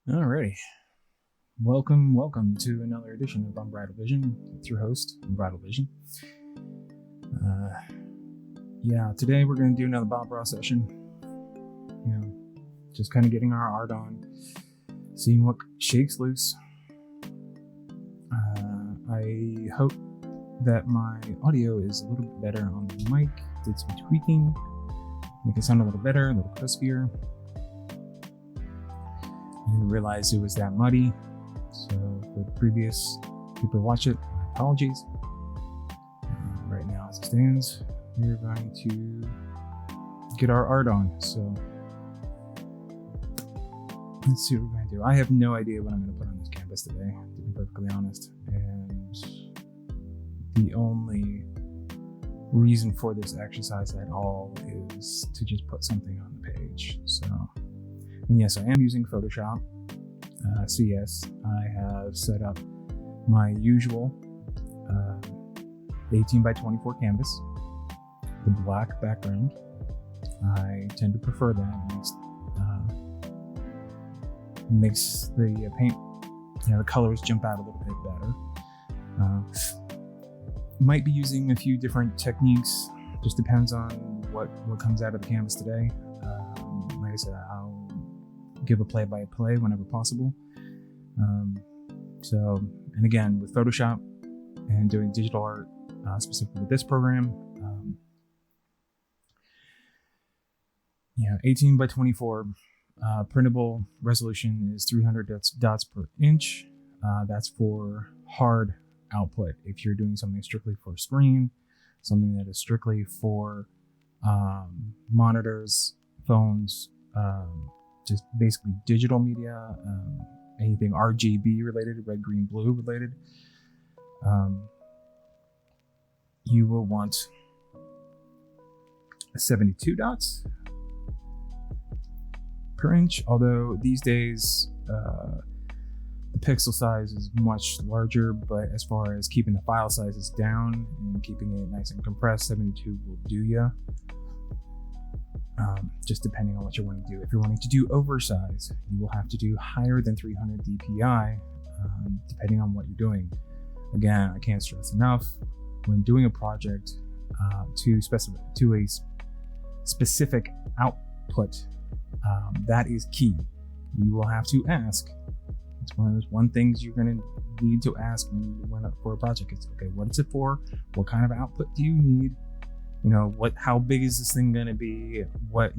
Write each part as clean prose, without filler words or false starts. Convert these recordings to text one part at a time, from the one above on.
Alrighty. Welcome to another edition of Unbridled Vision. It's your host, Unbridled Vision. Today we're going to do another Bob Ross session. Just kind of getting our art on, seeing what shakes loose. I hope that my audio is a little bit better on the mic. Did some tweaking, make it sound a little better, a little crispier. I didn't realize it was that muddy, so for the previous people who watch it, my apologies. Right now, as it stands, we're going to get our art on. So let's see what we're going to do. I have no idea what I'm going to put on this canvas today, to be perfectly honest. And the only reason for this exercise at all is to just put something on the page. And yes, I am using Photoshop CS. I have set up my usual 18 by 24 canvas, the black background. I tend to prefer that. Makes the paint, the colors jump out a little bit better. Might be using a few different techniques. Just depends on what comes out of the canvas today. Like I said, I'll give a play-by-play whenever possible. And again, with Photoshop and doing digital art, specifically with this program, 18 by 24 printable resolution is 300 dots per inch. That's for hard output. If you're doing something strictly for screen, something that is strictly for monitors, phones, just basically digital media, anything RGB related, red, green, blue related, you will want 72 dots per inch. Although these days the pixel size is much larger, but as far as keeping the file sizes down and keeping it nice and compressed, 72 will do ya. Just depending on what you're wanting to do. If you're wanting to do oversize, you will have to do higher than 300 DPI, depending on what you're doing. Again, I can't stress enough, when doing a project to a specific output, That is key. You will have to ask. It's one of those things you're going to need to ask when you went up for a project. It's okay, what is it for? What kind of output do you need? How big is this thing going to be? What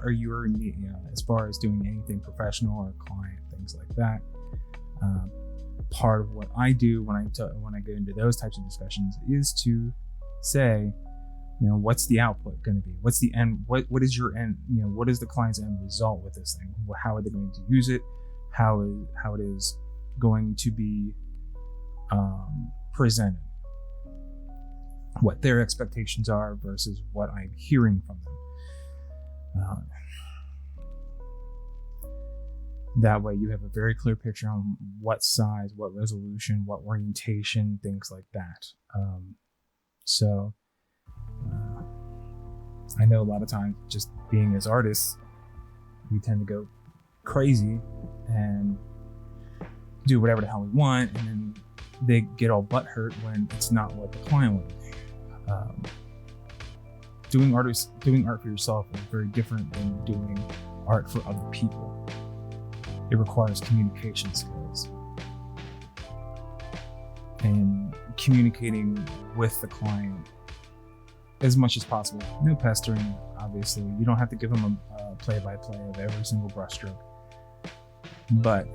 are your needs, as far as doing anything professional or client, things like that. Part of what I do when I get into those types of discussions is to say, what's the output going to be? What's the end? What is your end? What is the client's end result with this thing? How are they going to use it? How it is going to be presented? What their expectations are versus what I'm hearing from them. That way you have a very clear picture on what size, what resolution, what orientation, things like that. I know a lot of times, just being as artists, we tend to go crazy and do whatever the hell we want, and then they get all butthurt when it's not what the client wanted. Doing art for yourself is very different than doing art for other people. It requires communication skills and communicating with the client as much as possible. No pestering, obviously. You don't have to give them a play-by-play of every single brushstroke, but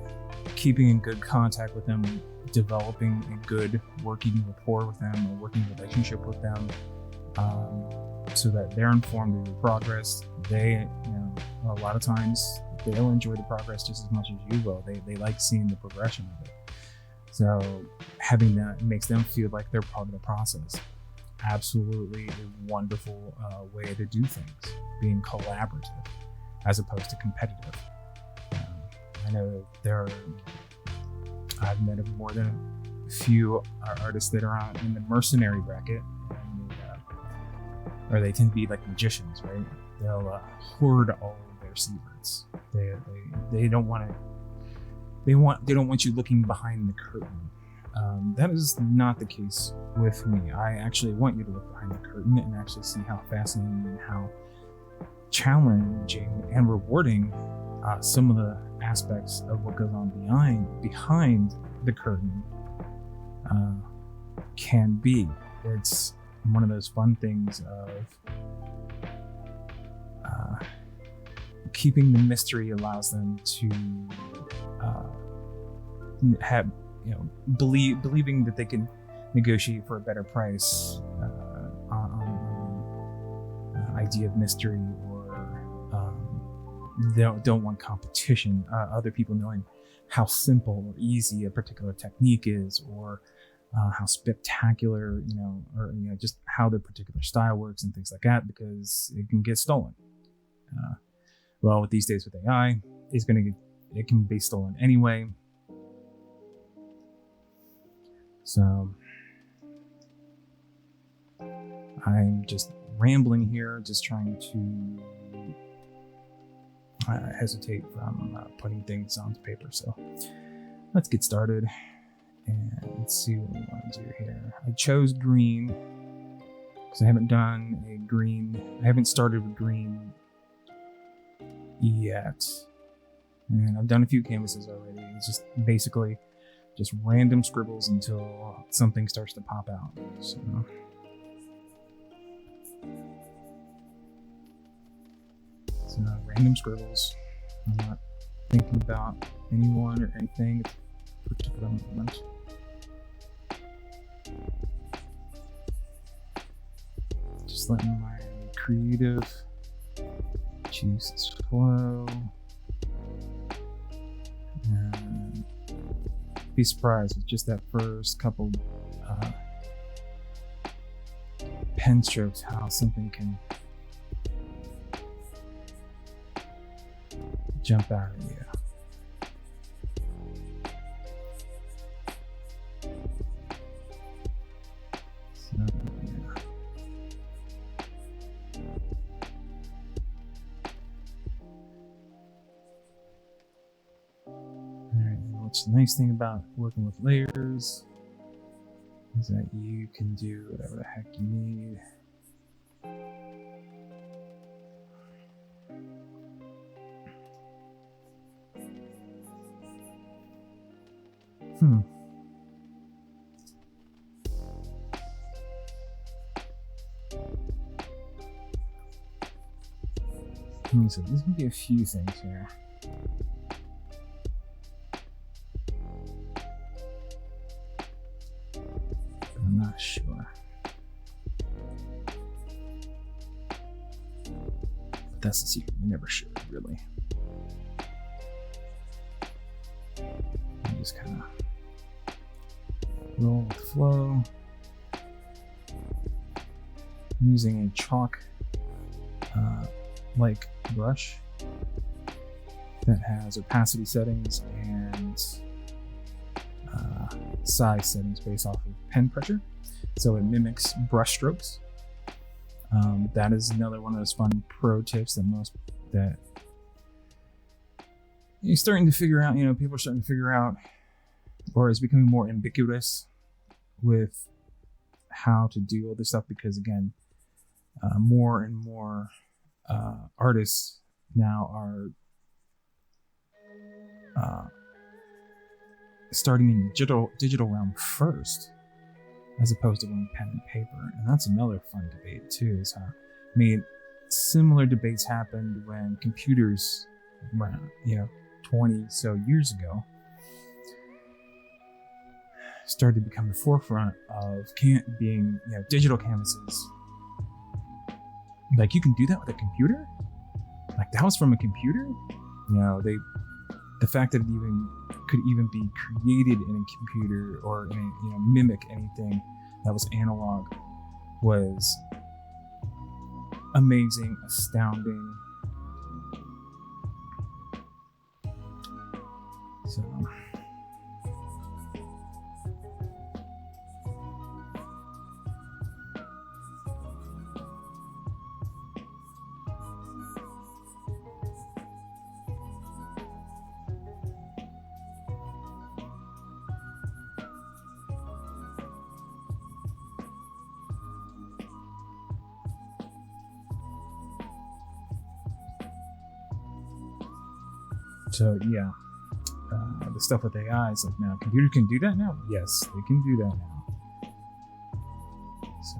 keeping in good contact with them, developing a good working rapport with them, a working relationship with them, so that they're informed of your progress. They, a lot of times they'll enjoy the progress just as much as you will. They like seeing the progression of it. So having that makes them feel like they're part of the process. Absolutely a wonderful way to do things, being collaborative as opposed to competitive. I know I've met more than a few artists that are in the mercenary bracket, or they tend to be like magicians, right? They'll hoard all of their secrets. They don't want you looking behind the curtain. That is not the case with me. I actually want you to look behind the curtain and actually see how fascinating and how challenging and rewarding some of the aspects of what goes on behind the curtain can be. It's one of those fun things of keeping the mystery allows them to have, believing that they can negotiate for a better price on the idea of mystery, or don't want competition, other people knowing how simple or easy a particular technique is, or how spectacular, or just how their particular style works and things like that, because it can get stolen. Well, with these days with AI, it can be stolen anyway. So I'm just rambling here, just trying to hesitate from putting things onto paper. So let's get started and let's see what we want to do here. I chose green because I haven't started with green yet. And I've done a few canvases already. It's just basically just random scribbles until something starts to pop out. So random scribbles. I'm not thinking about anyone or anything at a particular moment. Just letting my creative juices flow. And be surprised with just that first couple pen strokes how something can jump out at you. So, yeah. Alright, what's the nice thing about working with layers is that you can do whatever the heck you need. Hmm. So there's gonna be a few things here. I'm not sure. But that's the secret. You're never sure, really. You just kind of roll with the flow. I'm using a chalk like brush that has opacity settings and size settings based off of pen pressure, so it mimics brush strokes. That is another one of those fun pro tips that you're starting to figure out. People are starting to figure out, or is becoming more ambiguous with how to do all this stuff, because again, more and more artists now are starting in digital realm first, as opposed to going pen and paper. And that's another fun debate too. Is how, similar debates happened when computers, 20 so years ago, started to become the forefront of being digital canvases. Like, you can do that with a computer? Like, that was from a computer? The fact that it could even be created in a computer or mimic anything that was analog was amazing, astounding. So yeah, the stuff with AI is like, now computers can do that now? Yes, they can do that now. So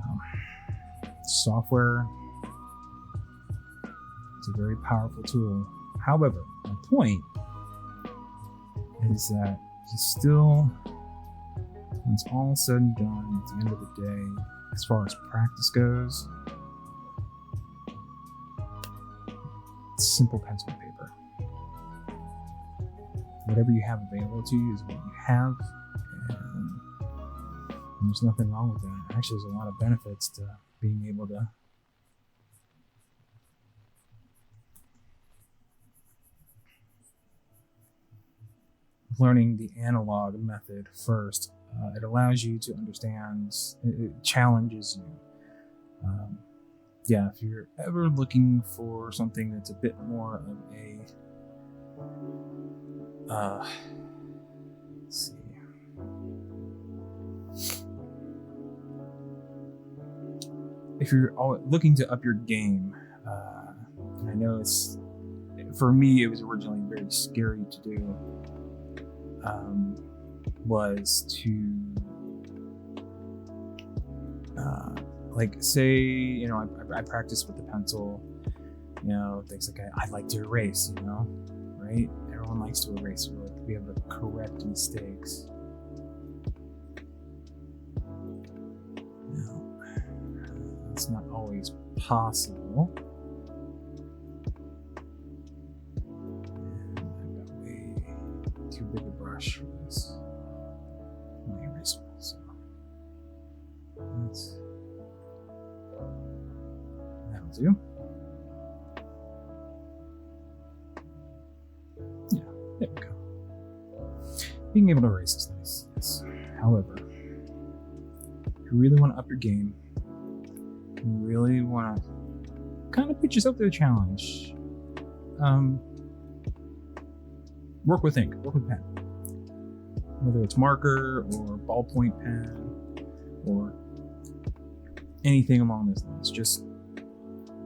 software, it's a very powerful tool. However, my point is that you still, when it's all said and done, at the end of the day, as far as practice goes, it's simple pencil and paper. Whatever you have available to you is what you have, and there's nothing wrong with that. Actually, there's a lot of benefits to being able to learning the analog method first. It allows you to understand, it challenges you. If you're ever looking for something that's a bit more of a let's see. If you're looking to up your game, and I know for me, it was originally very scary to do, was to, say, I practice with the pencil, things like I like to erase, right? Everyone likes to erase. We have to correct mistakes. It's not always possible. And I've got way too big a brush for this. My eraser. So that'll do. There we go. Being able to erase is nice, yes. However, if you really want to up your game, you really want to kind of put yourself to a challenge, work with ink, work with pen. Whether it's marker or ballpoint pen or anything along those lines. Just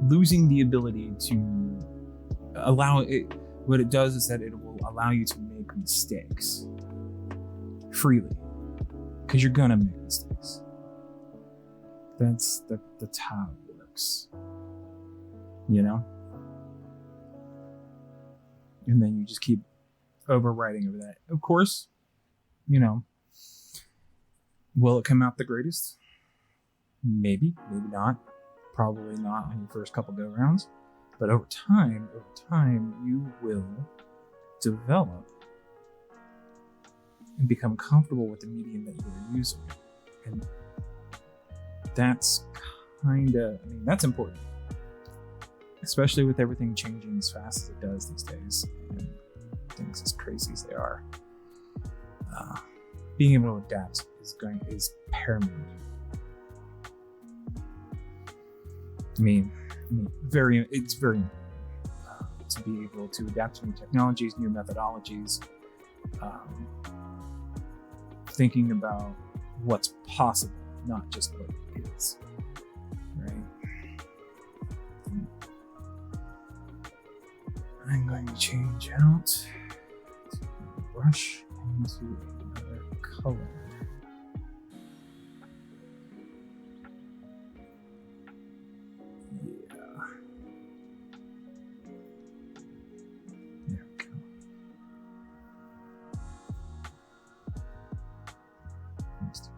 losing the ability to allow it. What it does is that it will allow you to make mistakes freely, because you're gonna make mistakes. That's how it works, you know? And then you just keep overriding over that. Of course, you know, will it come out the greatest? Maybe, maybe not. Probably not on your first couple go-rounds. But over time, you will develop and become comfortable with the medium that you're using. And that's that's important. Especially with everything changing as fast as it does these days. And things as crazy as they are. Being able to adapt is paramount. It's very important to be able to adapt to new technologies, new methodologies, thinking about what's possible, not just what is, right? I'm going to change out to brush into another color.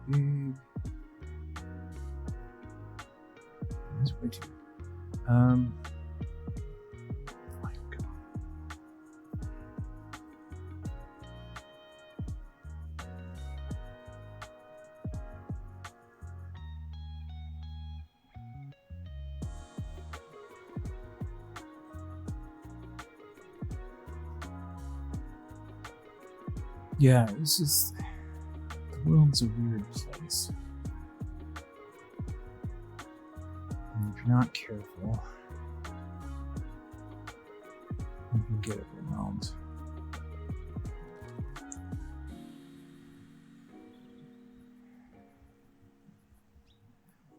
Big. That's way too big. Oh my God. Yeah, it's just, the world's a weird place. And if you're not careful, you can get overwhelmed.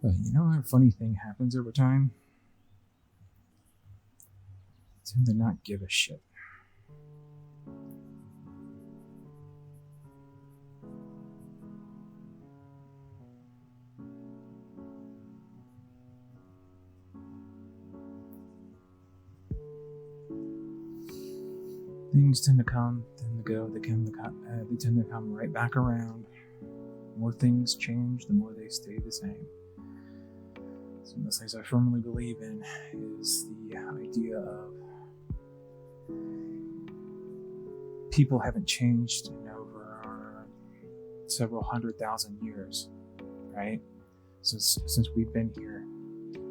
But you know how a funny thing happens over time? I tend to not give a shit. Things tend to come, tend to go, they tend to come right back around. The more things change, the more they stay the same. So one of the things I firmly believe in is the idea of people haven't changed in over several 100,000 years, right? Since we've been here,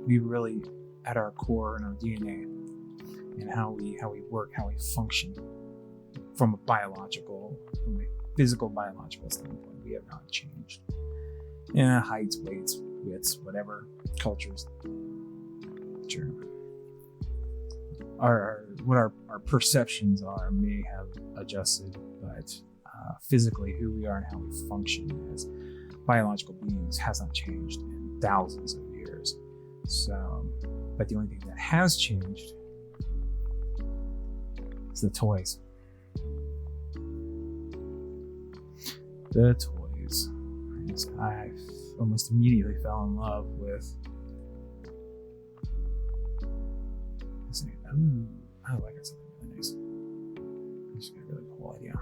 we really, at our core and our DNA, and how we work, how we function from a physical biological standpoint, we have not changed. Yeah, heights, weights, widths, whatever, cultures. Sure. What our perceptions are may have adjusted, but physically who we are and how we function as biological beings has not changed in thousands of years. So, but the only thing that has changed is the toys. The toys. I almost immediately fell in love with. I got something really nice. I just got a really cool idea.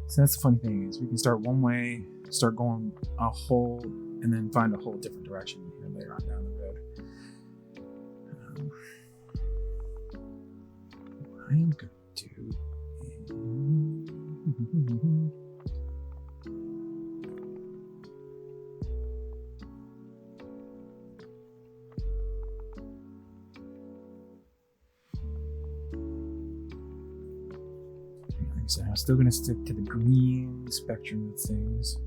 So that's the funny thing is we can start one way, start going a whole, and then find a whole different direction here later on down the road. What I am going to do So I'm still going to stick to the green spectrum of things.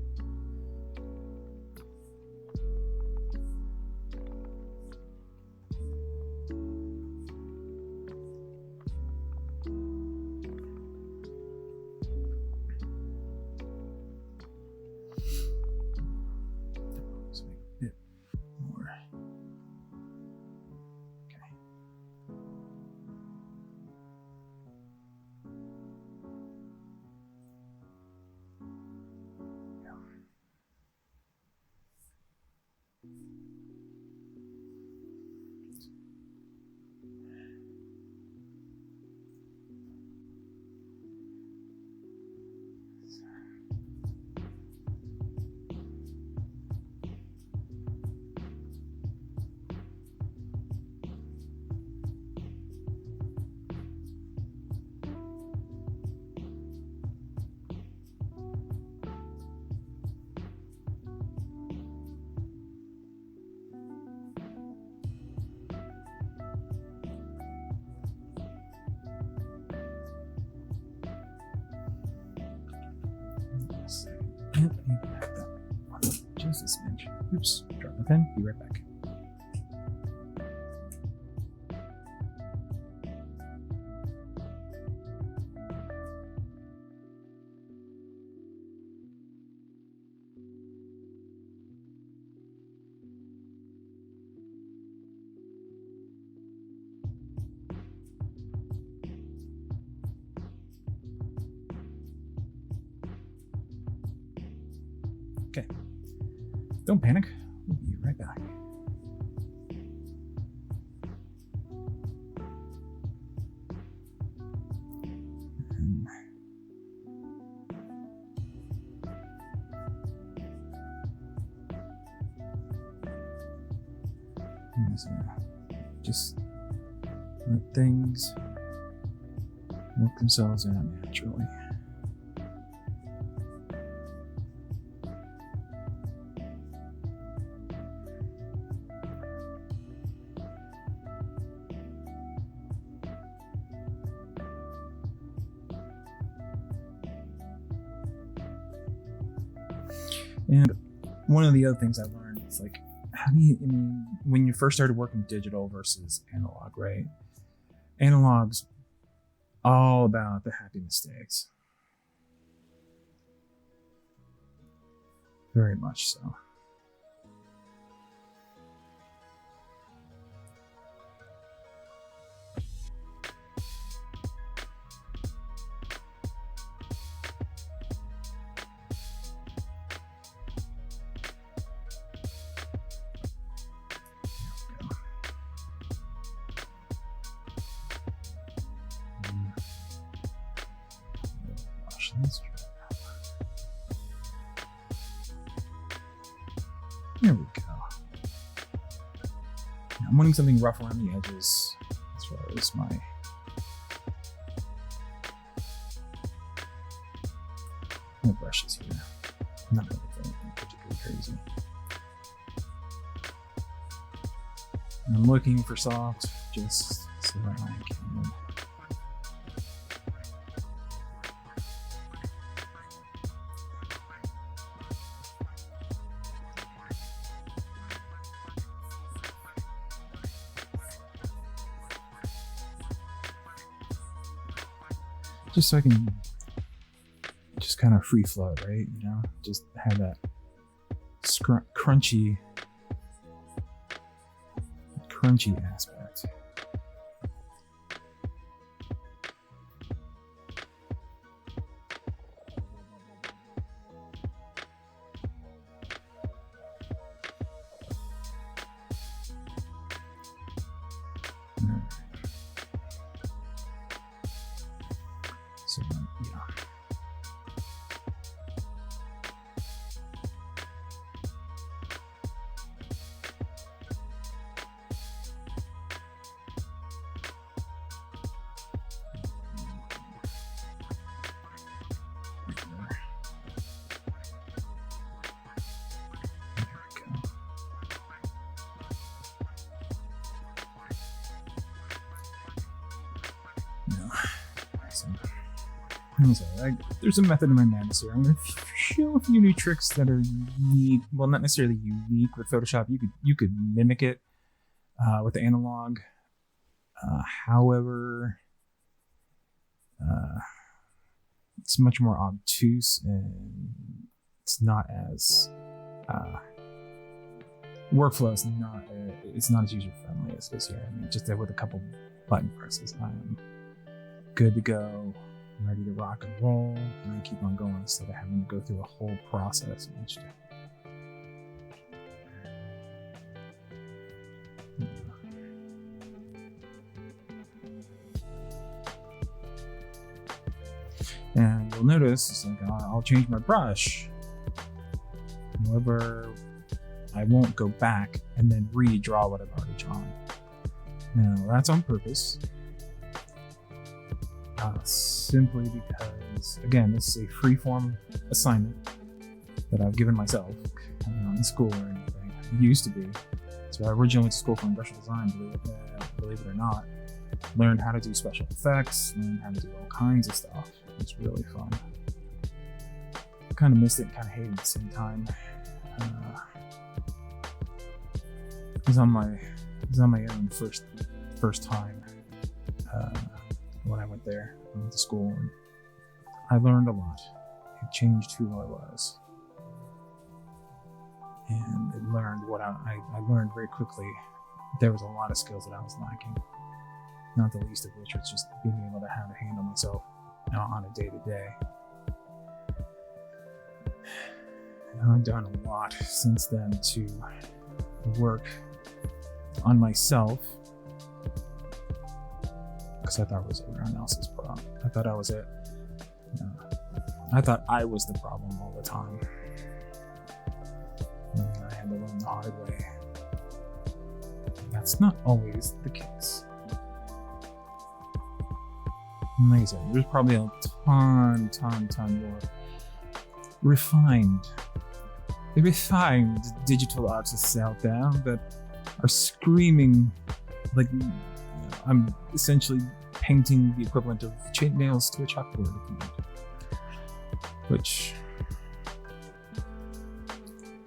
it. I need to back that one just a smidge. Oops, drop the pen. Be right back. Okay, don't panic. We'll be right back. So just let things work themselves out naturally. And one of the other things I learned is like, how do you, I mean, when you first started working digital versus analog, right? Analog's all about the happy mistakes. Very much so. Let's try that. There we go. Now, I'm wanting something rough around the edges as far as my brushes here. Not looking for anything particularly crazy. And I'm looking for soft, just so that I can. Just so I can just kind of free float, right? You know, just have that crunchy aspect. So, yeah. There's a method in my madness here. I'm going to show a few new tricks that are unique. Well, not necessarily unique with Photoshop. You could mimic it with the analog. However, it's much more obtuse and it's not as workflow is not it's not as user friendly as this here. I mean, just with a couple button presses, I'm good to go. I'm ready to rock and roll, and I keep on going instead of having to go through a whole process each day. And you'll notice it's like I'll change my brush. However, I won't go back and then redraw what I've already drawn. Now that's on purpose. Simply because, again, this is a free-form assignment that I've given myself. I'm not in school or anything. I used to be. So I originally went to school for industrial design, believe it or not. Learned how to do special effects, learned how to do all kinds of stuff. It's really fun. kind of missed it and kind of hated it at the same time. It was on my own first time when I went there. I went to school, and I learned a lot. It changed who I was, and it learned what I learned very quickly. There was a lot of skills that I was lacking, not the least of which was just being able to how to handle myself on a day-to-day. And I've done a lot since then to work on myself, because I thought it was everyone else's problem. I thought I was it. I thought I was the problem all the time. And I had to learn the hard way. That's not always the case. And like I said, there's probably a ton more refined digital artists out there that are screaming like I'm essentially painting the equivalent of chainmails to a chalkboard at the moment. Which,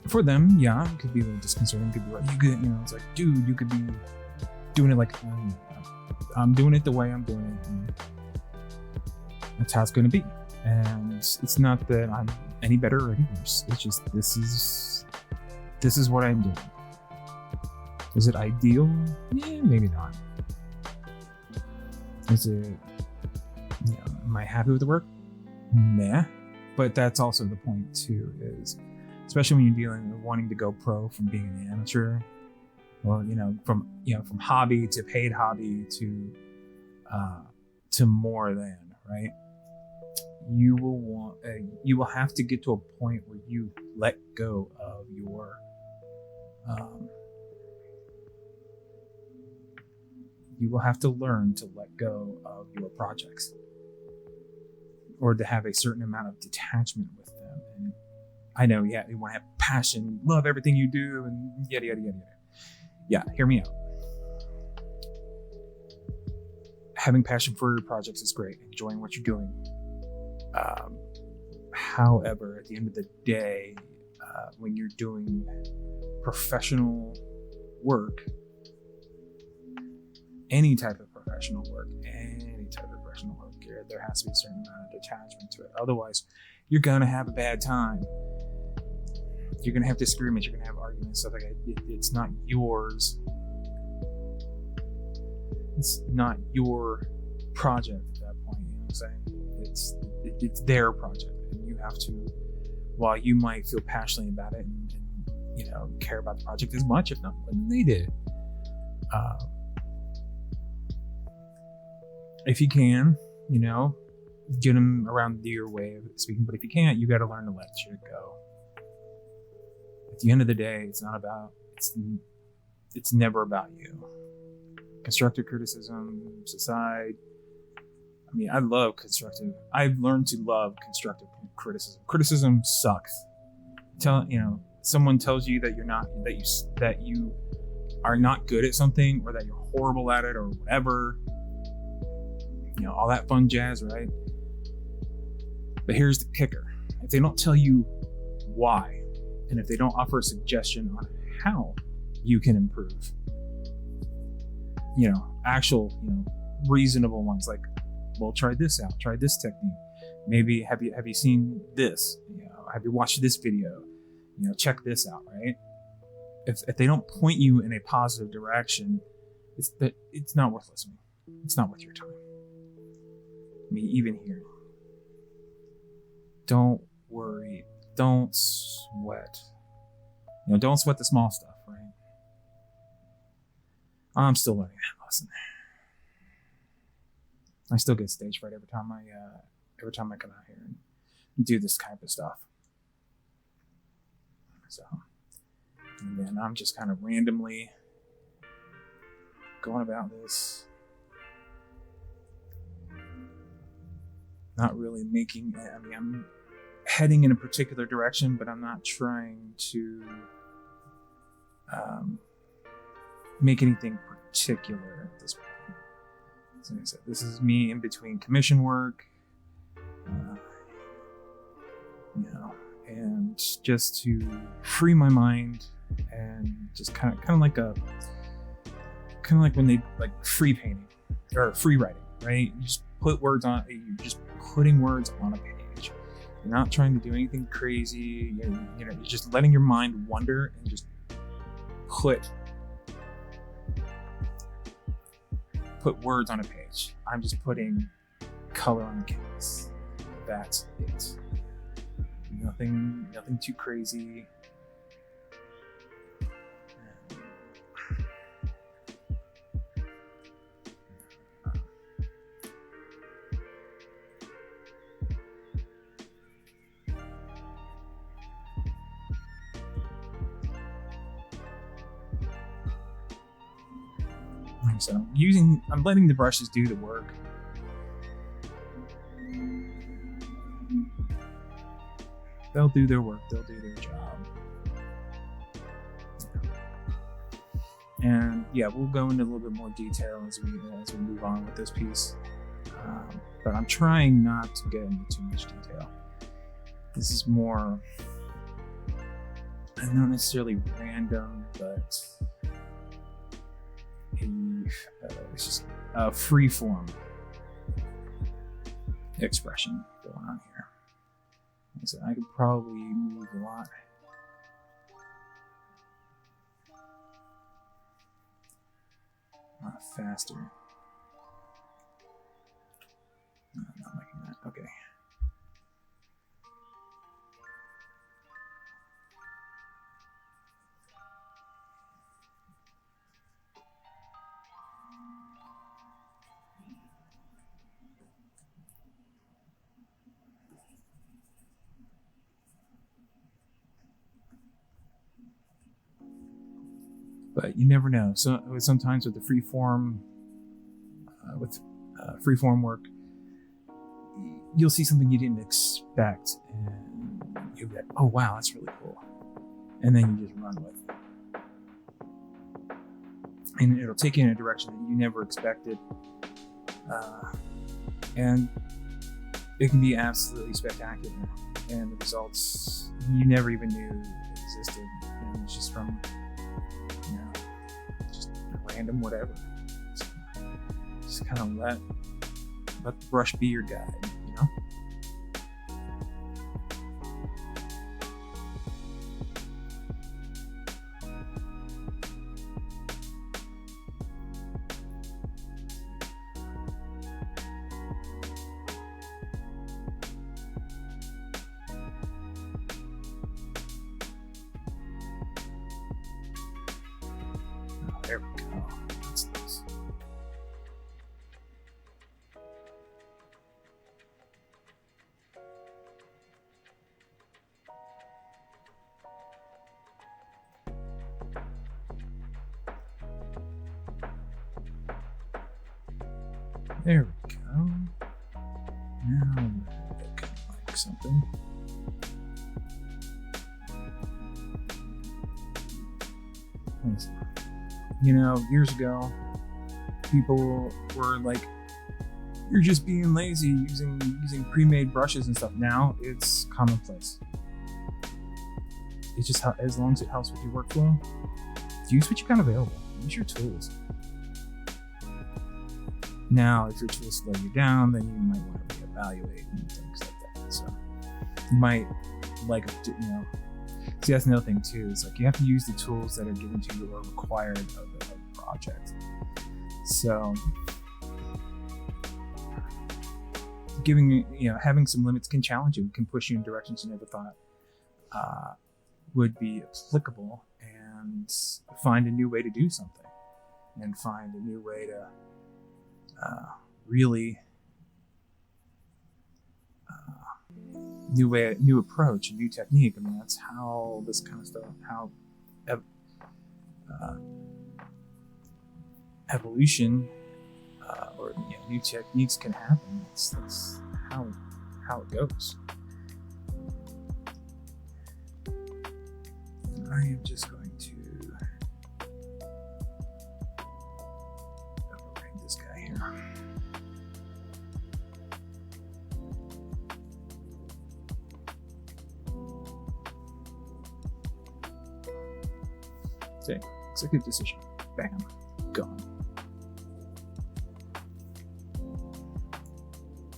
for them, yeah, it could be a little disconcerting. It could be like, it's like, dude, you could be doing it like I'm doing it the way I'm doing it. And that's how it's going to be. And it's not that I'm any better or any worse. It's just this is what I'm doing. Is it ideal? Yeah, maybe not. Is it? Am I happy with the work? Nah. But that's also the point too. Is especially when you're dealing with wanting to go pro from being an amateur, or from hobby to paid hobby to more than, right? You will have to get to a point where you let go of your you will have to learn to let go of your projects, or to have a certain amount of detachment with them. And I know, yeah, you want to have passion, love everything you do, and yada yada yada yada. Yeah, hear me out. Having passion for your projects is great, enjoying what you're doing. However, at the end of the day, when you're doing professional work, any type of professional work, there has to be a certain amount of detachment to it. Otherwise, you're gonna have a bad time. You're gonna have disagreements. You're gonna have arguments, stuff like that. It's not yours. It's not your project at that point. You know what I'm saying? It's their project, and you have to. While you might feel passionately about it and care about the project as much, if not more than they did, if you can, get them around your way of speaking. But if you can't, you got to learn to let shit go. At the end of the day, it's never about you. Constructive criticism, aside. I mean, I've learned to love constructive criticism. Criticism sucks. Someone tells you that you are not good at something, or that you're horrible at it, or whatever. All that fun jazz, right? But here's the kicker. If they don't tell you why, and if they don't offer a suggestion on how you can improve, actual, reasonable ones, like, well, try this out, try this technique. Maybe have you seen this? Have you watched this video? Check this out, right? If they don't point you in a positive direction, it's not worth listening. It's not worth your time. I mean, even here. Don't worry. Don't sweat. Don't sweat the small stuff, right? I'm still learning that lesson. I still get stage fright every time I come out here and do this type of stuff. So, and then I'm just kind of randomly going about this. Not really I'm heading in a particular direction, but I'm not trying to make anything particular at this point. So like I said, this is me in between commission work, and just to free my mind, and just kind of like when they like free painting or free writing, right? You just put words on, you're just putting words on a page. You're not trying to do anything crazy. You're just letting your mind wander and just put words on a page. I'm just putting color on a canvas. That's it. Nothing too crazy. So I'm letting the brushes do the work. They'll do their work. They'll do their job. And yeah, we'll go into a little bit more detail as we move on with this piece. But I'm trying not to get into too much detail. This is more, not necessarily random, but it's just a free form expression going on here. So I could probably move a lot. Faster. No, I'm not liking that. Okay. But you never know. So sometimes with the freeform, freeform work, you'll see something you didn't expect, and you'll be like, "Oh wow, that's really cool," and then you just run with it, and it'll take you in a direction that you never expected, and it can be absolutely spectacular. And the results you never even knew existed, and it's just from just random whatever. So just kind of let the brush be your guide, you know? Oh, there we go. That's nice. There we go. Now we're looking like something. You know, years ago, people were like, "You're just being lazy using pre-made brushes and stuff." Now it's commonplace. It's just as long as it helps with your workflow, use what you got available. Use your tools. Now, if your tools slow you down, then you might want to reevaluate and things like that. So you might see, that's another thing too. It's like you have to use the tools that are given to you or required of the project. So having some limits can challenge you, can push you in directions you never thought would be applicable, and find a new way to do something, and find a new way to new approach, a new technique. I mean, that's how this kind of stuff, evolution or new techniques can happen. That's how it goes. And I am just going to override this guy here. Say, executive decision. Bam. Gone.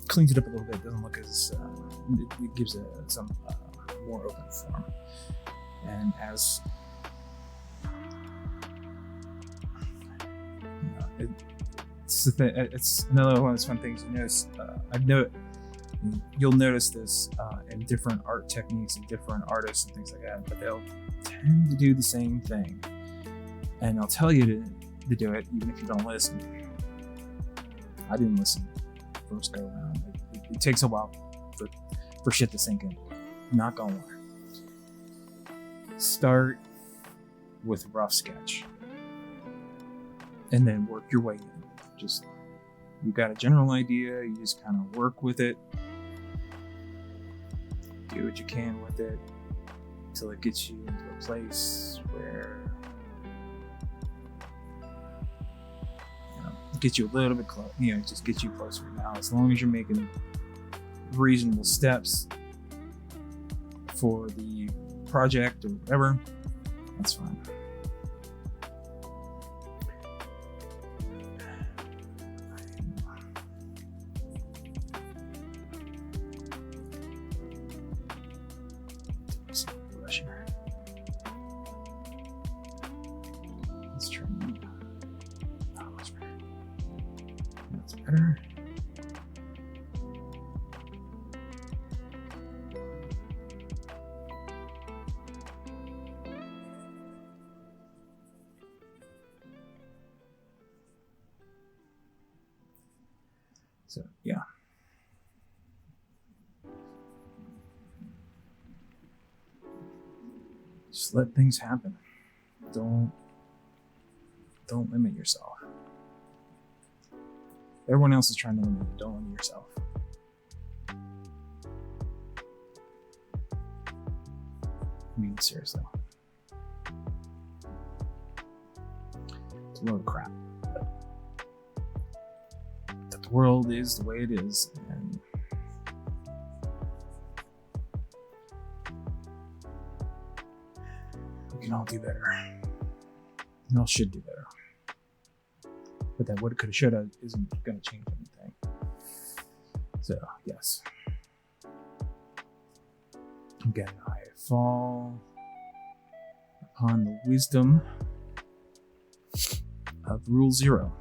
Cleans it up a little bit. Doesn't look as... it gives it some more open form. And as... it's another one of those fun things you notice. You'll notice this in different art techniques and different artists and things like that, but they'll tend to do the same thing, and they'll tell you to do it even if you don't listen. I didn't listen first go around. It takes a while for shit to sink in. Not gonna lie. Start with a rough sketch and then work your way in. Just, you got a general idea, you just kind of work with it, do what you can with it until it gets you into a place where, it gets you a little bit close, just gets you closer. Now, as long as you're making reasonable steps for the project or whatever, that's fine. Let's try that's better. So, yeah. Just let things happen. Don't limit yourself. Everyone else is trying to limit you. Don't limit yourself. I mean, seriously. It's a load of crap. That the world is the way it is, and we can all do better. We all should do better. But that woulda, coulda, shoulda isn't going to change anything. So, yes. Again, I fall upon the wisdom of Rule 0.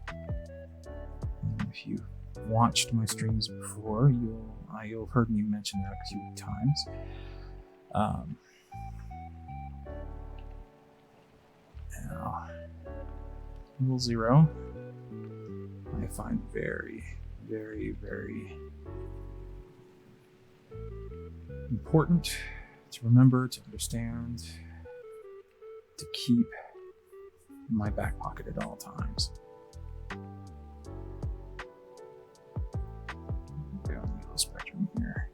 And if you've watched my streams before, you'll heard me mention that a few times. Now, Rule 0, I find very, very, very important to remember, to understand, to keep in my back pocket at all times. Go on the yellow spectrum here.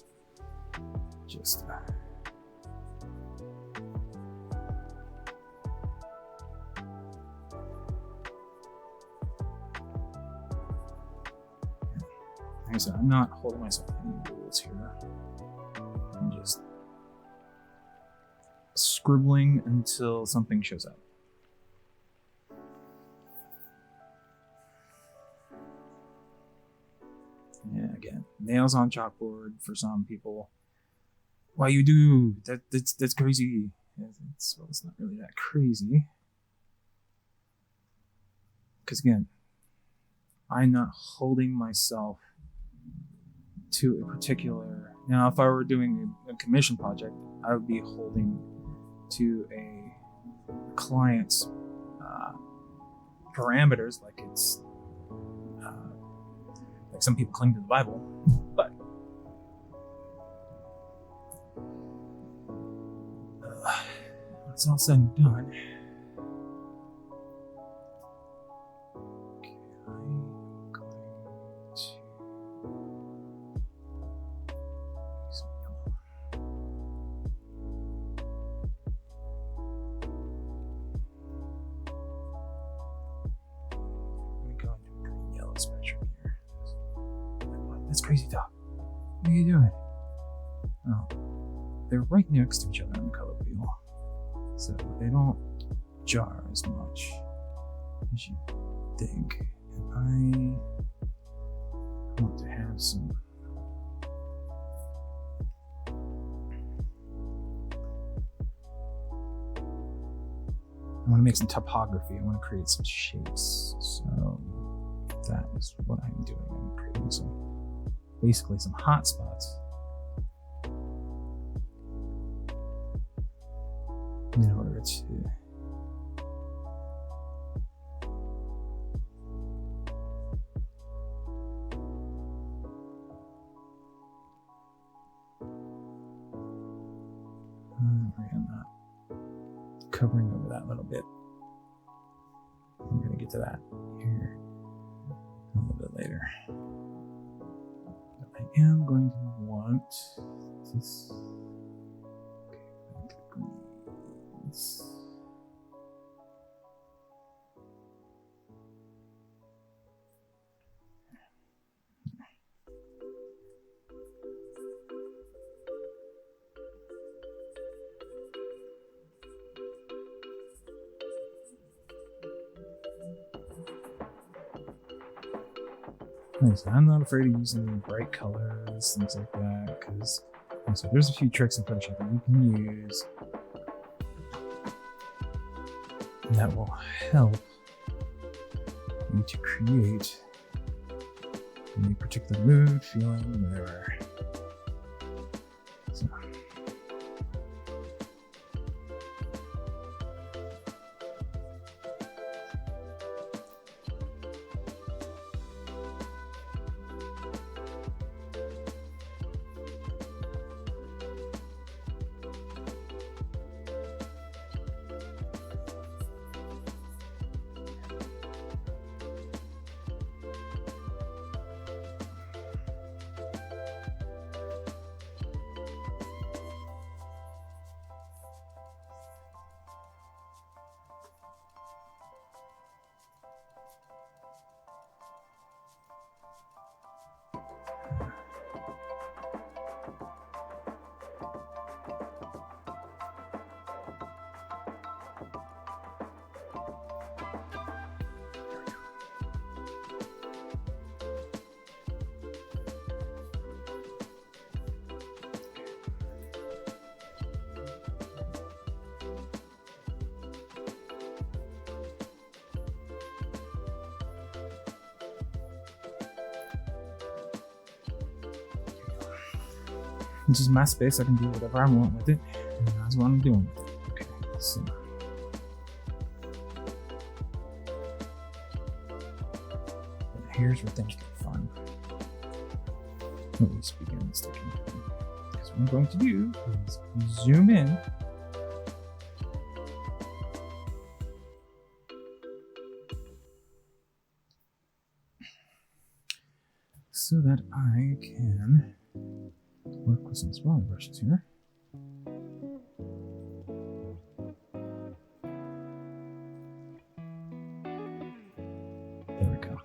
Just like I said, I'm not holding myself to any rules here. I'm just scribbling until something shows up. Yeah, again, nails on chalkboard for some people. Why you do that's crazy. It's not really that crazy. Because again, I'm not holding myself to a particular... Now, if I were doing a commission project, I would be holding to a client's parameters, like it's like some people cling to the Bible, but when it's all said and done, that's crazy talk. What are you doing? Oh, they're right next to each other on the color wheel. so they don't jar as much as you think. And I want to have some I want to make some topography. I want to create some shapes. So that is what I'm doing. I'm creating basically some hot spots in order to I'm not covering over that a little bit. I'm going to get to that here a little bit later. But I am going to want this. Okay, greens. So I'm not afraid of using bright colors, things like that, because so there's a few tricks in Photoshop that you can use that will help you to create a particular mood, feeling, whatever. So. This is my space. I can do whatever I want with it, and that's what I'm doing with it. Okay, so here's where things get fun. At least begin sticking. Because what I'm going to do is zoom in. So that I can work with some smaller brushes here. There we go.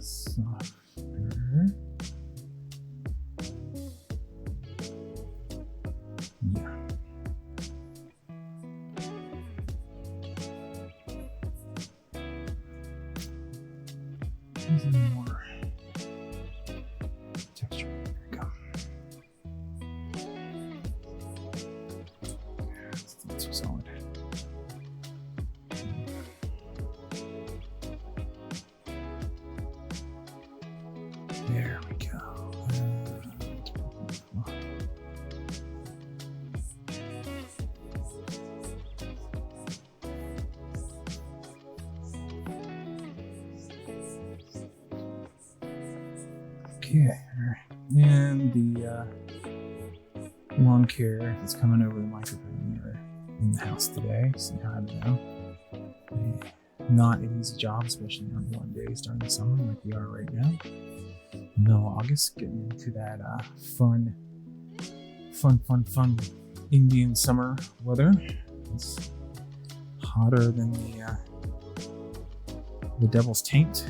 Softer. Yeah. More texture. There we go. That's so solid. There we go. Okay, and the lawn care that's coming over the microphone or in the house today, so I don't know. Not an easy job, especially on warm days during the summer like we are right now. Middle of August, getting into that fun Indian summer weather. It's hotter than the The Devil's Taint.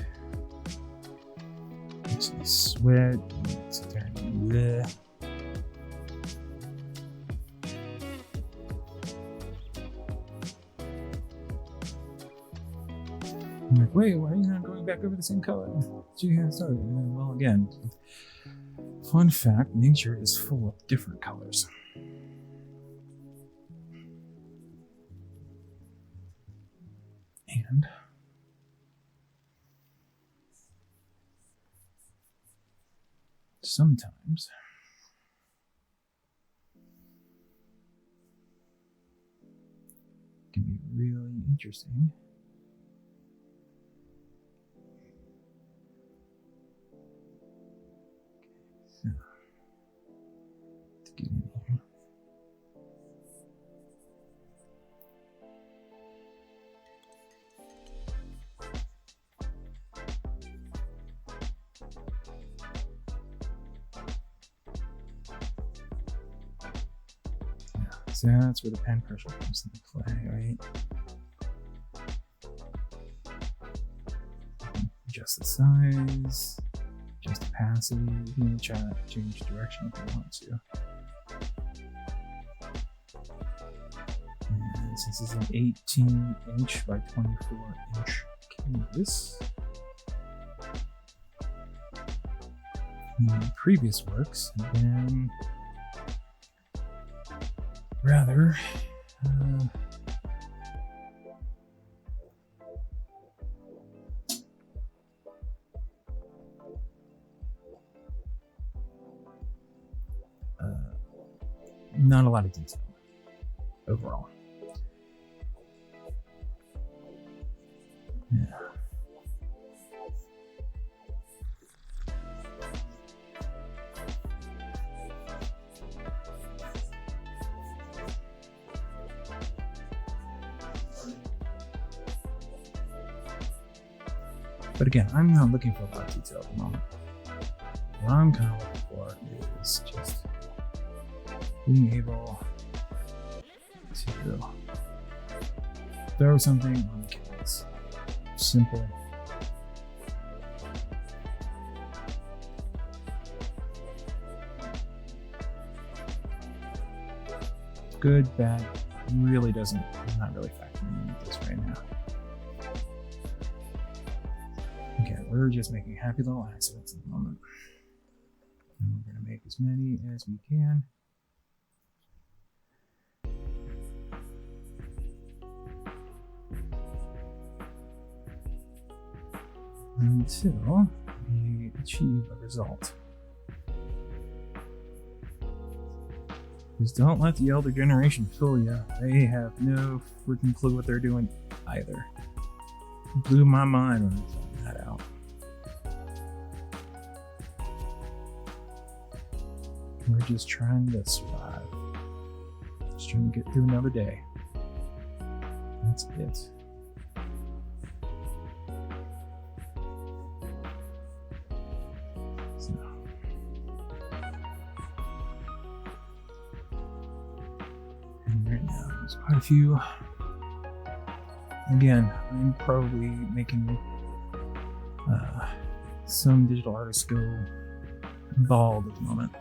Makes me sweat. It's bleh. I'm like, wait, why are you not going back over the same color? Well, again, fun fact, nature is full of different colors. And sometimes it can be really interesting to get in here. So that's where the pen pressure comes into play, right? Adjust the size, adjust the opacity. You can change direction if you want to. And since this is an 18-inch by 24-inch canvas, the previous works have been rather not a lot of detail overall. Yeah. But again, I'm not looking for a lot of detail at the moment. What I'm kind of looking for is just being able to throw something on the canvas. Simple. Good, bad, really doesn't, I'm not really factoring into this right now. Okay, we're just making happy little accidents at the moment. And we're going to make as many as we can. Until we achieve a result. Just don't let the elder generation fool you. They have no freaking clue what they're doing either. It blew my mind when I found that out. We're just trying to survive. Just trying to get through another day. That's it. Right now, there's quite a few. Again, I'm probably making some digital artists go bald at the moment.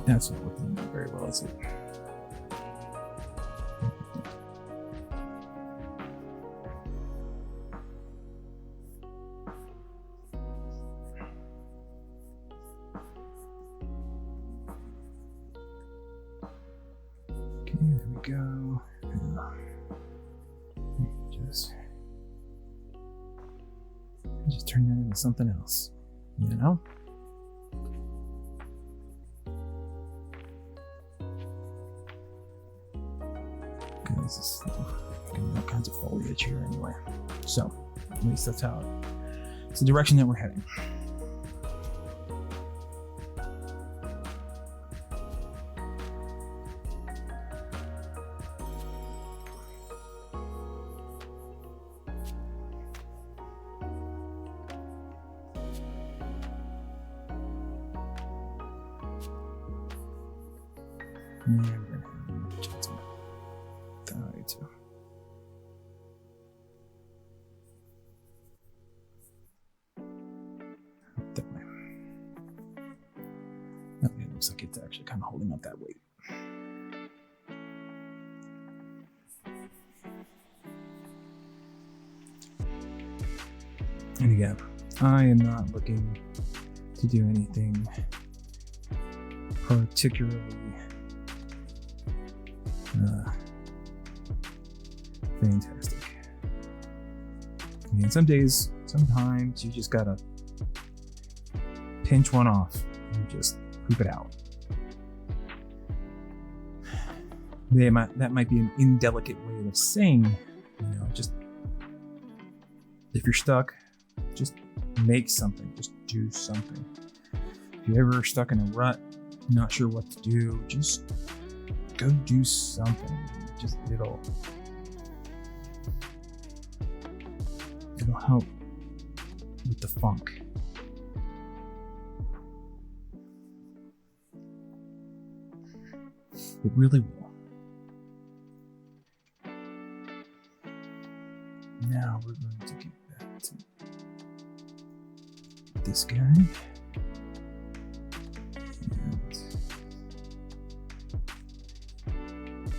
That's not working out very well, is it? Okay, there we go. Just turn that into something else, you know? This is getting all kinds of foliage here anyway. So, at least that's how it's the direction that we're heading. And we're gonna have Johnson that way too. That way. That way it looks like it's actually kind of holding up that weight. And again, I am not looking to do anything particularly fantastic. And sometimes you just gotta pinch one off and just poop it out. That might be an indelicate way of saying, just if you're stuck, just make something, just do something. If you're ever stuck in a rut, not sure what to do, just go do something. Just it'll help with the funk. It really will. Now we're going to get back to this guy.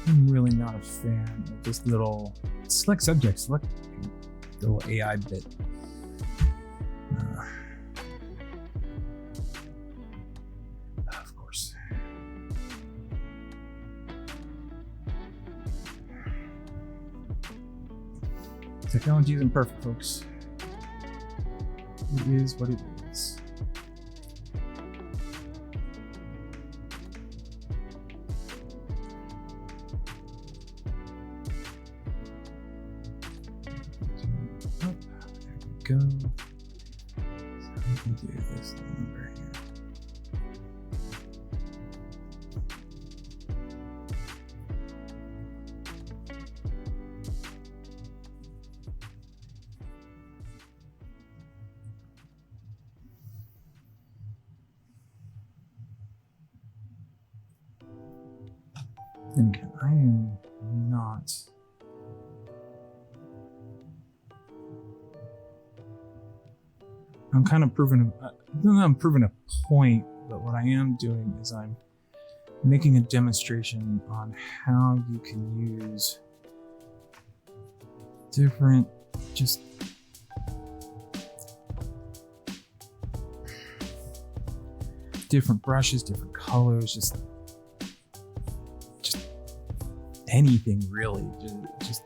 And I'm really not a fan of this little select subject, select little AI bit. Of course. Technology isn't perfect, folks. It is what it is. Oh, there we go. So we can do this number here. And again, I am not I'm kind of proving a point, but what I am doing is I'm making a demonstration on how you can use different brushes, different colors, just anything really. Just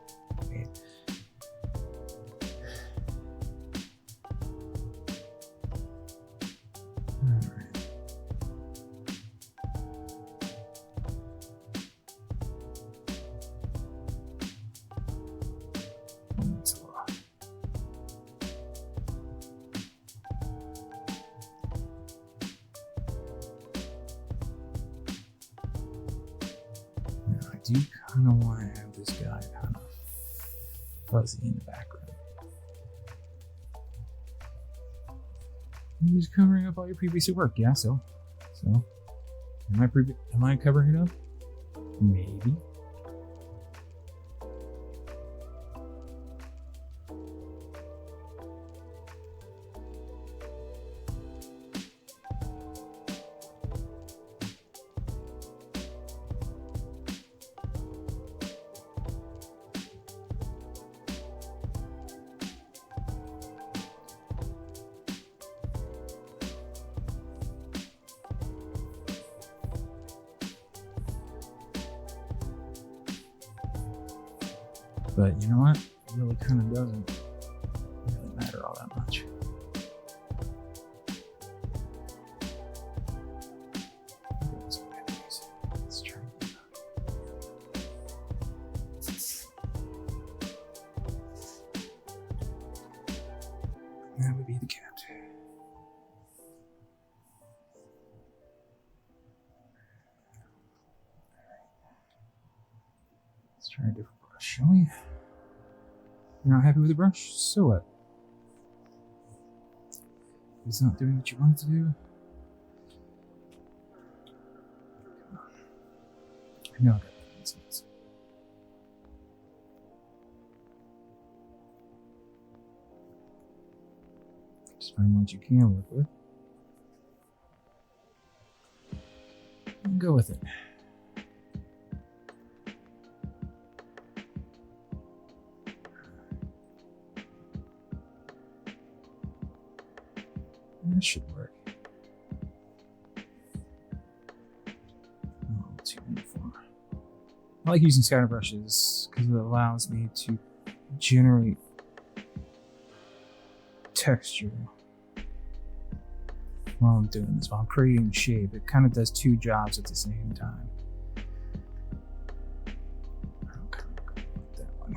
I do kind of want to have this guy kind of fuzzy in the background. You're just covering up all your previous work, yeah. So, am I covering it up? Maybe. But you know what? It really kind of doesn't really matter all that much. Let's try. That would be the cat. Let's try a different brush, shall we? You're not happy with the brush? So what? It's not doing what you want it to do. I know I got that sense. Just find what you can work with. And go with it. That should work. Oh, too uniform. I like using scatter brushes because it allows me to generate texture while I'm doing this, while I'm creating shape. It kind of does two jobs at the same time. I'll kind of go with that one.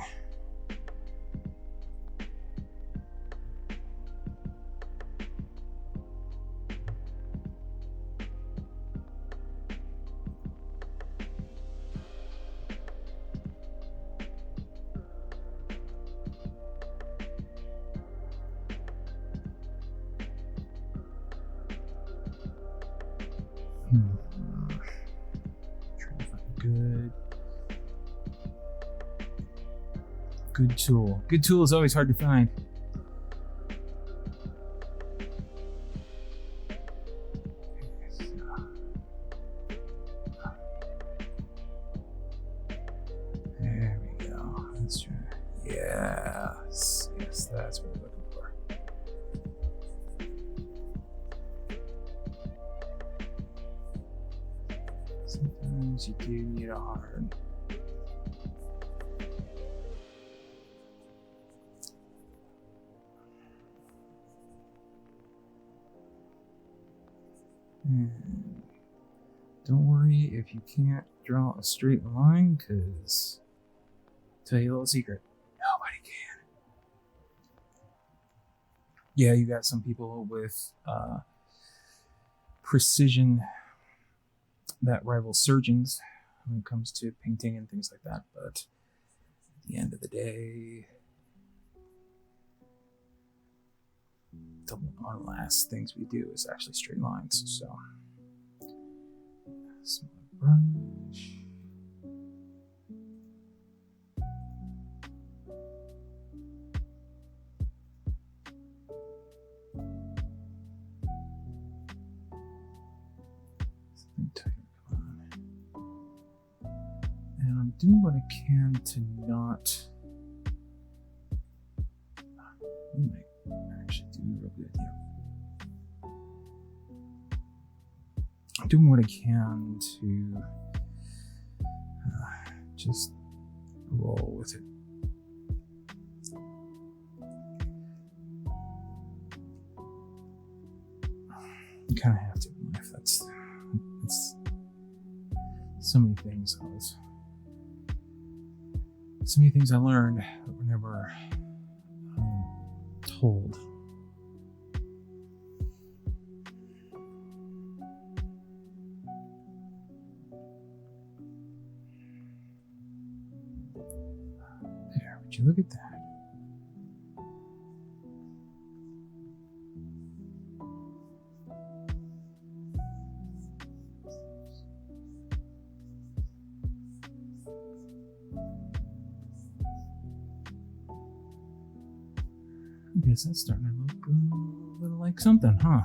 Trying to find a good tool. Good tool is always hard to find. There we go. Let's try. Yes, that's what we're looking for. Sometimes you do need a hard. And don't worry if you can't draw a straight line, because I'll tell you a little secret. Nobody can. Yeah, you got some people with precision that rivals surgeons when it comes to painting and things like that, but at the end of the day, the one last things we do is actually straight lines. So, small brush. Something tighter, come on. And I'm doing what I can to not. You might actually do real good here. I'm doing what I can to just roll with it. You kind of have to in life. That's so many things I learned that were never told. There, would you look at that? I guess that's starting to look a little like something, huh?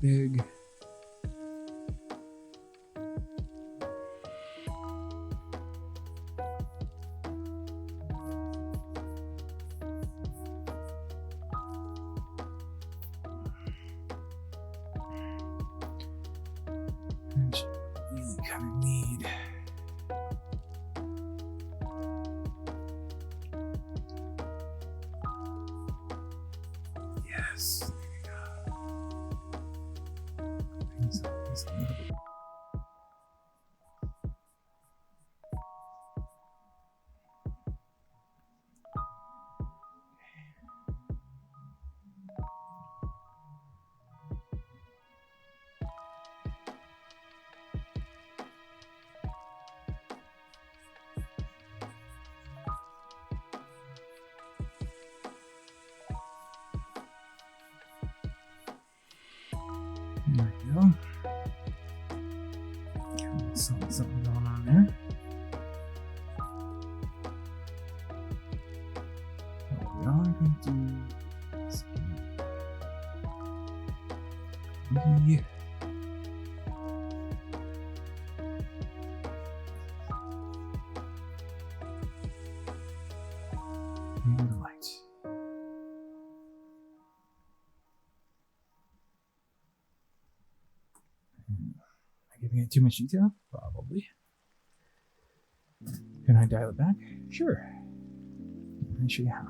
big. And really kind of need. Yes. Just a little bit. There we go. Something going on there. What we are going to do is maybe the light. Am I giving it too much detail? Probably. Can I dial it back? Sure. Let me show you how.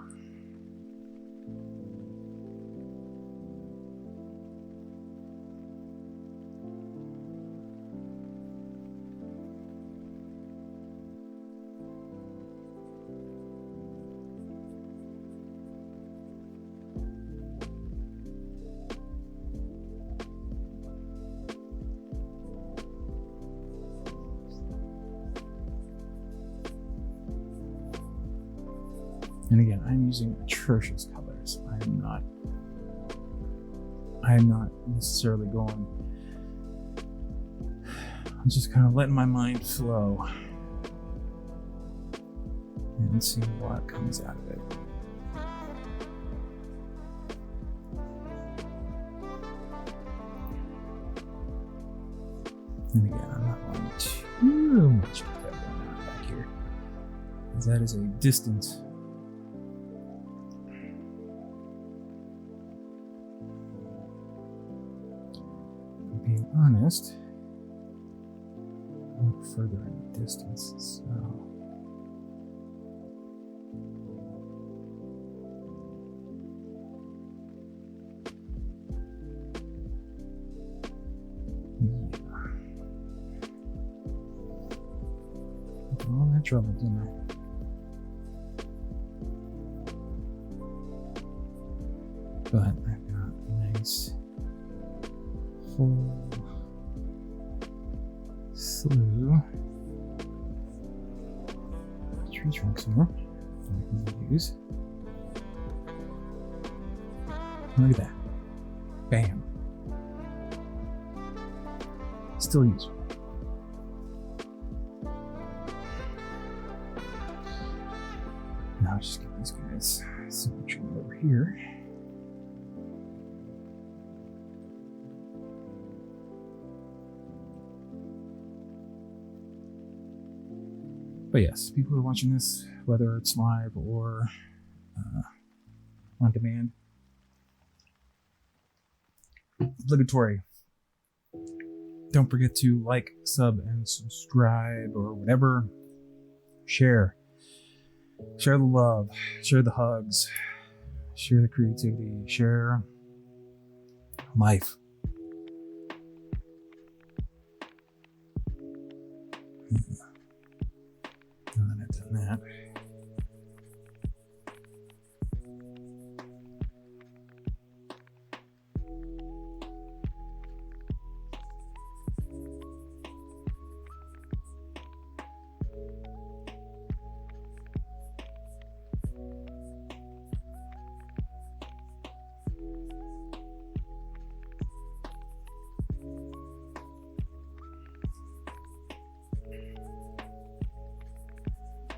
And again, I'm using atrocious colors. I'm not necessarily going. I'm just kind of letting my mind flow and see what comes out of it. And again, I'm not wanting too much of that going on back here, because that is a distant. Being honest, look further in the distance. So. All that trouble, didn't I? But I've got a nice full slew of tree trunks here that I can use. Look at that. Bam. Still useful. Now just get these guys symmetry over here. But yes, people who are watching this, whether it's live or on demand, obligatory. Don't forget to like, sub, and subscribe, or whatever. Share. Share the love. Share the hugs. Share the creativity. Share life. Now that I've done that.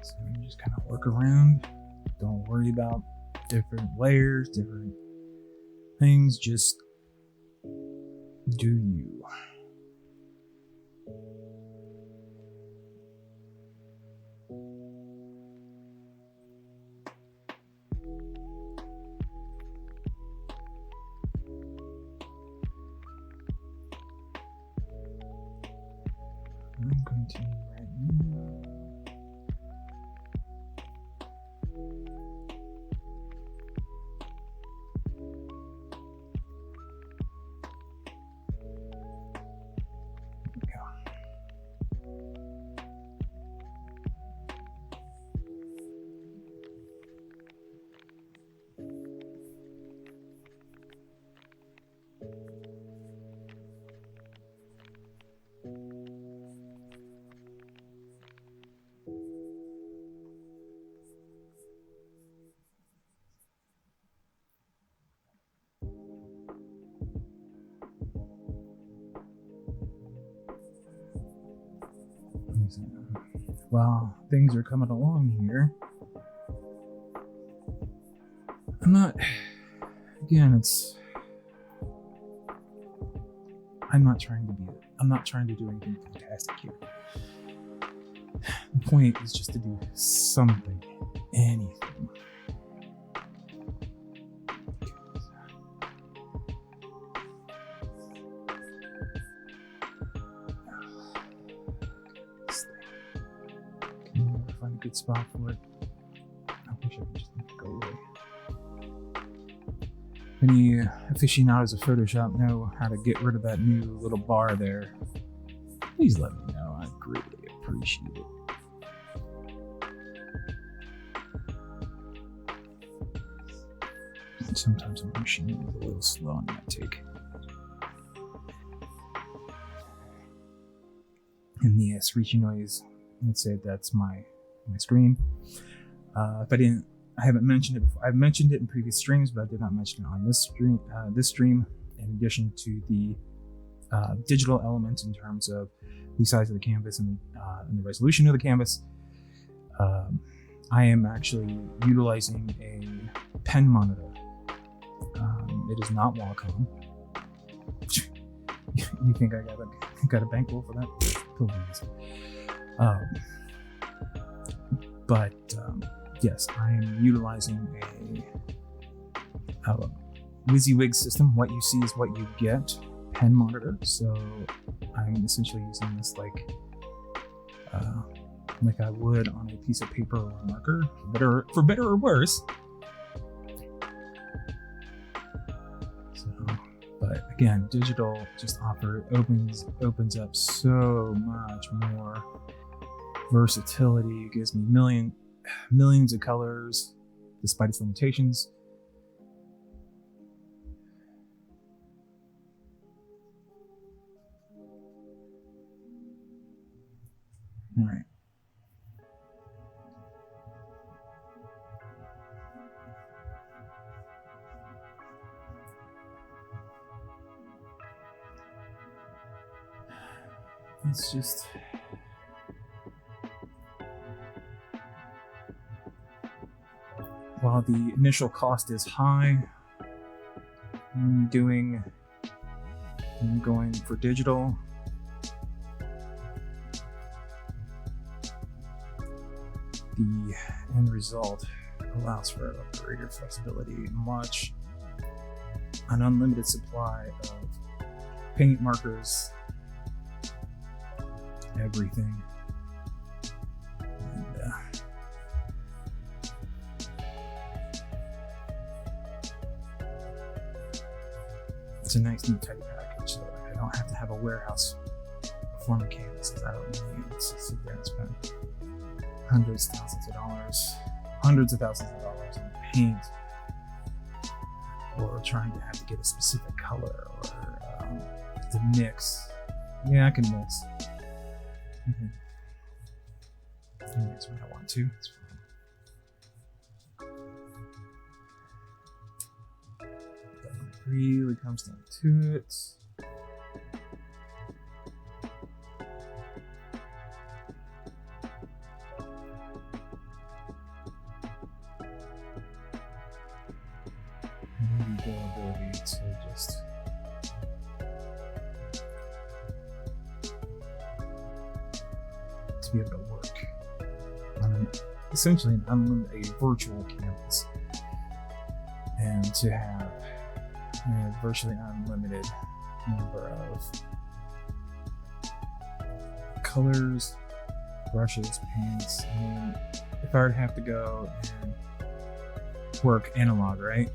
So you just kind of work around. Don't worry about different layers, different things. Just Do you? I'm going to right now. Well, things are coming along here. I'm not trying to do anything fantastic here. The point is just to do something, anything. Can you never find a good spot for it? I wish I could just make it go away. Any aficionados of Photoshop know how to get rid of that new little bar there? Please let me know. I'd greatly appreciate it. Sometimes my machine is a little slow on that take. And the screechy noise, let's say that's my screen. If I haven't mentioned it before. I've mentioned it in previous streams, but I did not mention it on this stream. In addition to the digital elements in terms of the size of the canvas and the resolution of the canvas, I am actually utilizing a pen monitor. It is not Wacom. You think I got a bankroll for that? Please. Yes, I am utilizing a WYSIWYG system. What you see is what you get pen monitor. So I'm essentially using this like I would on a piece of paper or a marker, for better or worse. But again, digital just opens up so much more versatility. It gives me millions of colors, despite its limitations. All right. It's just while the initial cost is high, I'm going for digital. The end result allows for a greater flexibility, an unlimited supply of paint, markers, everything. And it's a nice new tidy package, so I don't have to have a warehouse for my canvases. I don't need to sit there and spend hundreds of thousands of dollars on paint, or trying to have to get a specific color or to mix. Yeah, I can mix. I can mix when I want to. It's fine. But when it really comes down to it, the ability to just to be able to work on essentially a virtual campus, and to have a virtually unlimited number of colors, brushes, paints. I mean, if I were to have to go and work analog, right,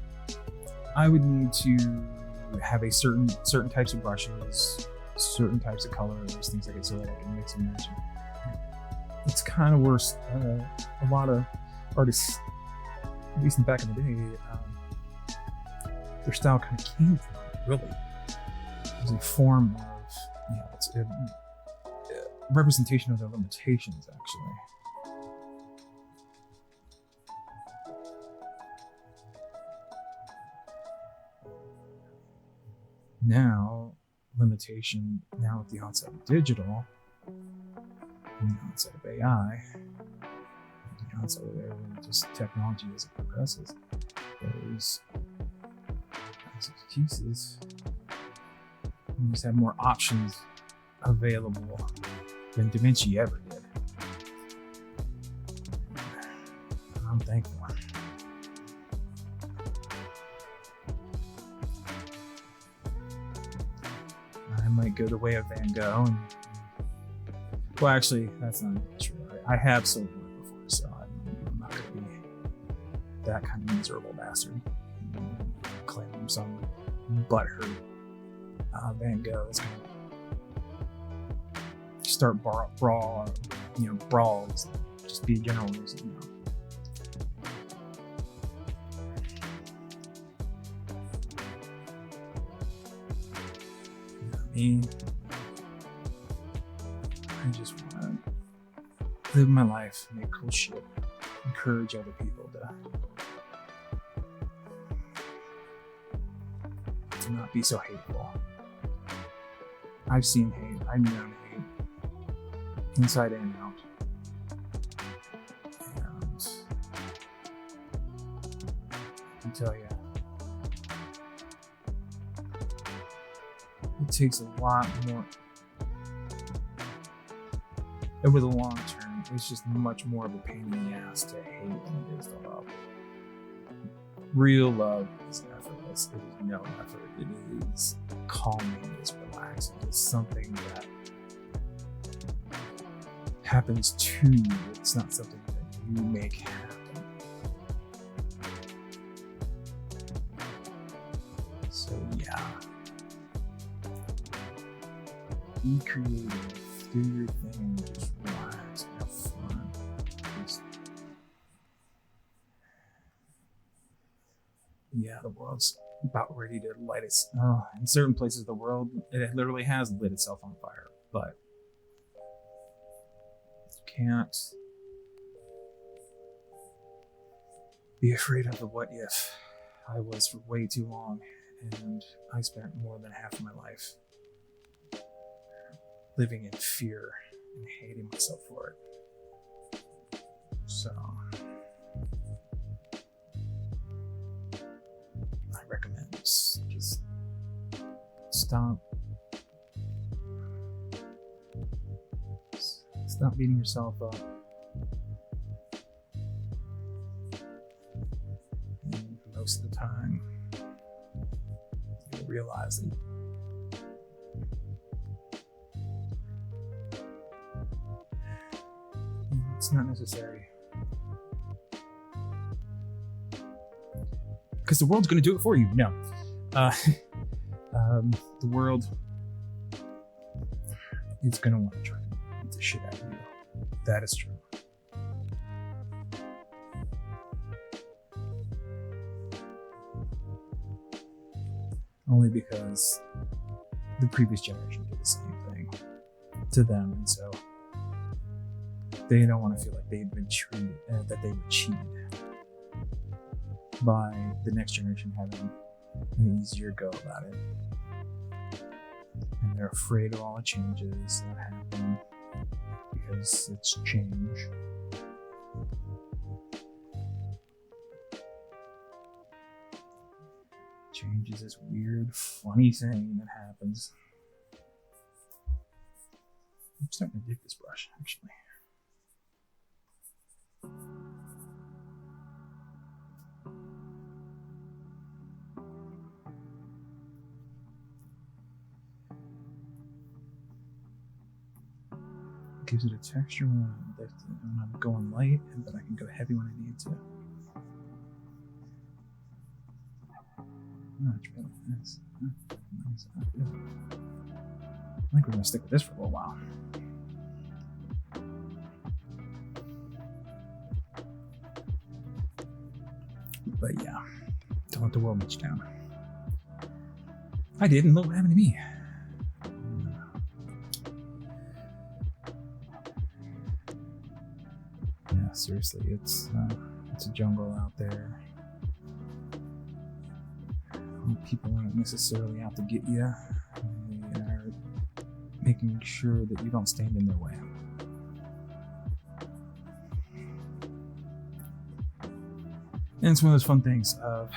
I would need to have a certain types of brushes, certain types of colors, things like that, so that I can mix and match. It's kind of worse. A lot of artists, at least back in the day, their style kind of came from it, really. It was a form of, it's a representation of their limitations, actually. Now, limitation, now with the onset of digital, and the onset of AI, the onset of just technology as it progresses, those excuses, you just have more options available than Da Vinci ever did. I'm thankful. I might go the way of Van Gogh. Well, actually, that's not true. I have sold work before, so I'm not going to be that kind of miserable bastard. Claim some butthurt Van Gogh is going to start brawls, just be a general reason, Me, I just want to live my life, make cool shit, encourage other people to not be so hateful. I've seen hate, I've known hate, inside and out. And I can tell you, it takes a lot more. Over the long term, it's just much more of a pain in the ass to hate than it is to love. Real love is effortless. It is no effort. It is calming. It's relaxing. It's something that happens to you. It's not something that you make happen. So yeah. Be creative, do your thing, just relax, have fun. The world's about ready to light its. In certain places of the world, it literally has lit itself on fire, but you can't be afraid of the what if. I was for way too long, and I spent more than half of my life living in fear and hating myself for it. So I recommend just stop beating yourself up. And most of the time, you'll realize that it's not necessary. Because the world's going to do it for you. No. The world is going to want to try and beat the shit out of you. That is true. Only because the previous generation did the same thing to them, and so they don't want to feel like they've been treated, that they were cheated by the next generation having an easier go about it. And they're afraid of all the changes that happen because it's change. Change is this weird, funny thing that happens. I'm starting to dig this brush, actually. gives it a texture when I'm going light, but I can go heavy when I need to. Much better. Nice. I think we're gonna stick with this for a little while. But yeah, don't let the world let you down. I did, and look what happened to me. Yeah, seriously, it's a jungle out there. People aren't necessarily out to get you. They are making sure that you don't stand in their way. And it's one of those fun things of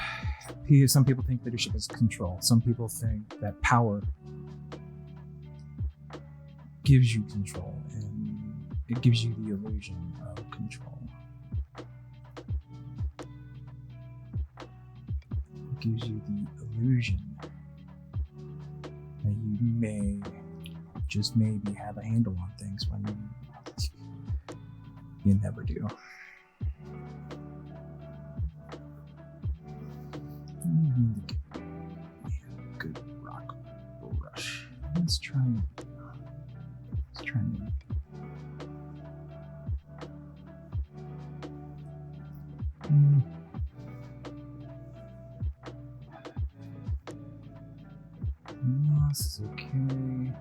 some people think leadership is control. Some people think that power gives you control, and it gives you the illusion of control. It gives you the illusion that you may, just maybe, have a handle on things when you never do. You need to get a good rock brush. Let's try and this is okay.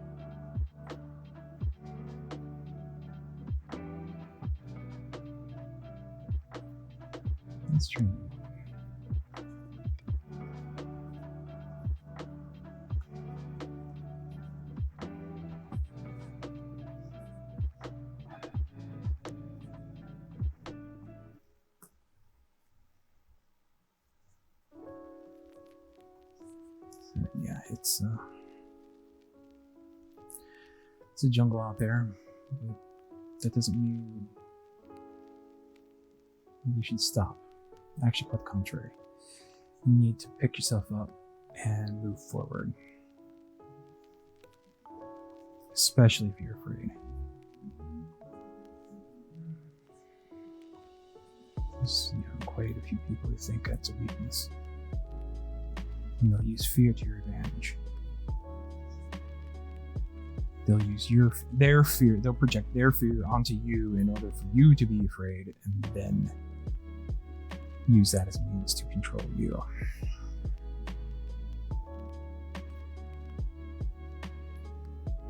Let's try. Yeah, it's a jungle out there, but that doesn't mean you should stop. Actually, quite the contrary. You need to pick yourself up and move forward, especially if you're afraid. There's quite a few people who think that's a weakness. And they'll use fear to your advantage. They'll use their fear, they'll project their fear onto you in order for you to be afraid, and then use that as a means to control you.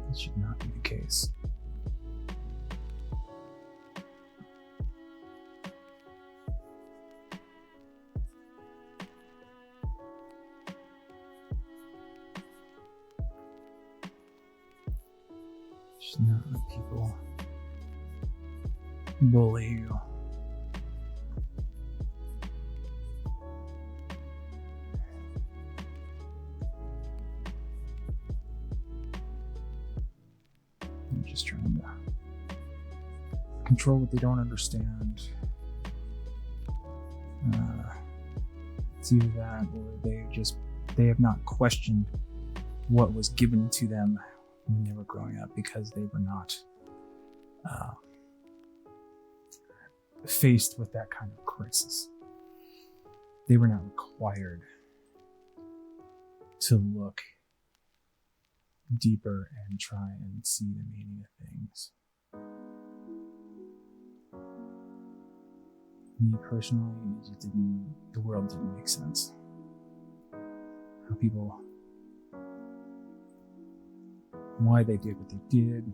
This should not be the case. Should not let people bully you. I'm just trying to control what they don't understand. It's either that, or they have not questioned what was given to them when they were growing up, because they were not faced with that kind of crisis. They were not required to look deeper and try and see the meaning of things. Me personally, the world didn't make sense. How people, why they did what they did,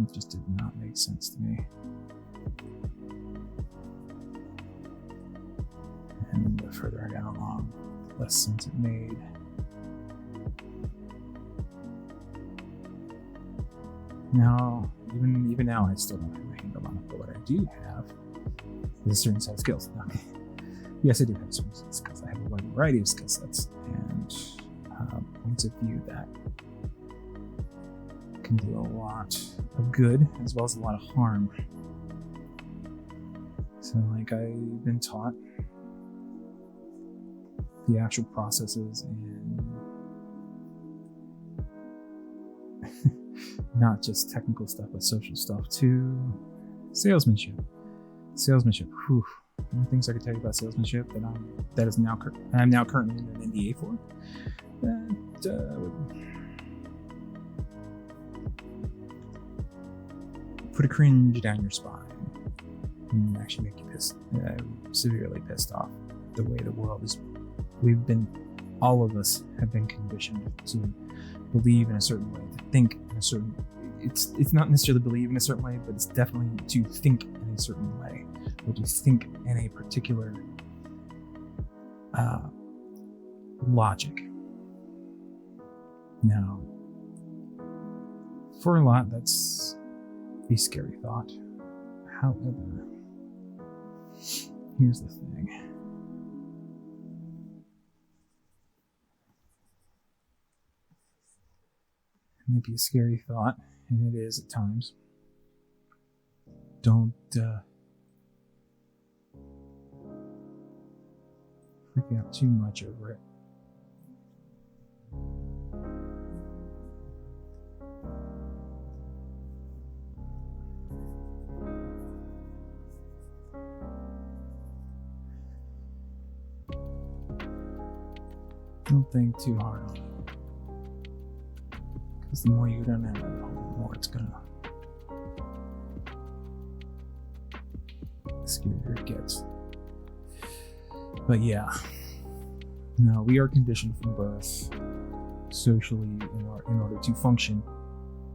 it just did not make sense to me. And the further I got along, the less sense it made. Now, even now, I still don't have a handle on it, but what I do have is a certain set of skills. Yes, I do have a certain set of skills. I have a wide variety of skill sets and points of view that can do a lot of good as well as a lot of harm. So, I've been taught the actual processes and not just technical stuff, but social stuff too. Salesmanship. Whew. More things I could tell you about salesmanship that I'm now currently in an NDA for. That would put a cringe down your spine and actually make you severely pissed off. The way the world is, all of us have been conditioned to believe in a certain way, to think in a certain. It's not necessarily believe in a certain way, but it's definitely to think in a certain way, or to think in a particular logic. Now, for a lot, that's a scary thought. However, here's the thing. It may be a scary thought, and it is at times. Don't freak out too much over it. Don't think too hard on it. Because the more you go down that rabbit hole, the more it's gonna the scarier it gets. But yeah. No, we are conditioned from birth socially in order to function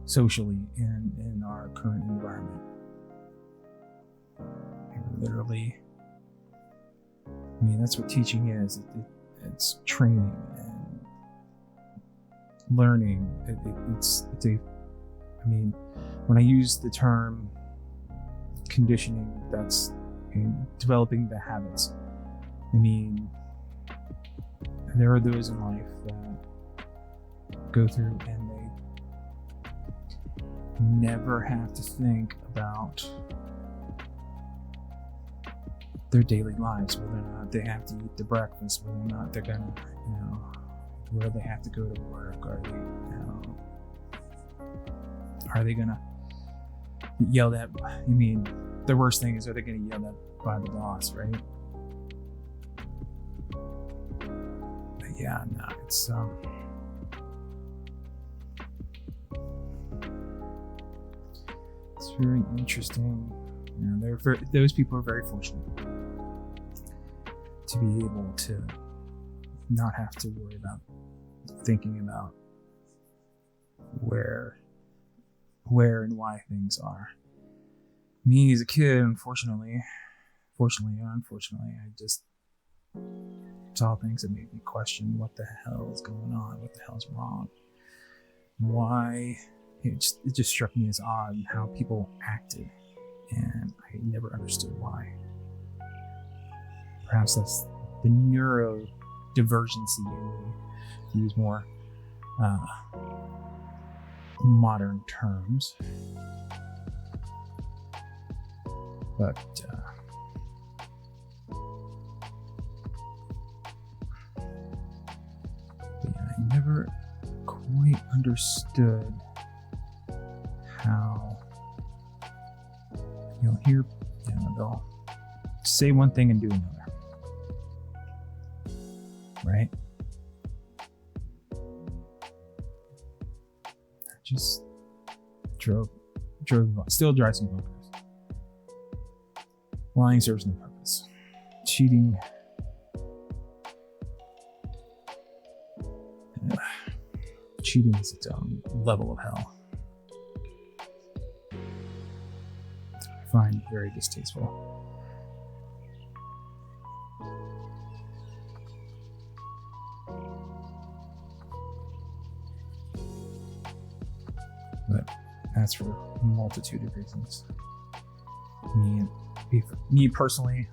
socially in our current environment. Literally, I mean, that's what teaching is. It's training and learning. I mean, when I use the term conditioning, that's in developing the habits. I mean, there are those in life that go through and they never have to think about their daily lives, whether or not they have to eat their breakfast, whether or not they're gonna, where they have to go to work, are they gonna get yelled at? I mean, the worst thing is, are they gonna get yelled at by the boss, right? But yeah, no, it's very interesting. Those people are very fortunate to be able to not have to worry about thinking about where and why things are. Me as a kid, unfortunately, I just saw things that made me question what the hell is going on, what the hell's wrong, why. It just struck me as odd how people acted, and I never understood why. Perhaps that's the neurodivergency in me, to use more modern terms. But yeah, I never quite understood how they'll say one thing and do another, right? Just still drives me bonkers. Lying serves no purpose. Cheating, cheating is its own level of hell. I find very distasteful. But that's for a multitude of reasons. Me personally,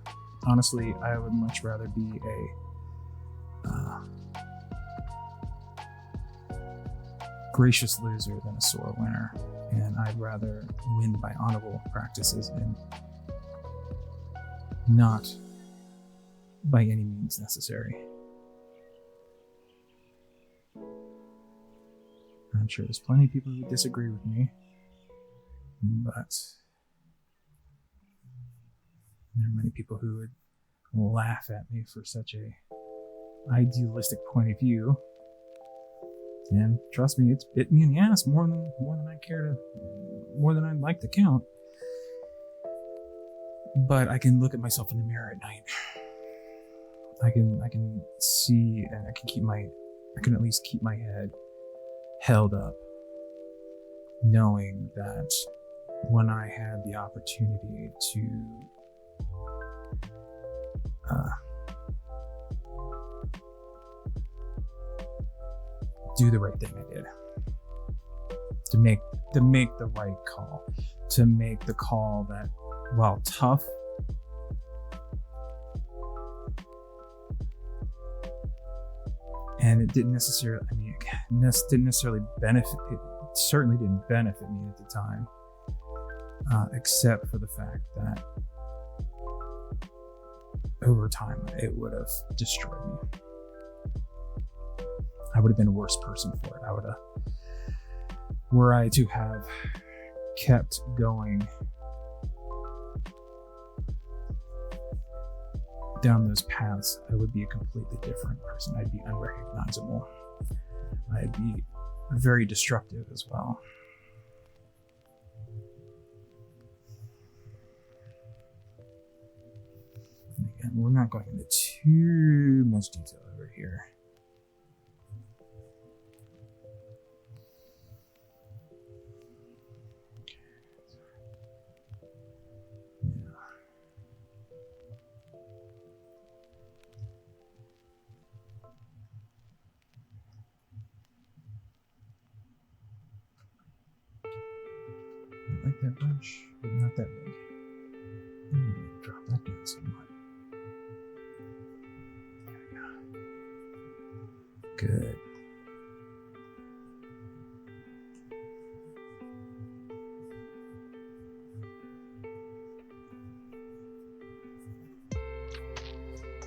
honestly, I would much rather be a gracious loser than a sore winner, and I'd rather win by honorable practices and not by any means necessary. sure there's plenty of people who disagree with me, but there are many people who would laugh at me for such a idealistic point of view. And trust me, it's bit me in the ass more than I'd like to count. But I can look at myself in the mirror at night. I can see, and I can at least keep my head held up, knowing that when I had the opportunity to do the right thing, I did. To make the right call, to make the call that, while tough, and it didn't necessarily, benefit, it certainly didn't benefit me at the time, except for the fact that over time it would have destroyed me. I would have been a worse person for it. Were I to have kept going down those paths, I would be a completely different person. I'd be unrecognizable. I'd be very destructive as well. And again, we're not going into too much detail over here. Like that brush, but not that big. Drop that down somewhat. There we go. Good.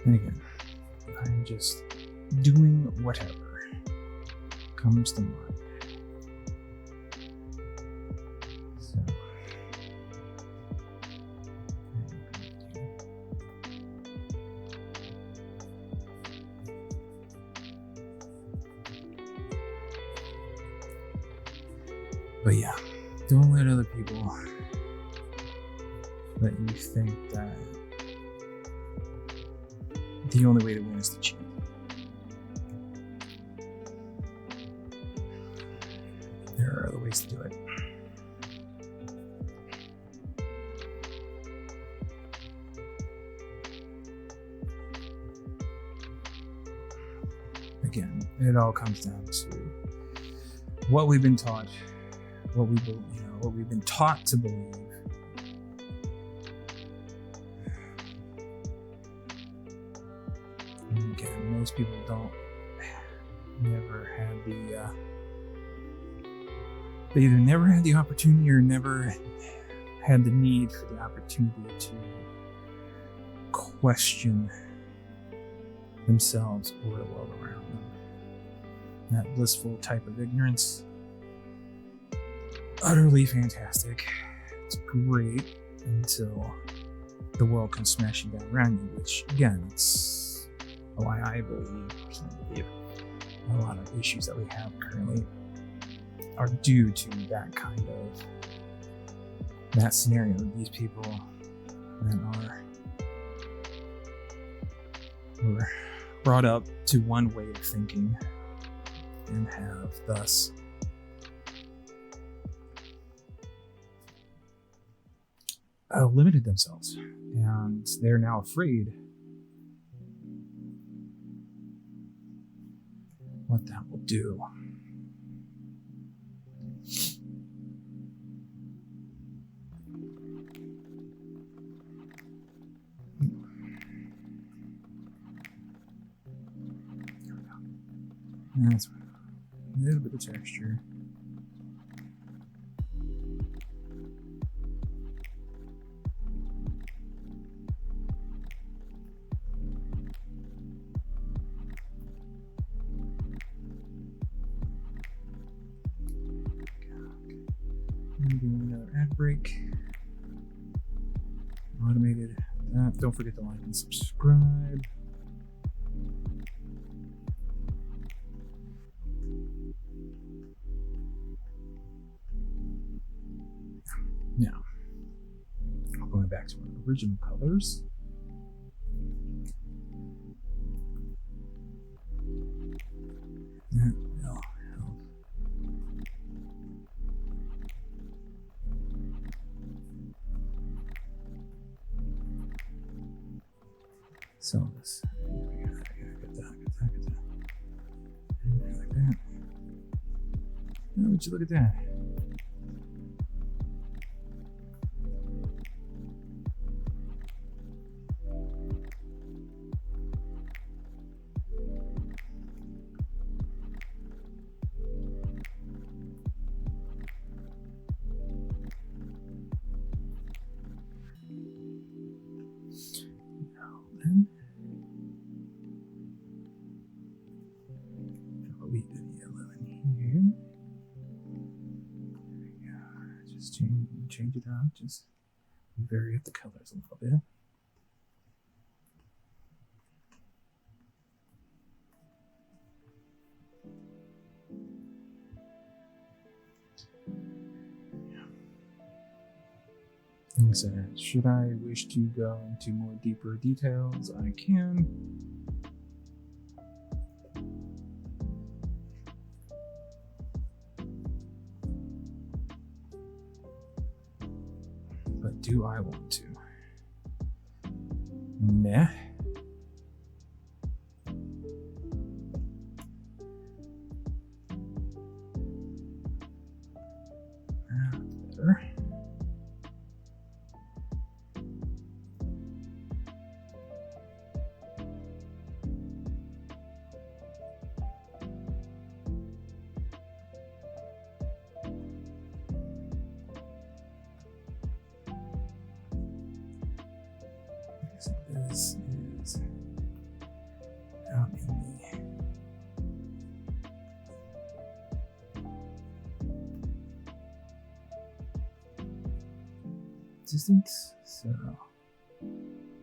And again, I'm just doing whatever comes to mind. But yeah, don't let other people let you think that the only way to win is to cheat. There are other ways to do it. Again, it all comes down to what we've been taught, what we've been taught to believe. And again, most people never had they either never had the opportunity or never had the need for the opportunity to question themselves or the world around them. That blissful type of ignorance, utterly fantastic. It's great until the world comes smashing down around you, which again, it's why I personally believe a lot of issues that we have currently are due to that scenario. These people that were brought up to one way of thinking and have thus limited themselves, and they're now afraid what that will do. That's a little bit of texture. another ad break. Automated that. Don't forget to like and subscribe. Now, going back to our original colors. That will help. So this. Get that. Like that. Oh, would you look at that? I'll leave the yellow in here. There we go. Just change it out. Just vary up the colors a little bit. Like I said, should I wish to go into more deeper details, I can. But do I want to? Meh. Better. This is out in the distance, so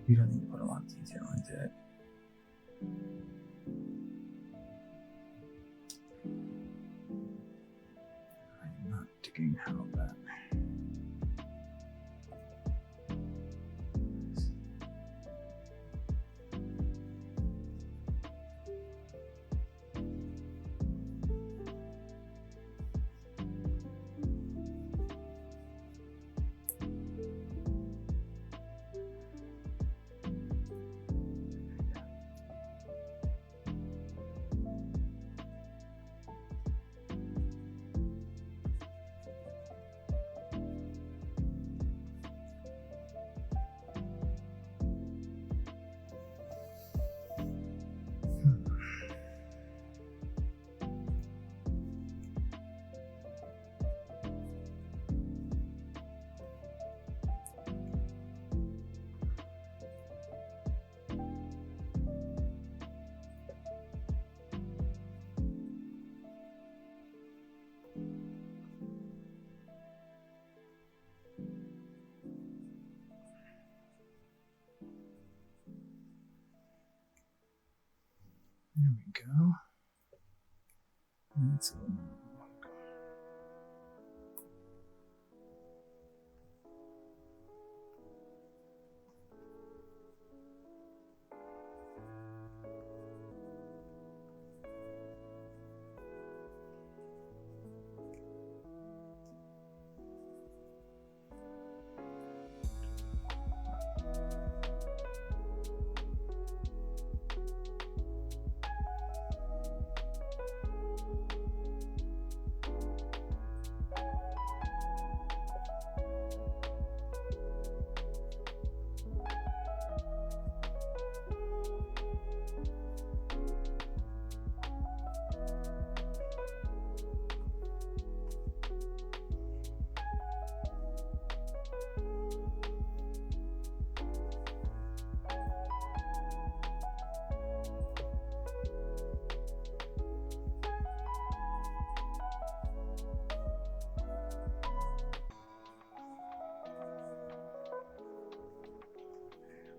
we don't need to put a lot of detail into it. I'm not digging how that. There we go. That's all.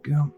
Go.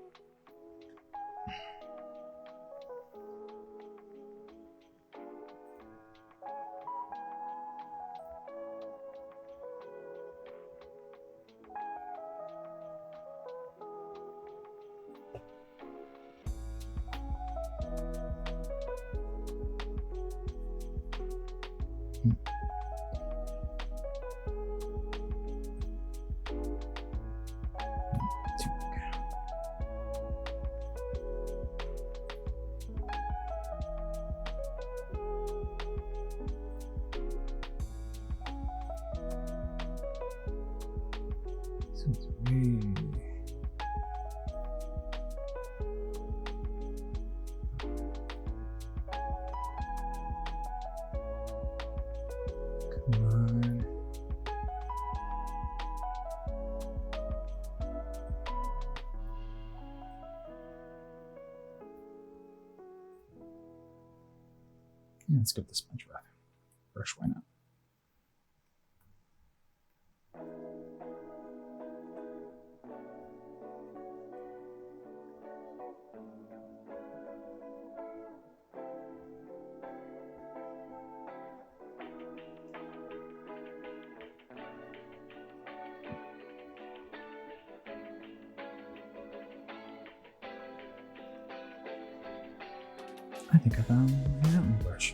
Come on. Yeah, let's go with the sponge bath. Brush, why not? I think I found a mountain brush.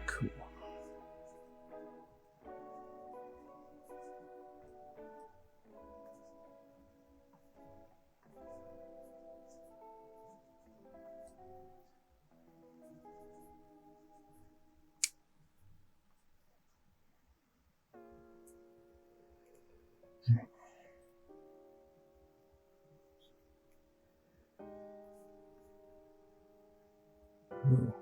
Cool. Whoa.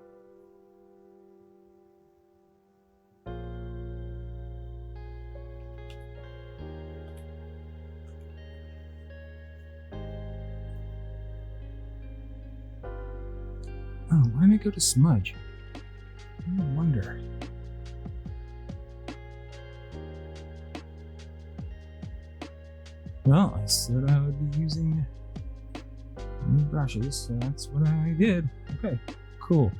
Oh, why did I go to smudge? I wonder. Well, I said I would be using new brushes, so that's what I did. Okay, cool.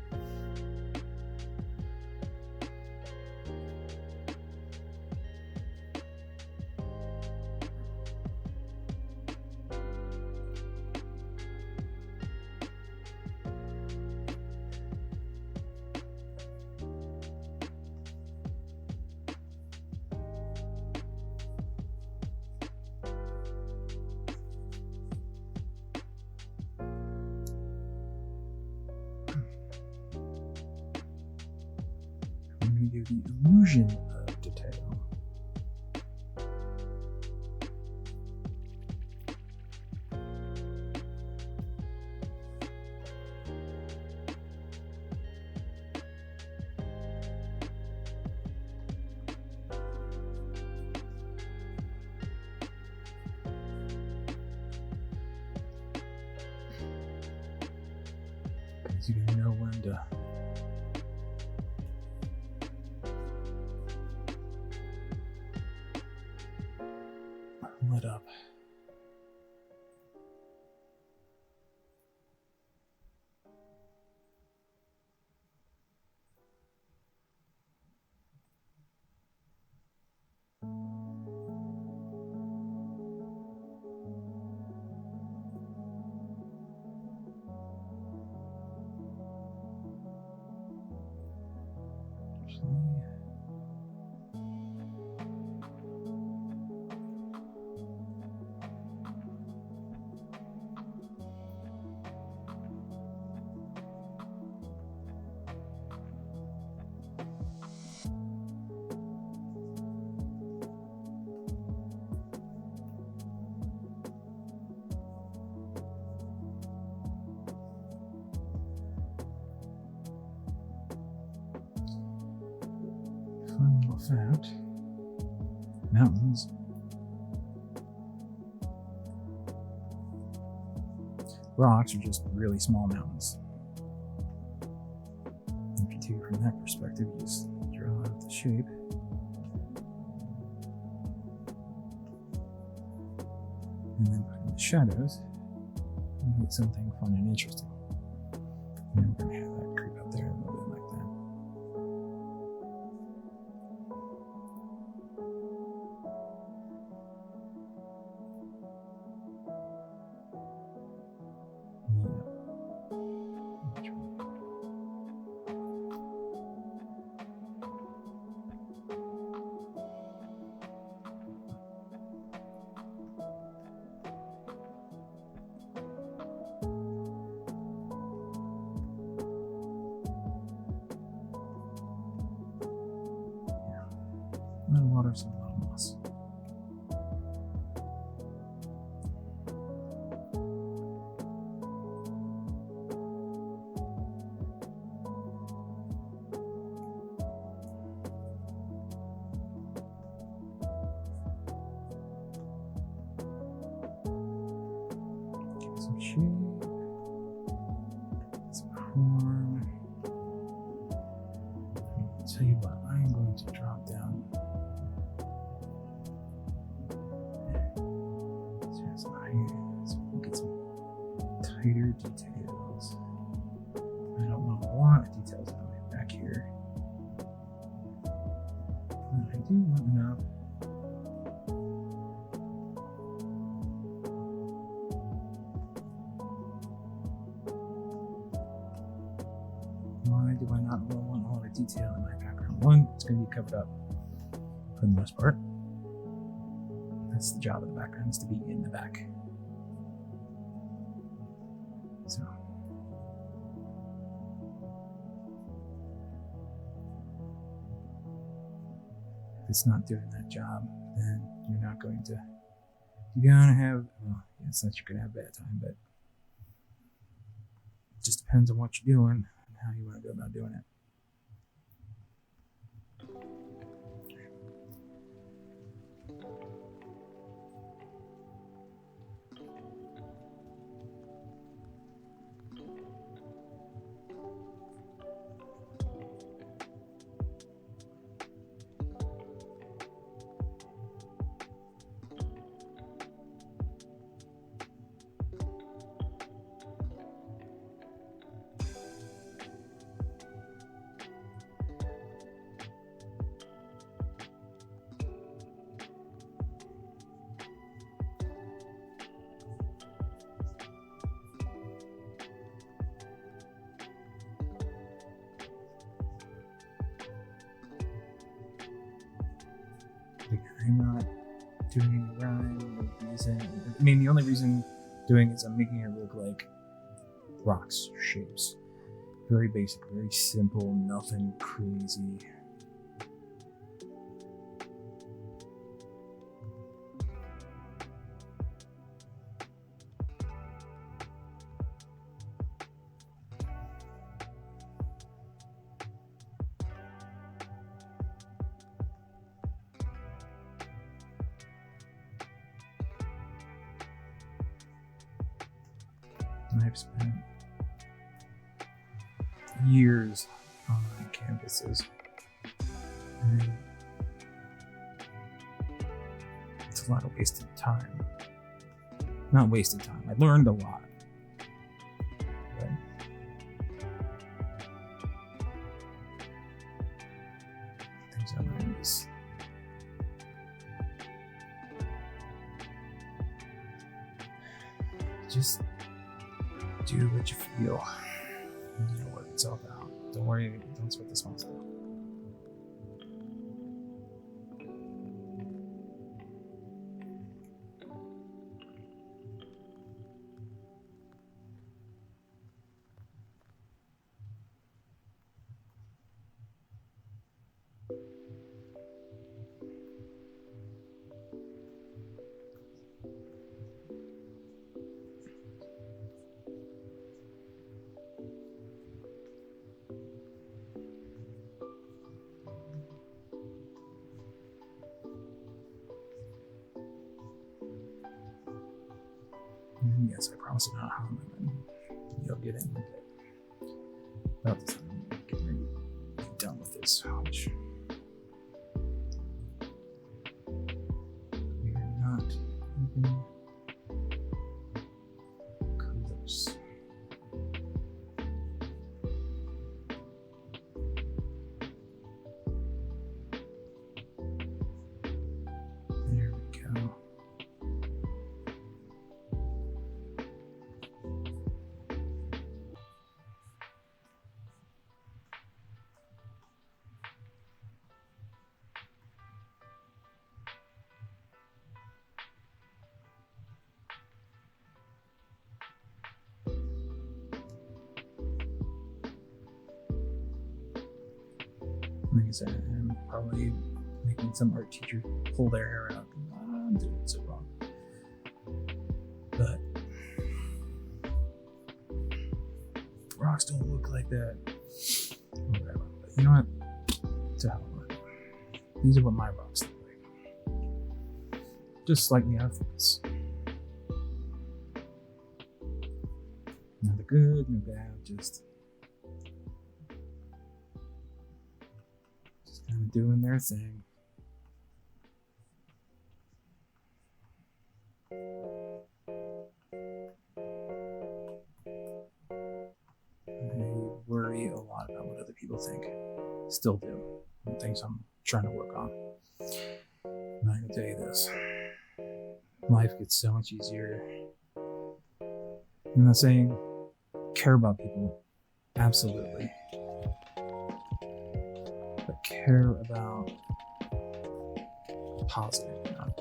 give the illusion of detail. Because you gotta know when to let up. Fun little fact, mountains rocks are just really small mountains. If you take it from that perspective, you just draw out the shape. And then put in the shadows, you get something fun and interesting. And then we're going to have that creep up there a little bit like that. A lot of water, some a lot of moss. Give it some shape, some form. I'll tell you what, I'm going to drop down. So we'll get some tighter details. I don't want a lot of details on my back here. But I do want enough. Why do I not want a lot of detail in my background? One, it's going to be covered up for the most part. That's the job of the background, is to be in the back. So if it's not doing that job, then you're not going to, you're gonna have, well, it's not you're gonna have a bad time, but it just depends on what you're doing and how you want to go about doing it. Like, I'm not doing a rhyme or reason. I mean, the only reason doing is I'm making it look like rocks, shapes. Very basic, very simple, nothing crazy. I've spent years on campuses, and it's a lot of wasted time. Not wasted time. I learned a lot. But things I learned is just do what you feel. It'll work itself out. Don't worry. Don't sweat the small stuff. And yes, I promise it's not harm them. You'll get in with it. About the time I'm getting ready to get done with this, which we're not even close. There we go. Like I said, I'm probably making some art teacher pull their hair out. I'm doing it so wrong. But rocks don't look like that. Whatever. But you know what? To hell with it. These are what my rocks look like. Just slightly out of focus. Neither good, no bad, just kind of doing their thing. I worry a lot about what other people think. Still do. Things I'm trying to work on. I'm not gonna tell you this. Life gets so much easier. I'm not saying care about people. Absolutely. But care about positive. Not.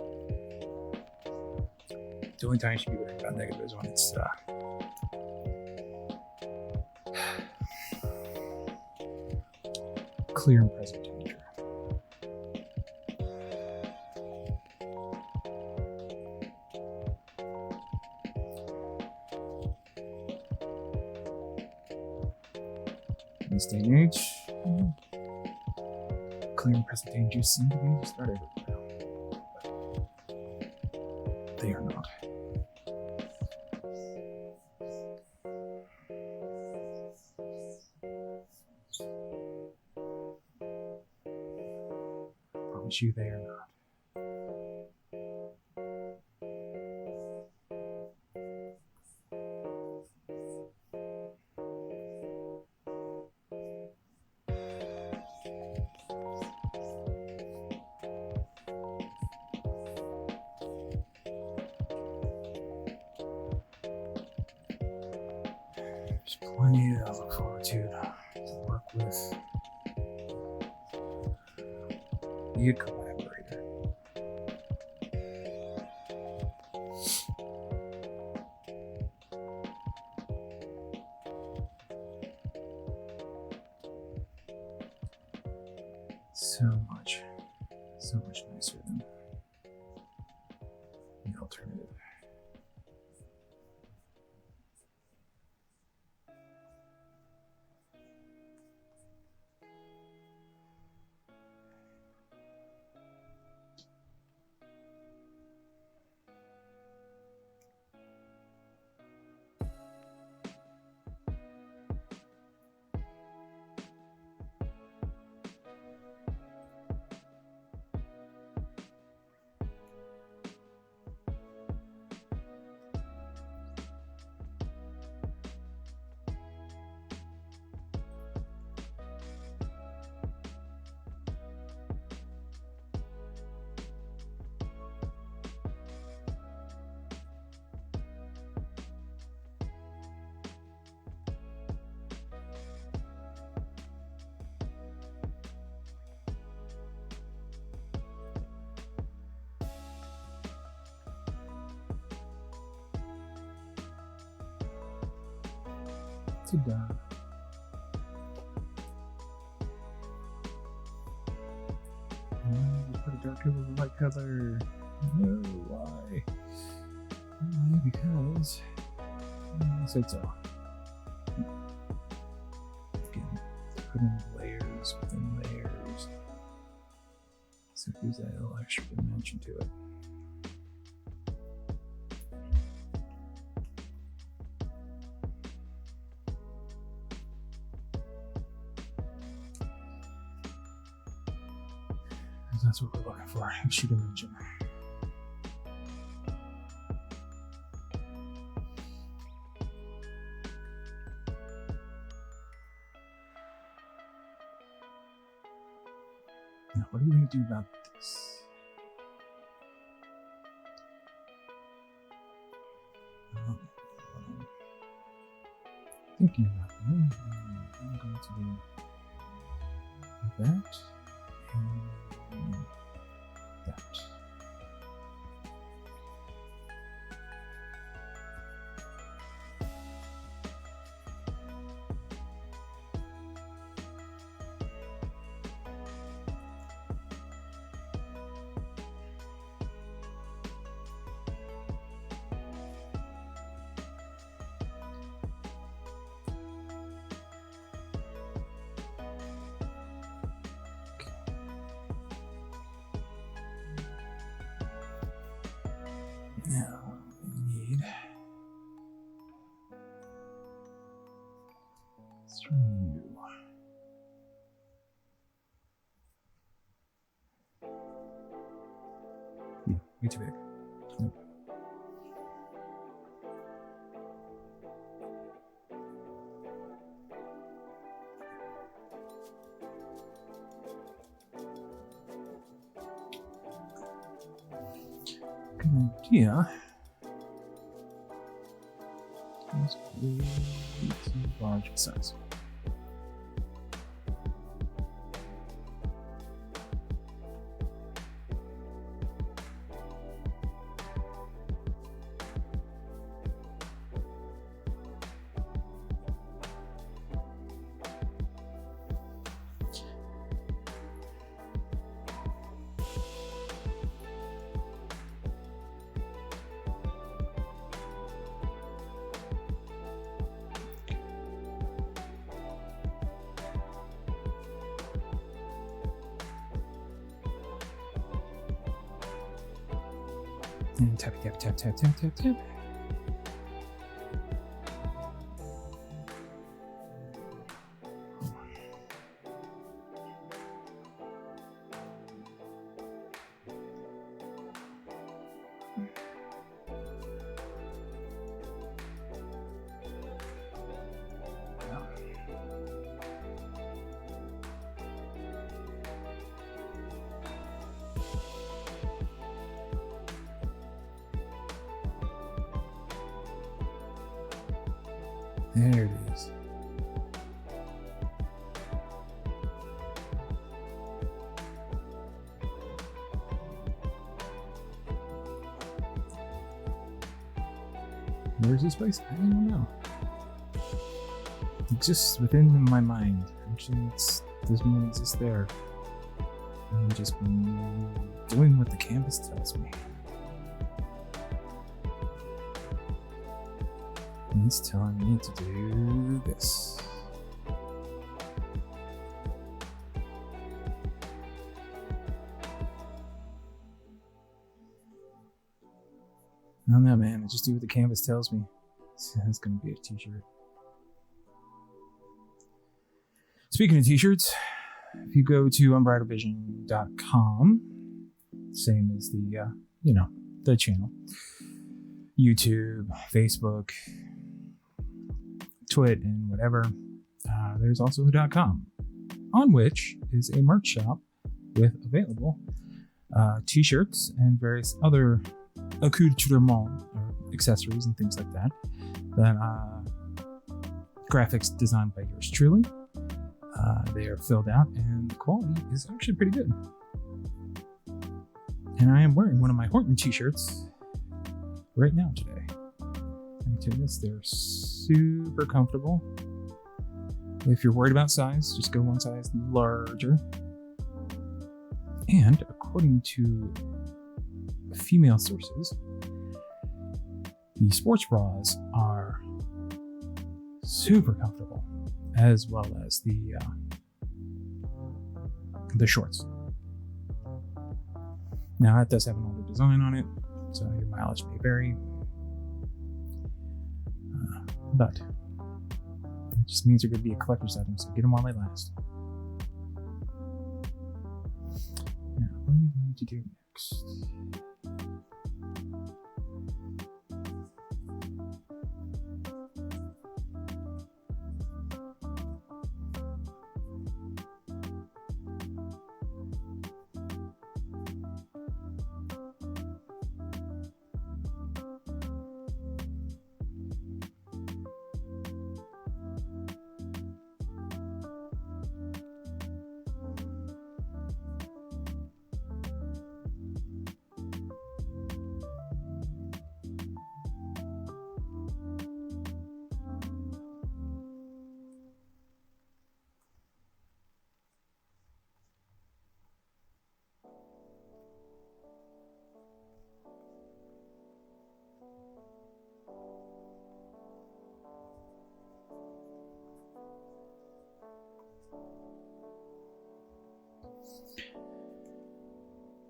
The only time you should be worrying about negative is when it's clear and present danger. In this day and age, clear and present danger seem to be just about everywhere. But they are not. I promise you they are not. There's plenty to look forward to work with. Be a collaborator. So much nicer than the alternative. Ta-da. Just put a dark color with a light color. No, why? Why? Because I said so. Again, put in layers within layers. So it gives that little extra dimension to it. That's what we're looking for, extra dimension. Now, what are we going to do about this? Thinking about that, I'm going to do that and that. Now we need string U. Yeah, way too big. Nope. Good idea. It's way too large in size. And tap, tap, tap, tap, tap, tap, tap. There it is. Where's this place? I don't know. It exists within my mind. Actually, it doesn't exist there. I'm just doing what the canvas tells me. And it's telling me to do this. I don't know, man. I just do what the canvas tells me. So that's going to be a t-shirt. Speaking of t-shirts, if you go to unbridledvision.com, same as the, the channel, YouTube, Facebook, Twit, and whatever, there's also .com, on which is a merch shop with available t-shirts and various other accoutrements or accessories and things like that graphics designed by yours truly. They are filled out and the quality is actually pretty good. And I am wearing one of my Horton t-shirts right now today. I tell you this, they're super comfortable. If you're worried about size, just go one size larger. And according to female sources, the sports bras are super comfortable, as well as the shorts. Now, it does have an older design on it, so your mileage may vary. But it just means they're going to be a collector's item, so get them while they last. Now, what are we going to do next?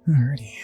Alrighty.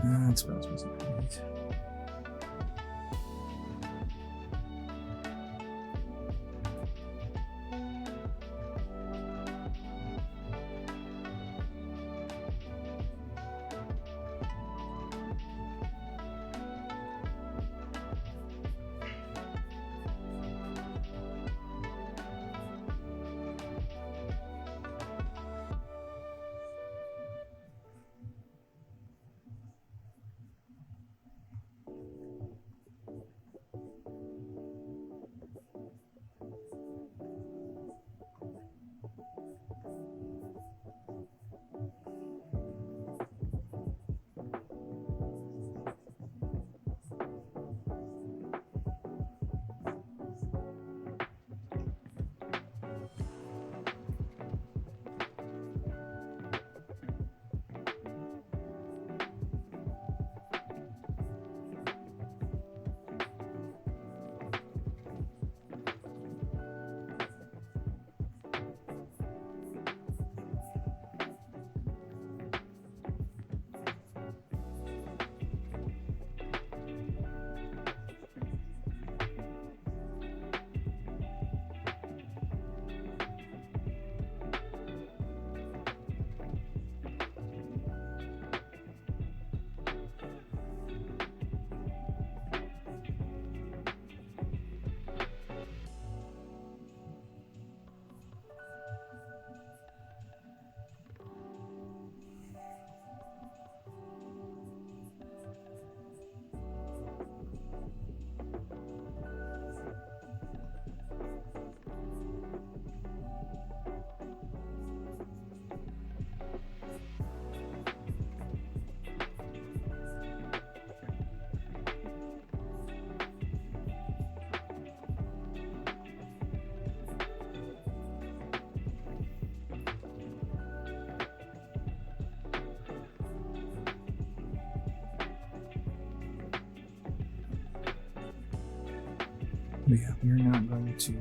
That's what I was supposed to do. But yeah, we're not going to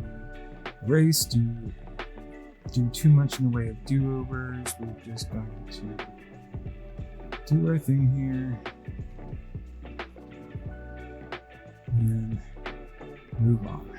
race, do too much in the way of do-overs. We're just going to do our thing here and move on.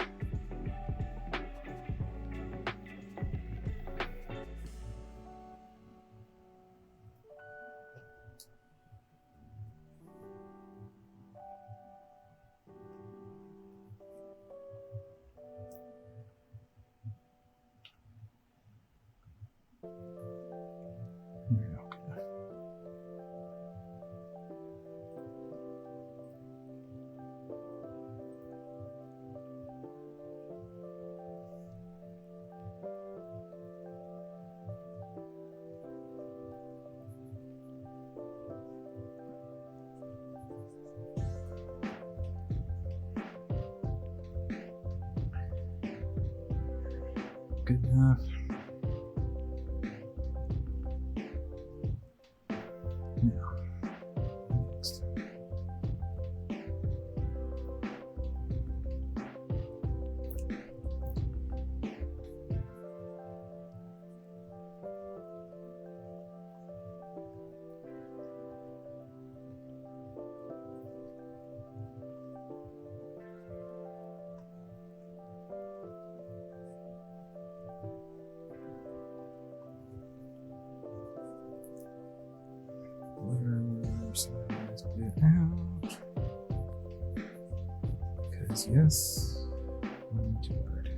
Good enough. Now, next. It out. Because yes, I'm too hard.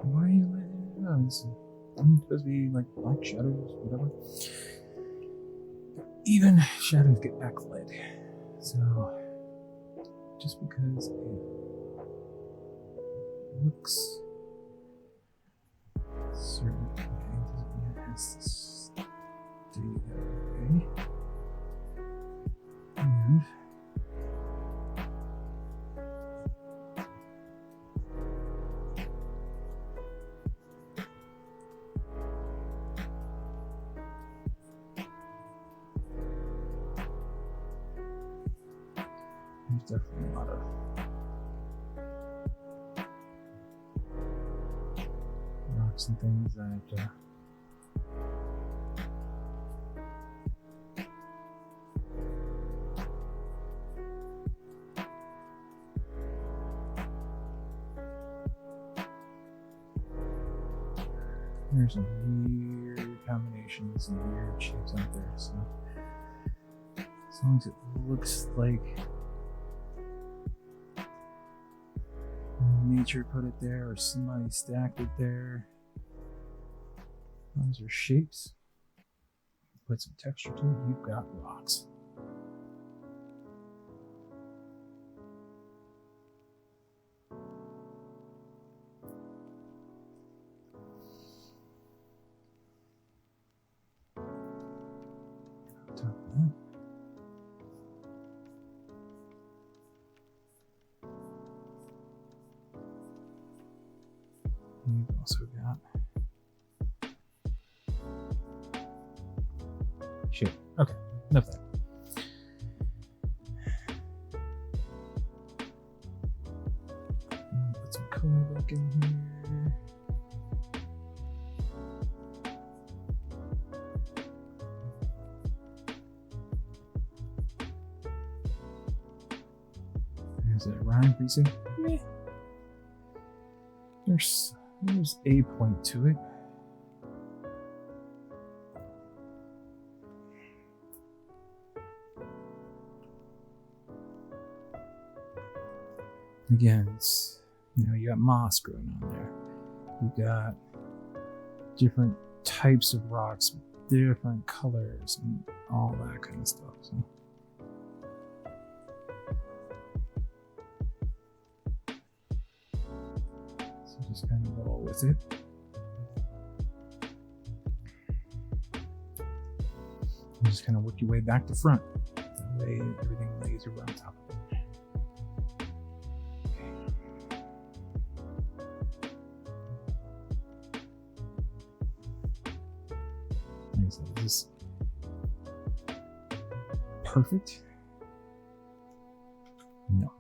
Why are you letting it out? It's supposed to be like black shadows, whatever. Even shadows get backlit. So, just because it looks a certain way doesn't mean it has to stay that way. And there's definitely a lot of rocks and things that I have to there's some weird combinations and weird shapes out there, so as long as it looks like nature put it there or somebody stacked it there, those are shapes, put some texture to it, you've got rocks. We've also got shit. Okay, enough of that. Put some color back in here. Is it a rhyme preset? Meh. There's a point to it. Again, it's, you got moss growing on there. You got different types of rocks, different colors, and all that kind of stuff. So just kind of roll with it. And just kind of work your way back to front. That way everything lays over on top of it. Is this perfect? No.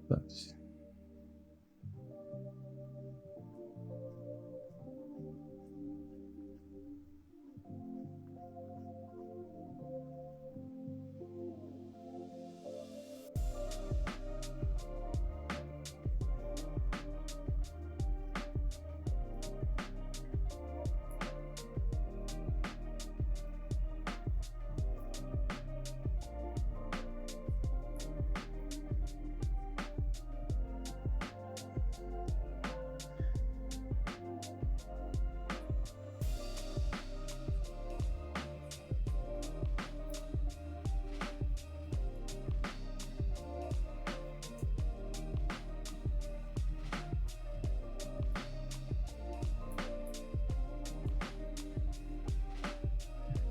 But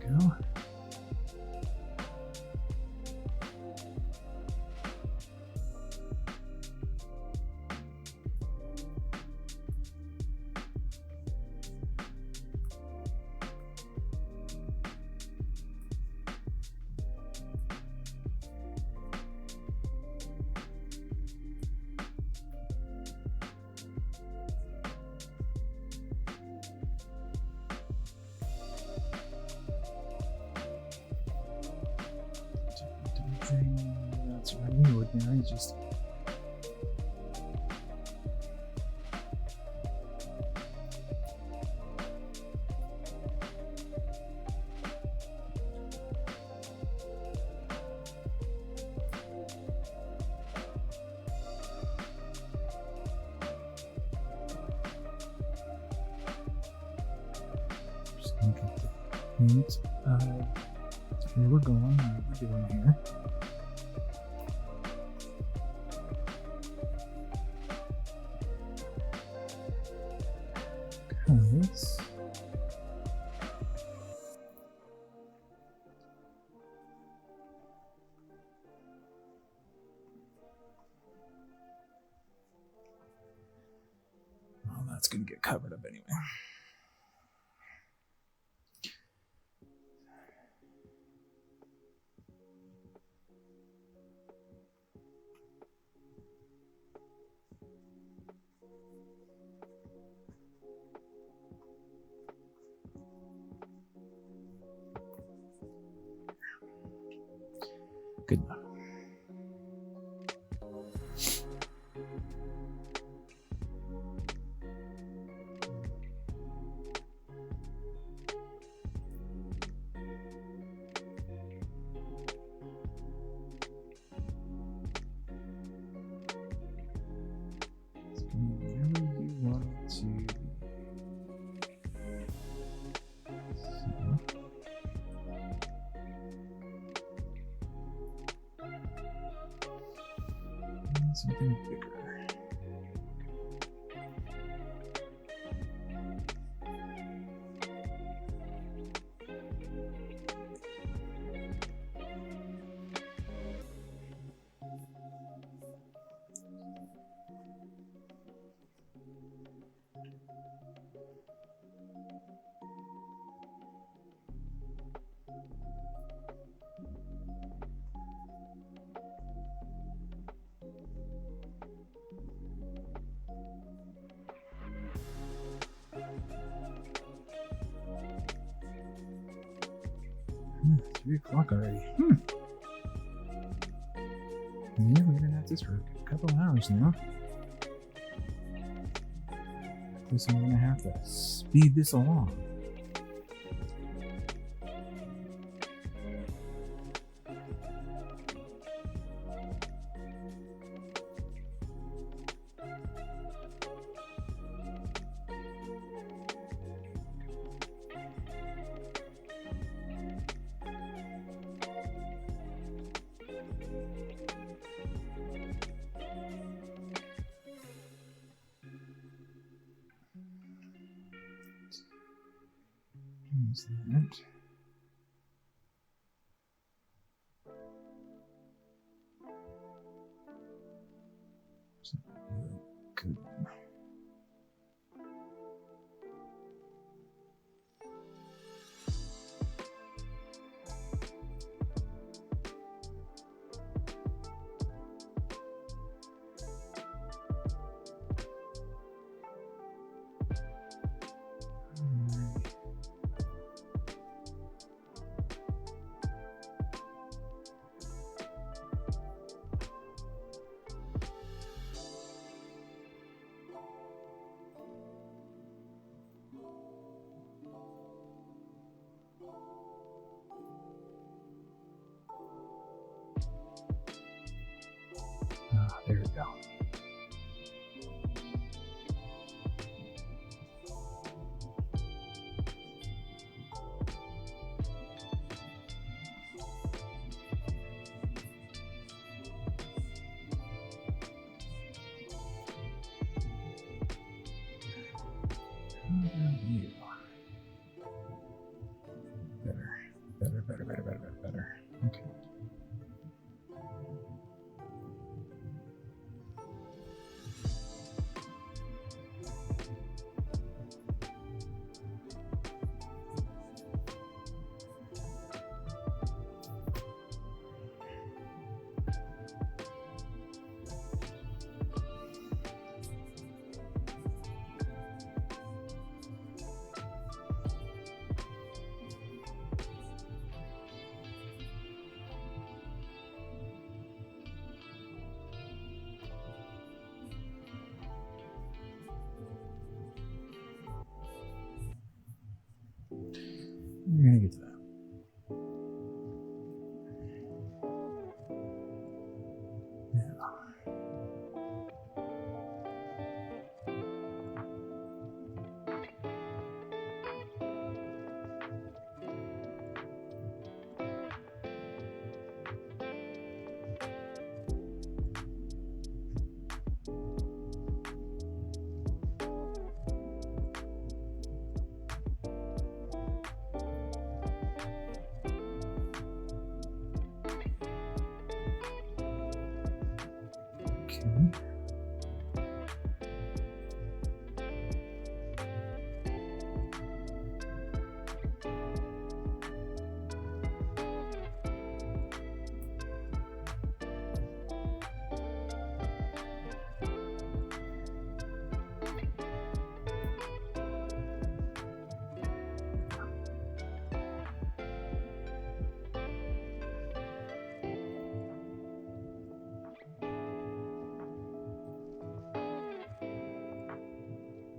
go. That's really ordinary, just gonna get the hint of where we're going, what we're doing here. Because well, that's gonna get covered up anyway. Good enough. something bigger. It's 3 o'clock already. Yeah, we've been at this for a couple hours now. I guess I'm gonna have to speed this along. Use that. Good. There we go. How about you? Better. Okay. We're gonna get to that. Okay.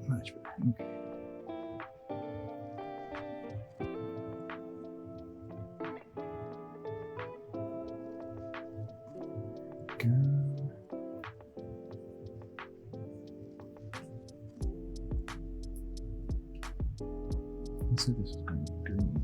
Much better. Okay. Go. Let's see, this is going to be green.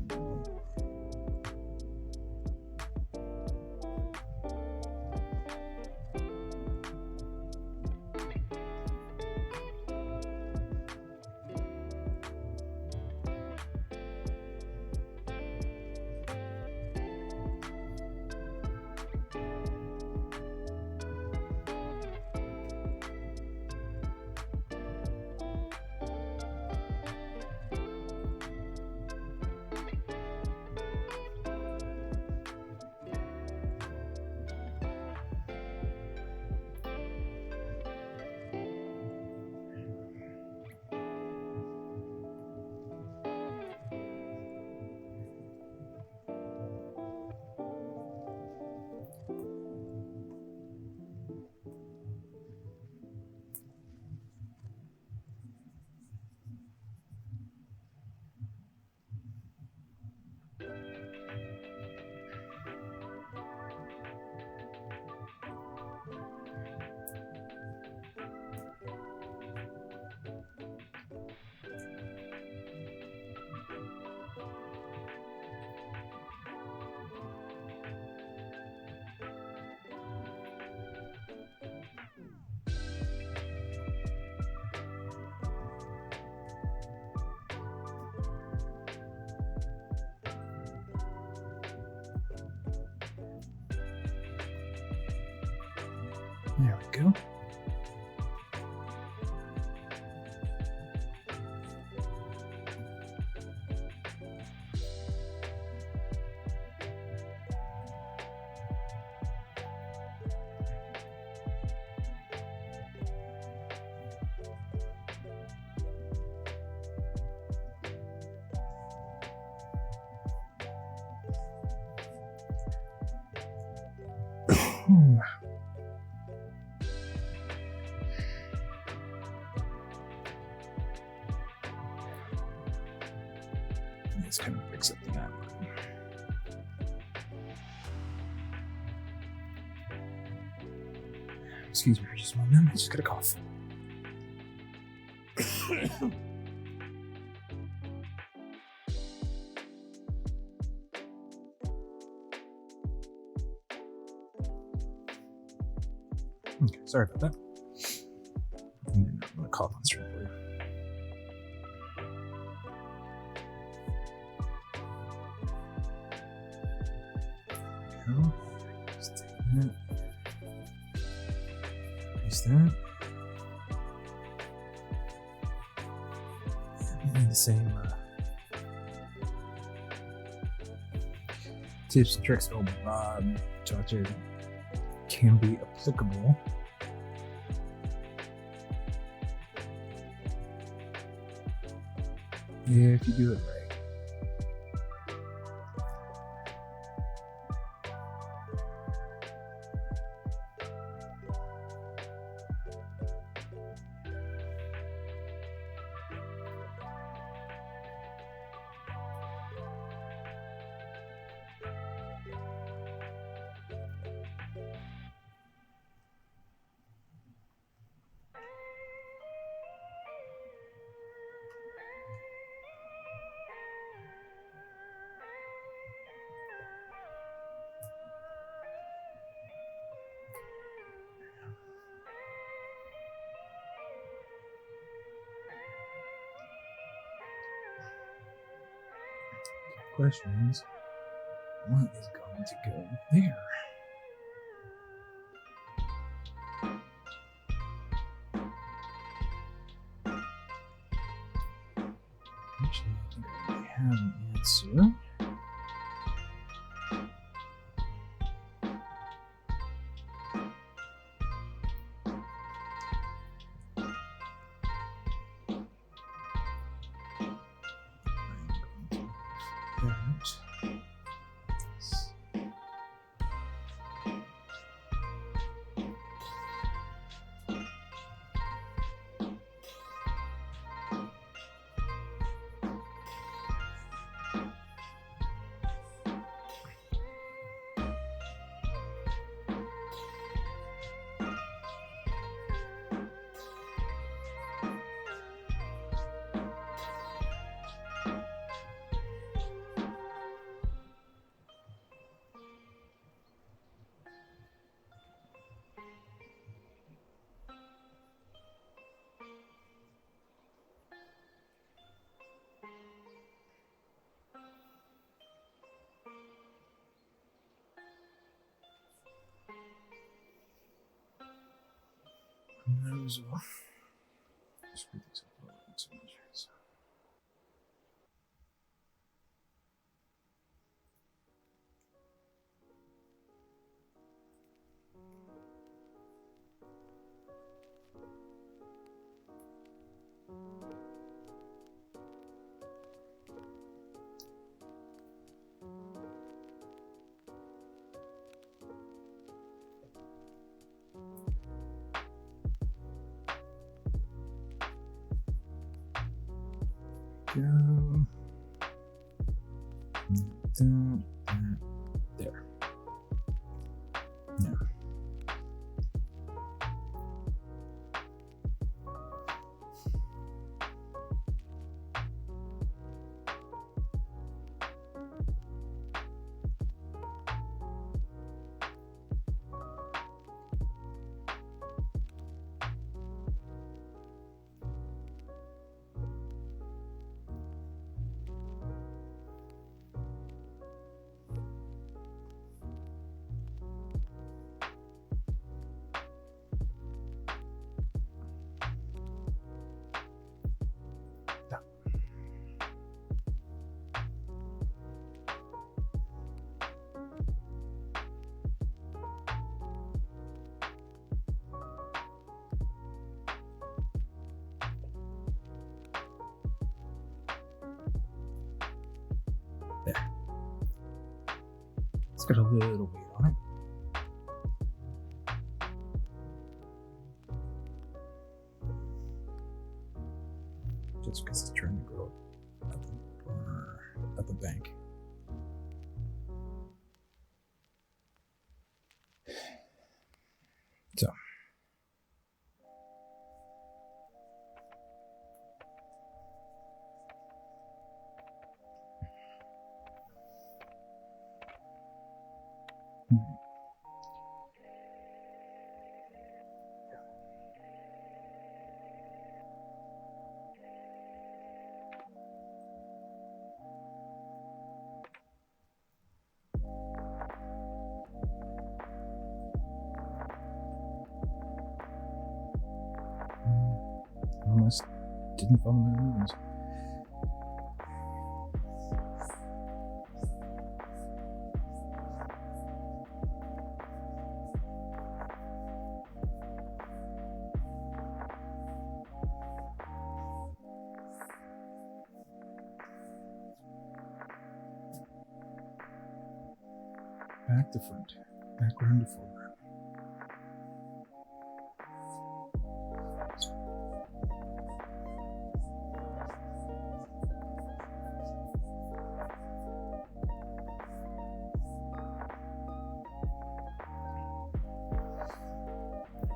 There we go. This kind of picks up the guideline. Excuse me for just a moment. I just got a cough. Okay, sorry about that. I'm gonna cough on stream for you. Just take that. Erase that. And the same tips and tricks old Bob taught you can be applicable if you do it right. Question is, what is going to go there? Actually, I think I already have an answer. Nose off. Just put these up to measures. Go. There. Yeah. It's got a little weight on it. Just because it's trying to grow at the bank. So. Almost didn't follow my rules. Back to front, background to foreground.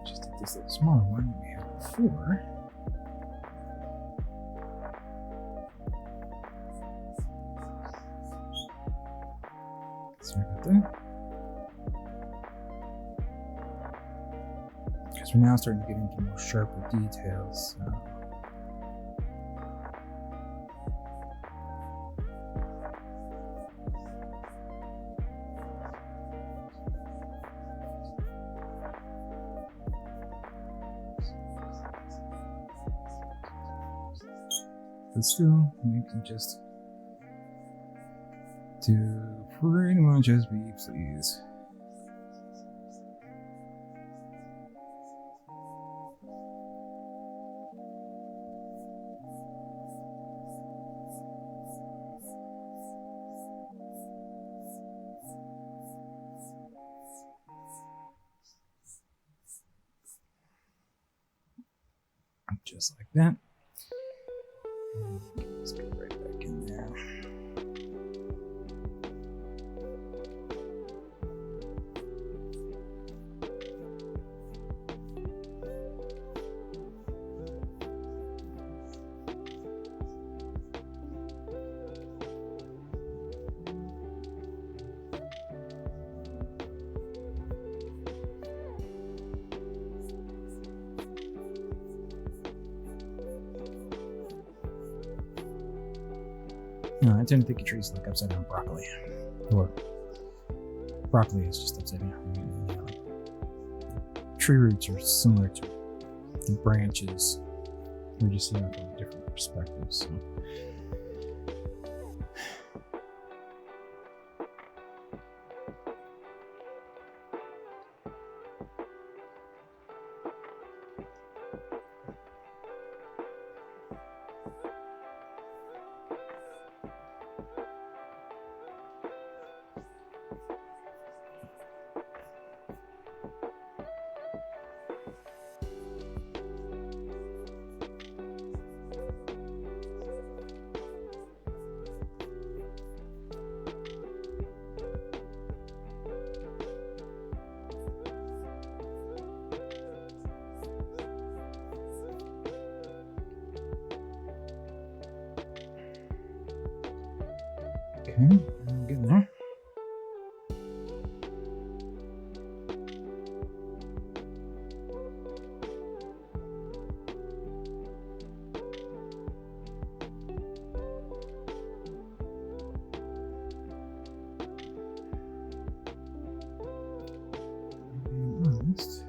Just take this little smaller one that we had before. Sorry about that. Because we're now starting to get into more sharper details. But still, we can just do pretty much as we please. Just like that. Let's get right back in there. No, I tend to think of trees like upside down broccoli. Or broccoli is just upside down. You know, tree roots are similar to the branches. We just see them from different perspectives. So. Okay, I'm getting there. Honest.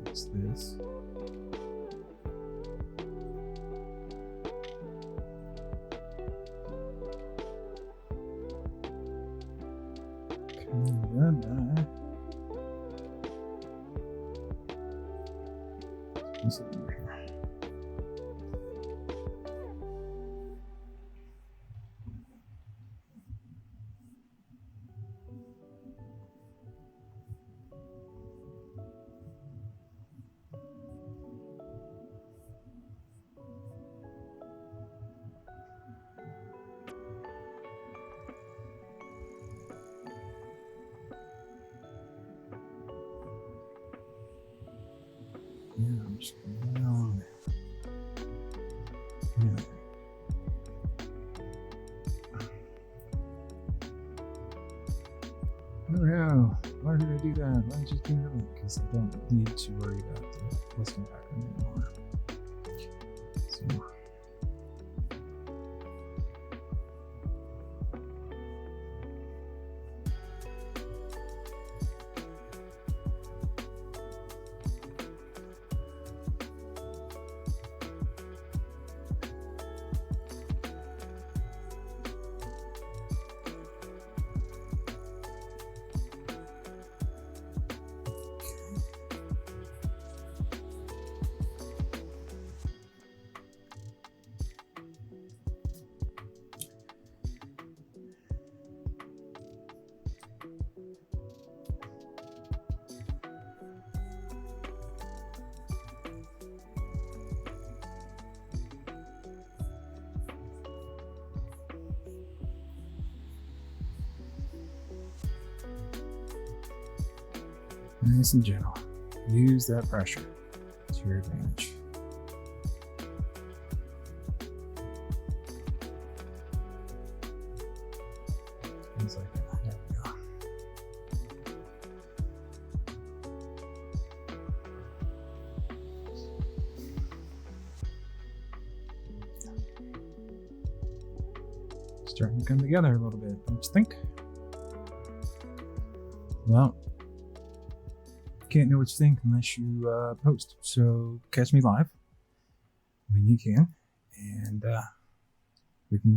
Fix this. This is over here. Just down. Yeah. Oh no, why did I do that? Why did I just do that? Because I don't need to worry about the listing background anymore. So, nice and gentle. Use that pressure to your advantage. Things like that. There we go. Starting to come together a little bit, don't you think? Well, can't know what you think unless you post. So catch me live when you can, and we can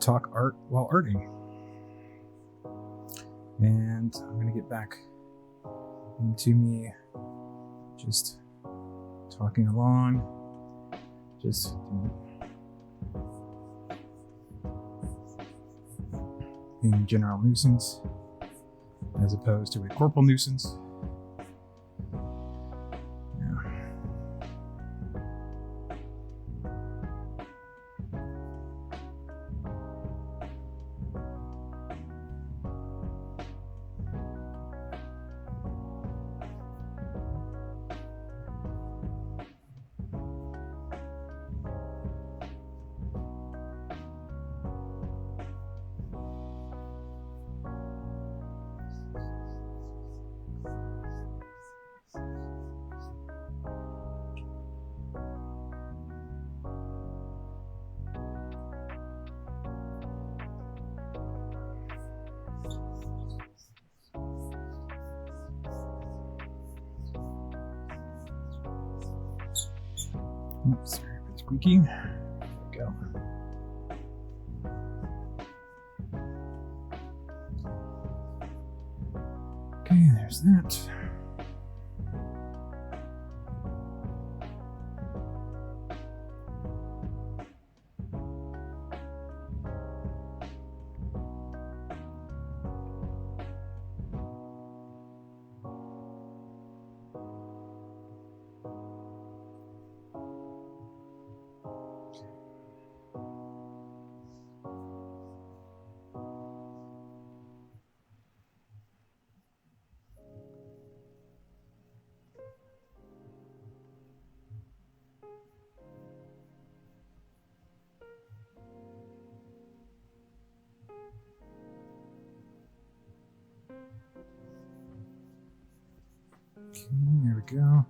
talk art while arting. And I'm gonna get back into me just talking along, just being a general nuisance as opposed to a corporal nuisance. Yeah. Oops, sorry for the squeaky. There we go. Okay, there's that. Okay, there we go.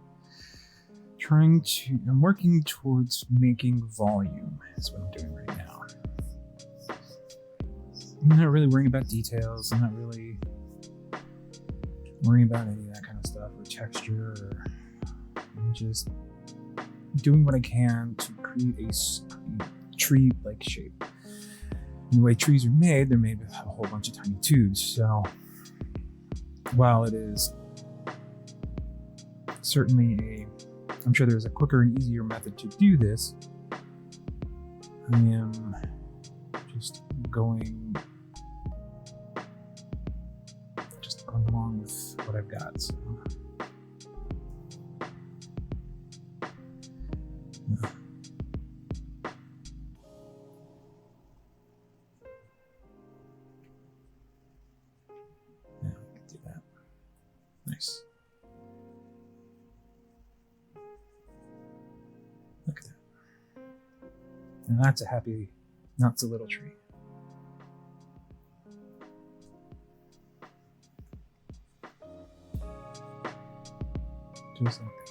I'm working towards making volume, is what I'm doing right now. I'm not really worrying about details. I'm not really worrying about any of that kind of stuff or texture. I'm just doing what I can to create a tree-like shape. And the way trees are made, they're made with a whole bunch of tiny tubes. So while it is certainly I'm sure there's a quicker and easier method to do this, I am just going along with what I've got. So. Yeah, we can do that. Nice. And that's a happy, not so little tree. Just like that.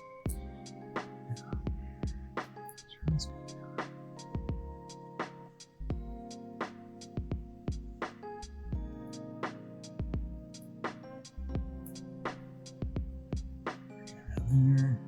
There.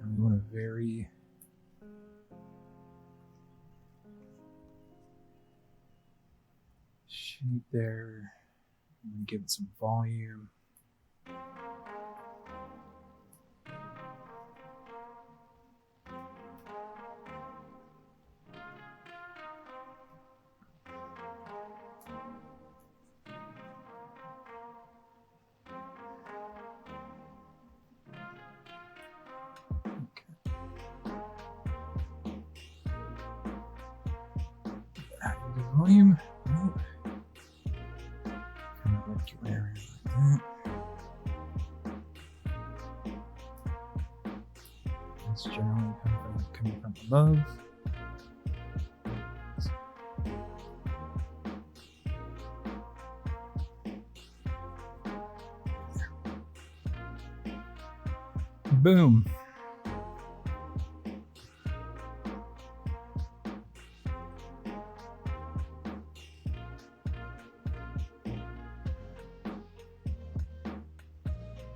And we want to vary shape there. I'm going to give it some volume. Volume. Nope. Kind of work your area like that. It's generally coming from above. Boom.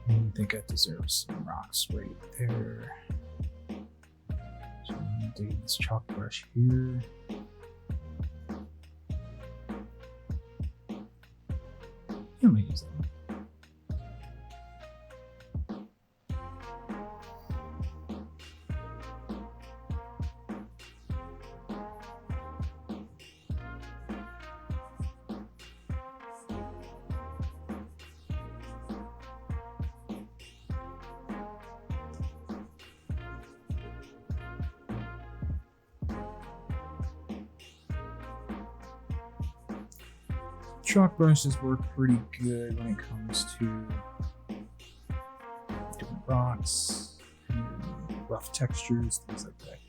I think I deserve some rocks right there. So I'm gonna take this chalk brush here. I'm gonna use that one. Chalk brushes work pretty good when it comes to different rocks, rough textures, things like that.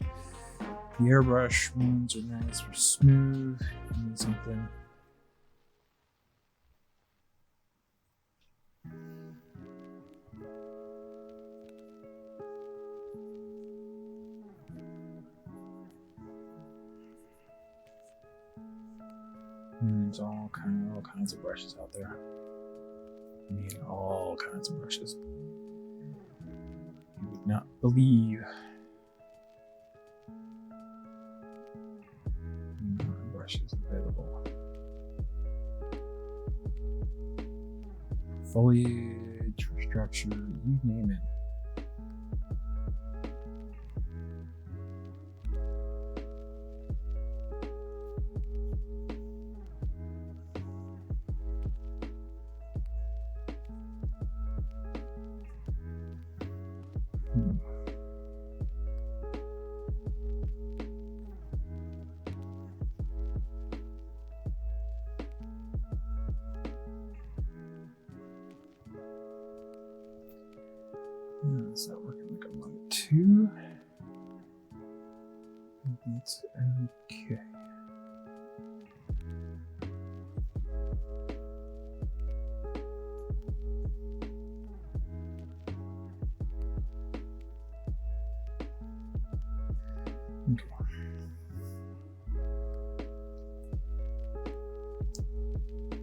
The airbrush ones are nice for smooth. You need something. There's all kinds of brushes out there. I mean, all kinds of brushes. You would not believe brushes available. Foliage, for structure, you name it. Is that working like a 1, 2? That's okay.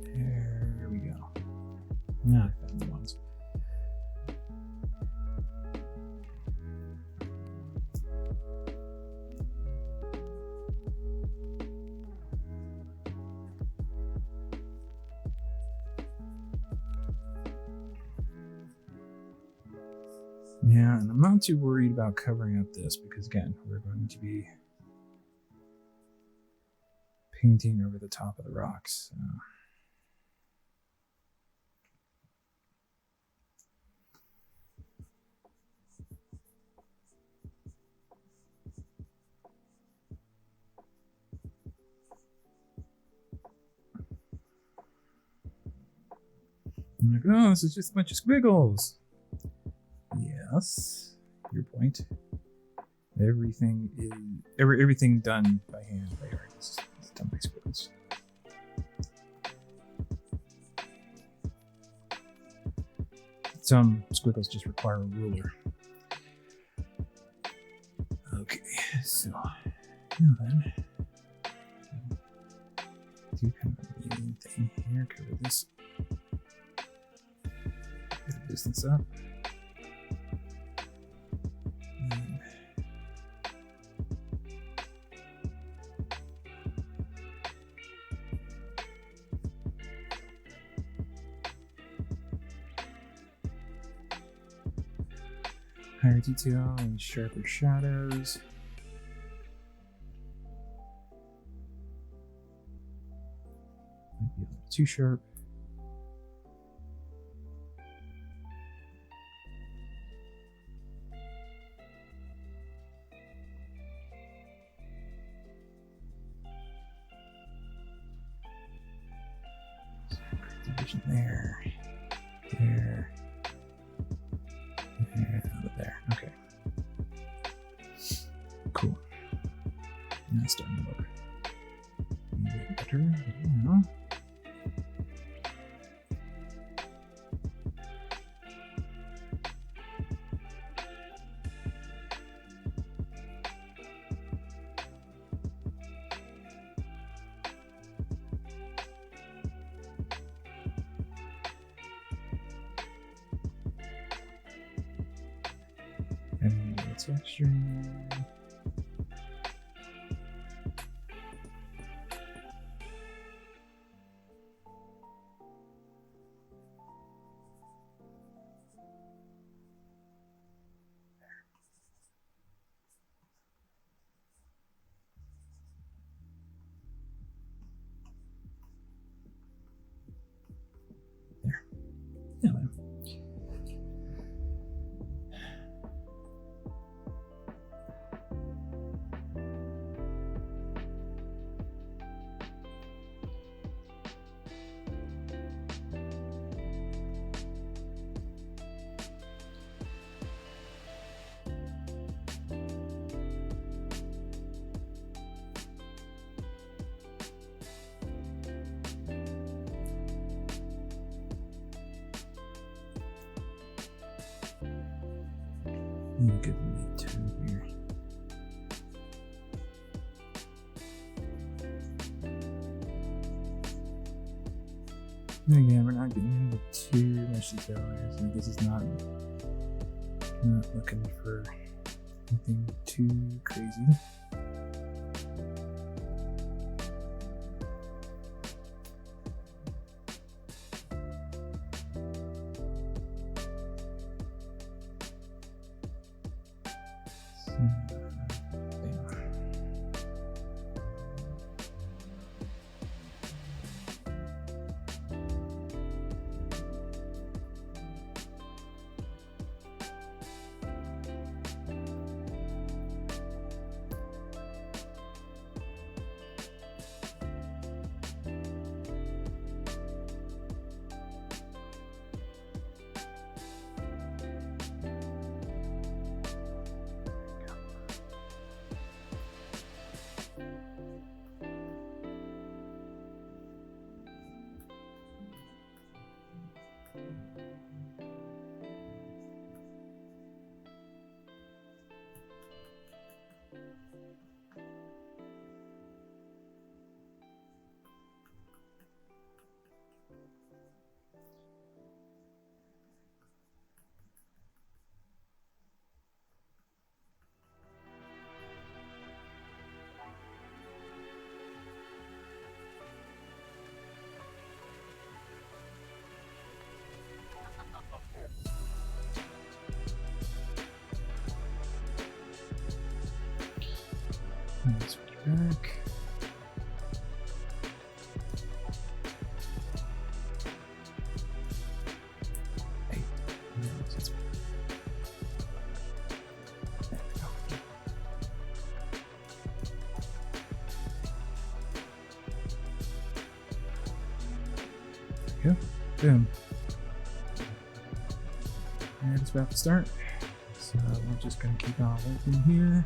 There we go. Now I found the ones. Yeah, and I'm not too worried about covering up this because, again, we're going to be painting over the top of the rocks. So. I'm like, oh, this is just a bunch of squiggles. Yes, your point. Everything is everything done by hand by artists. It's done by squiggles. Some squiggles just require a ruler. Okay, so now then, do kind of a main thing here. Cover this. Get a distance up. Higher detail and sharper shadows. Might be a little too sharp. Division there. There. There. Okay. Cool. Now it's starting to look a bit better. Yeah. And texture. There. Yeah, man. Good mid-turn here. And again, we're not getting into too much detail here, so this is not looking for anything too crazy. go. Boom. And it's about to start. So we're just going to keep on working here.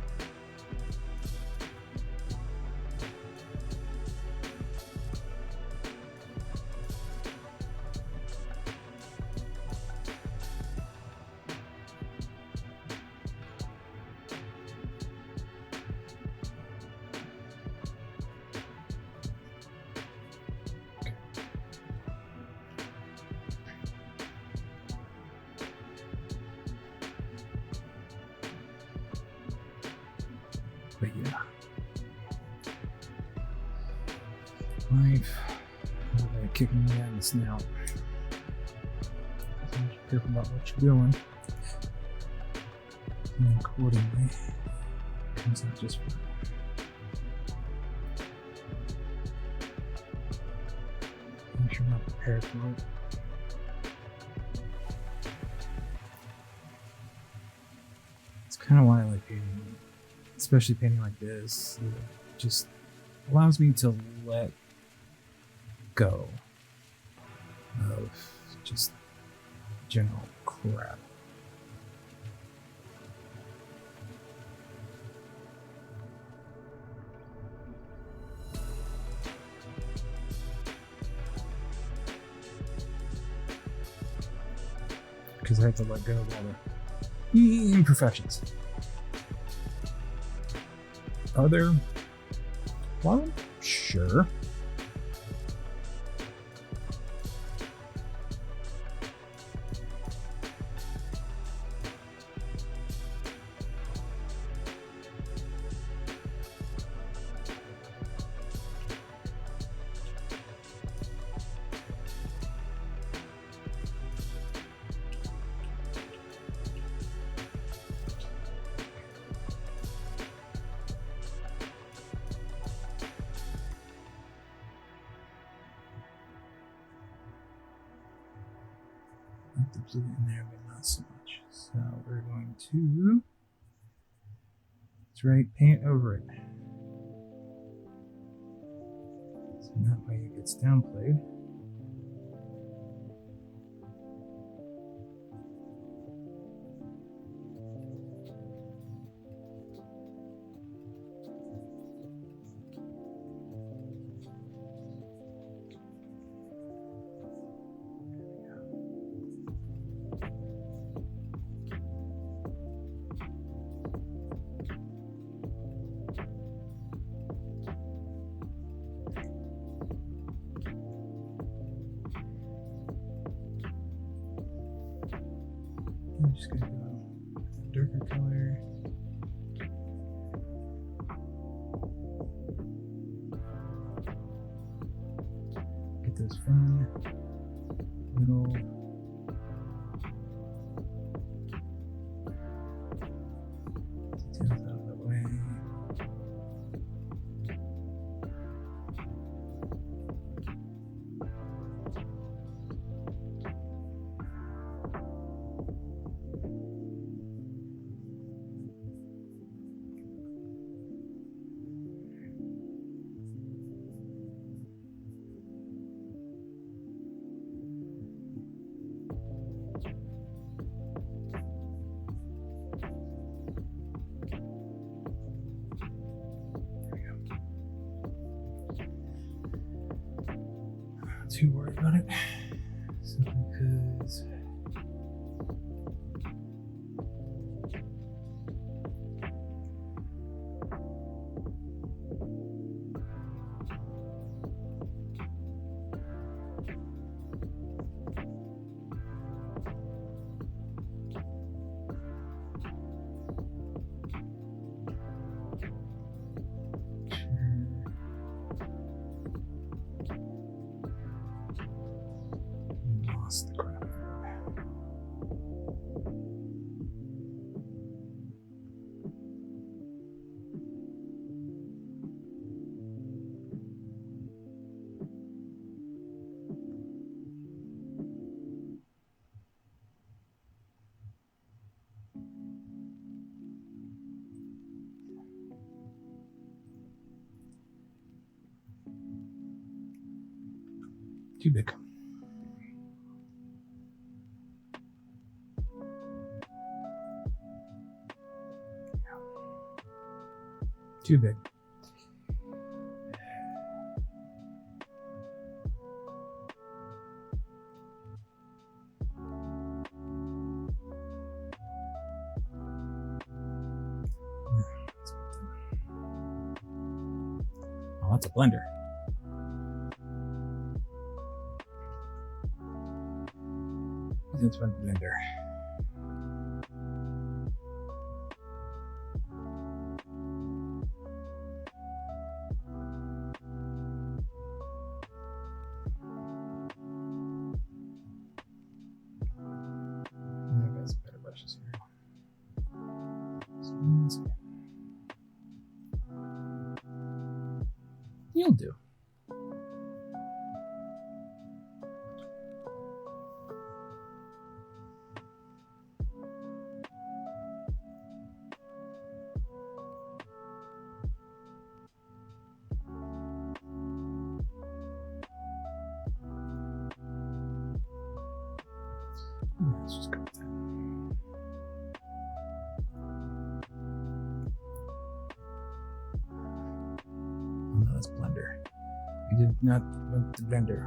But yeah, life, they're kicking me out in the snout. So be careful about what you're doing, and accordingly, comes out just fine. Make sure I'm not prepared for it. It's kind of why I like painting. Especially painting like this, it just allows me to let go of just general crap. Because I have to let go of all the imperfections. Are there? Well, sure. The blue in there, but not so much. So we're going to, that's right, paint over it. So that way it gets downplayed. I'm just going to go a darker color. Get those fun little details out of the way. Too worried about it, simply because lost the crap. Too big. Too big. Oh, that's a blender. That's one blender. I got some better brushes here. You'll do. Let's just go with that. Oh no, that's blender. We did not want the blender.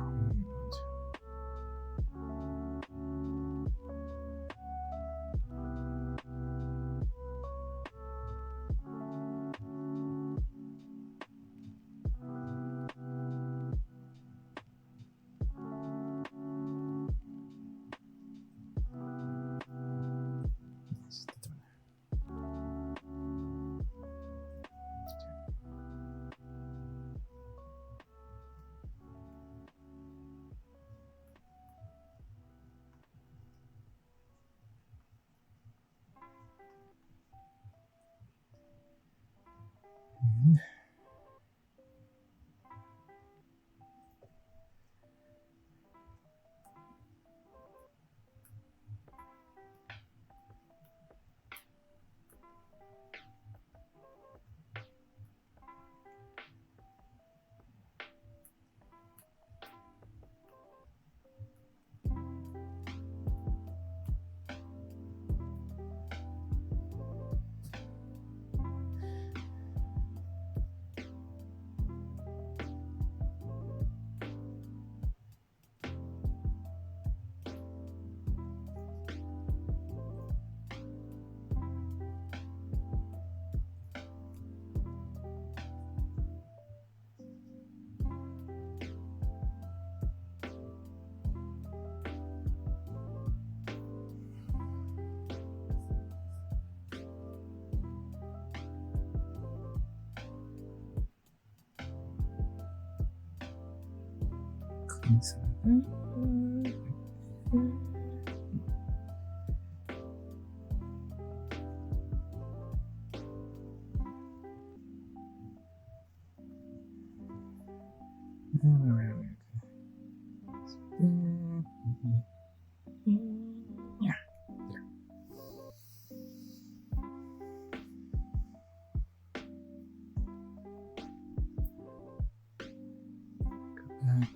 Yeah. There. Go back.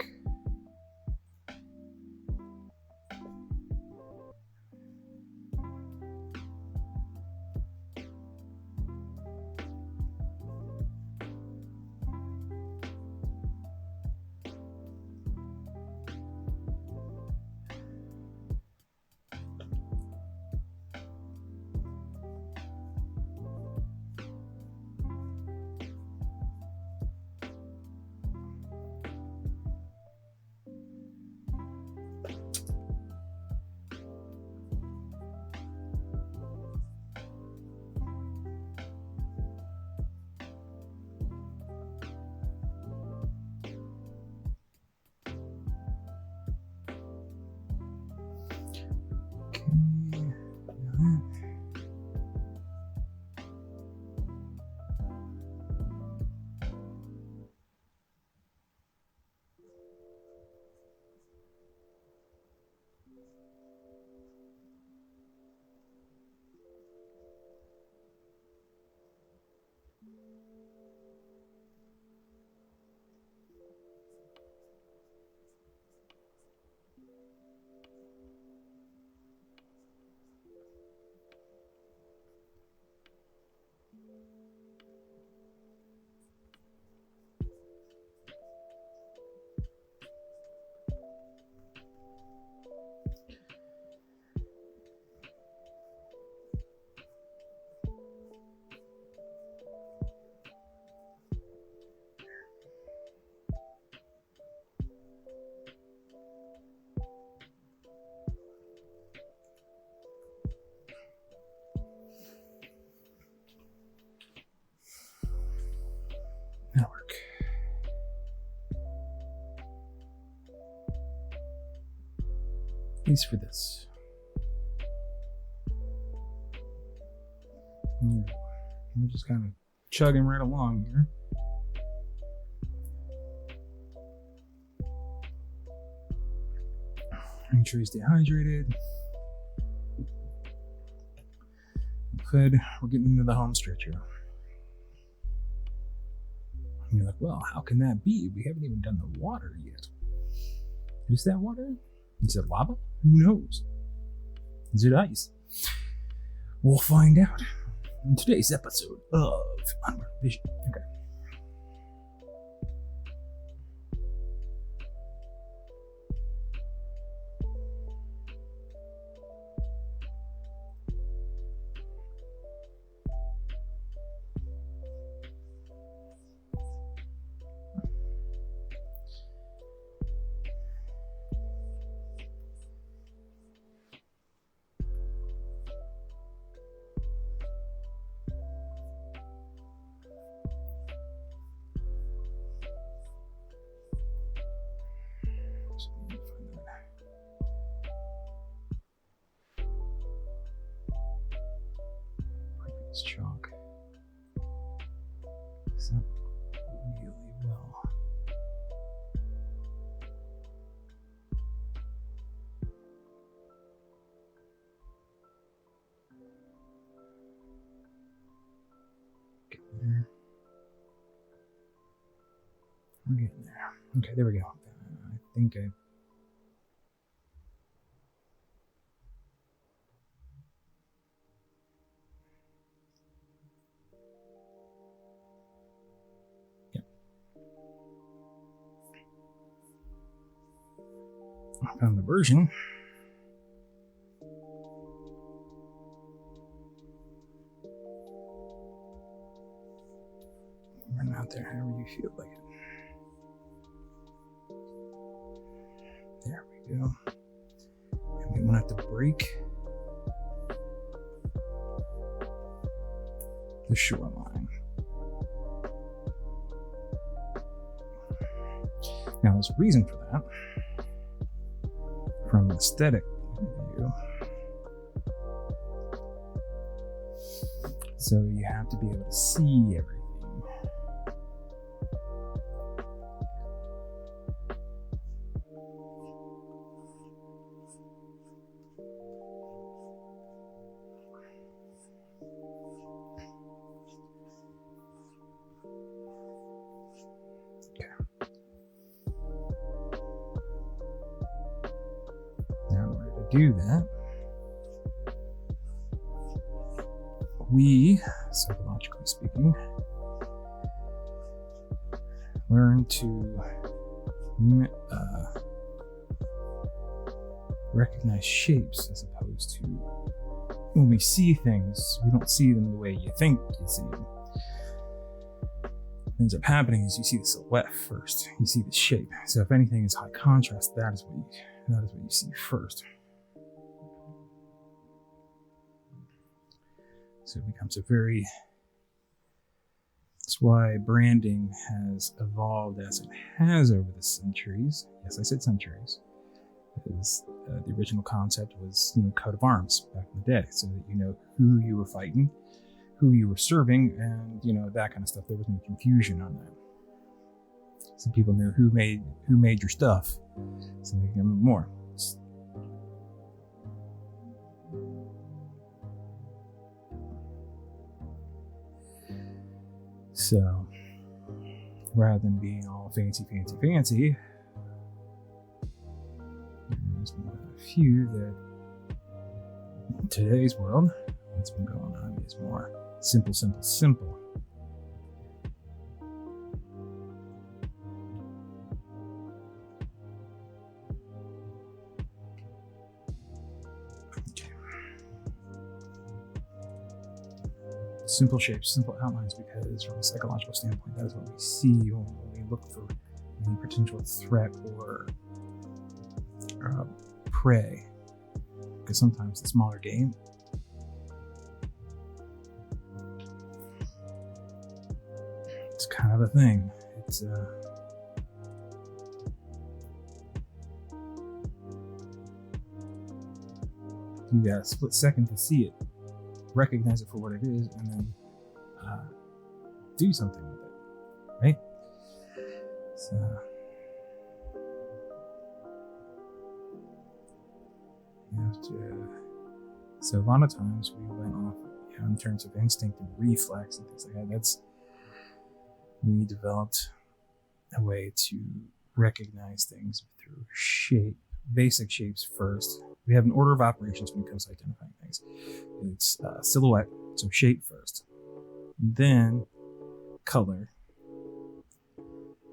At least for this. Yeah. We're just kind of chugging right along here. Make sure you stay hydrated. Fed. We're getting into the home stretch here. And you're like, well, how can that be? We haven't even done the water yet. Is that water? Is it lava? Who knows? Is it ice? We'll find out in today's episode of Onward Vision. Okay. Chalk. So really well. Getting there. We're getting there. Okay, there we go. I think I. I found the version. Run out there however you feel like it. There we go. And we won't have to break the shoreline. Now there's a reason for that. From an aesthetic point of view. So you have to be able to see everything. Do that, we, psychologically speaking, learn to recognize shapes as opposed to when we see things, we don't see them the way you think you see them. What ends up happening is you see the silhouette first, you see the shape. So if anything is high contrast, that is what you see first. So it becomes that's why branding has evolved as it has over the centuries. Yes, I said centuries. Because the original concept was, coat of arms back in the day, so that you know who you were fighting, who you were serving, and that kind of stuff. There was no confusion on that. So people knew who made your stuff, so they can move more. So, rather than being all fancy, there's a few that in today's world, what's been going on is more simple. Simple shapes, simple outlines, because from a psychological standpoint, that is what we see when we look for any potential threat or prey. Because sometimes the smaller game it's kind of a thing. It's you got a split second to see it, recognize it for what it is, and then do something with it, right? So, you have to. So a lot of times we went off, in terms of instinct and reflex and things like that. We developed a way to recognize things through shape, basic shapes first. We have an order of operations when it comes to identifying things. It's silhouette, so shape first, then color,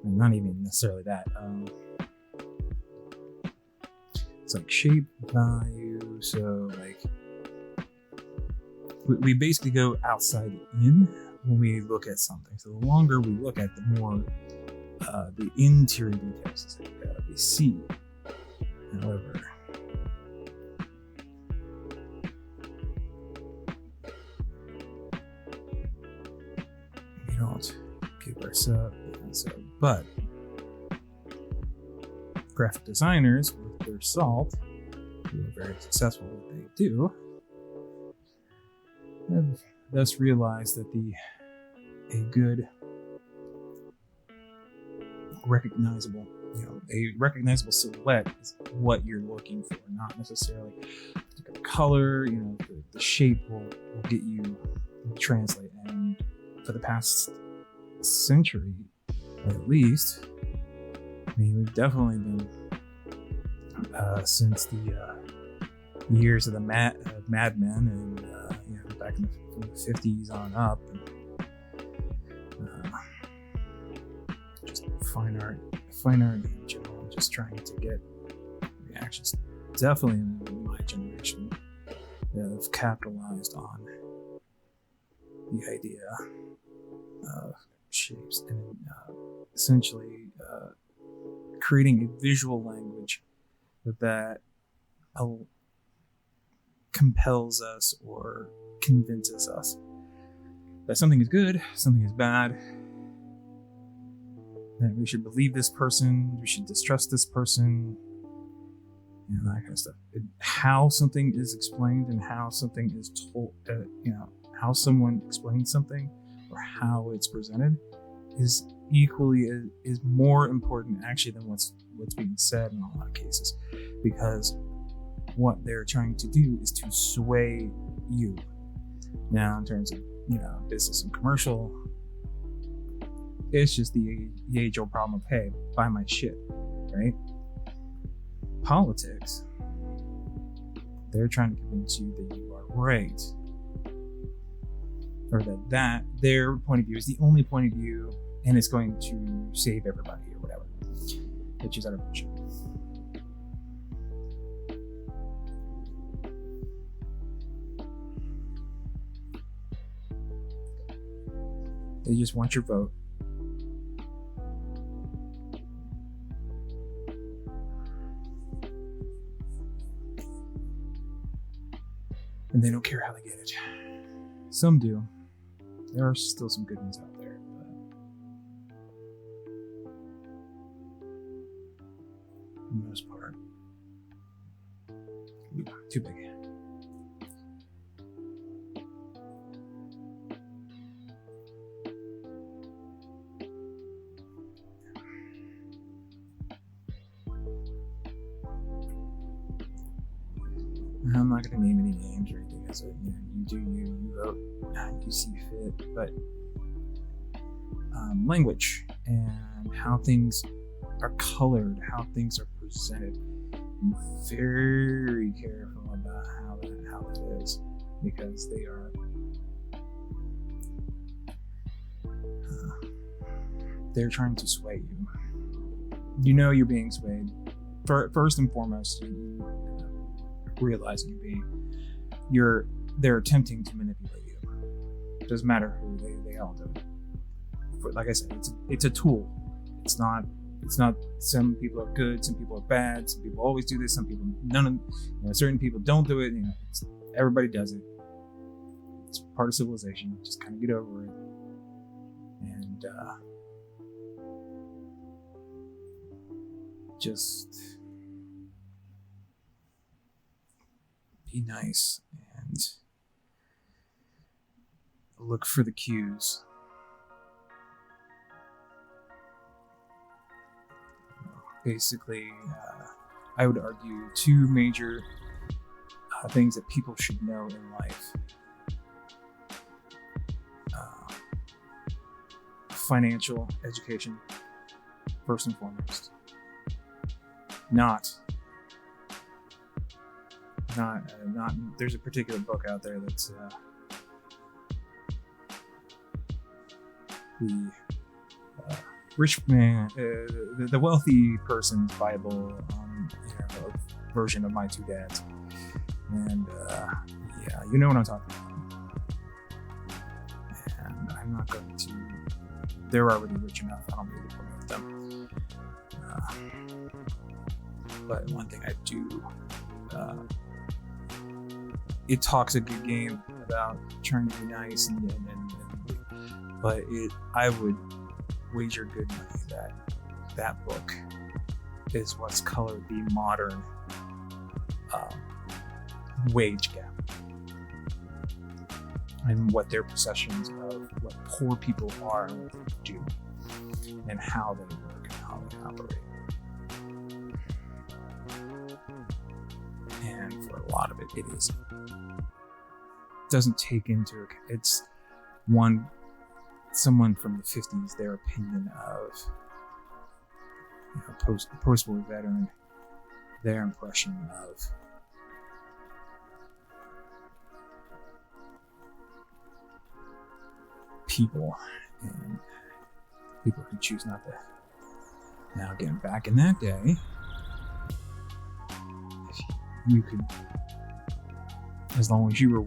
and not even necessarily that. It's like shape, value. So like we basically go outside in when we look at something. So the longer we look at, the more the interior details we see. However, we don't give ourselves. But graphic designers with their salt, who are very successful at what they do, have thus realized that a good recognizable silhouette is what you're looking for, not necessarily the color. The shape will get you translate. And for the past century, at least, we've definitely been since the years of the Mad Men, and back from the 50s on up, and just fine art in general, just trying to get reactions. Definitely in my generation, that have capitalized on the idea of shapes and essentially creating a visual language that compels us or convinces us that something is good, something is bad, that we should believe this person, we should distrust this person, that kind of stuff. How something is explained and how something is told, how someone explains something or how it's presented is more important actually than what's being said in a lot of cases, because what they're trying to do is to sway you. Now, in terms of business and commercial, it's just the age-old problem of, hey, buy my shit, right? Politics, they're trying to convince you that you are right, or that their point of view is the only point of view and it's going to save everybody or whatever, which is utter bullshit. They just want your vote. And they don't care how they get it. Some do. There are still some good ones out there, but for the most part, too big. I'm not going to name any names or anything, as you do you vote how you see fit, but language and how things are colored, how things are presented. I'm very careful about how that is, because they are they're trying to sway you. You're being swayed. First and foremost, you realize they're attempting to manipulate you. It doesn't matter who, they all do it. Like I said, it's a tool. It's not some people are good, some people are bad, some people always do this, some people certain people don't do it. Everybody does it. It's part of civilization. Just kind of get over it. And just be nice and look for the cues. Basically, I would argue two major things that people should know in life. Financial education, first and foremost. Not. There's a particular book out there that's the rich man, the wealthy person's Bible, version of My Two Dads, and you know what I'm talking about. And I'm not going to. They're already rich enough. I don't need to promote them. But one thing I do, it talks a good game about trying to be nice, but I would wager good money that book is what's colored the modern wage gap and what their perceptions of what poor people are and what they do and how they work and how they operate. And for a lot of it doesn't take into account. It's someone from the 50s, their opinion of post-war veteran, their impression of people and people who choose not to. Now again, back in that day, you could, as long as you were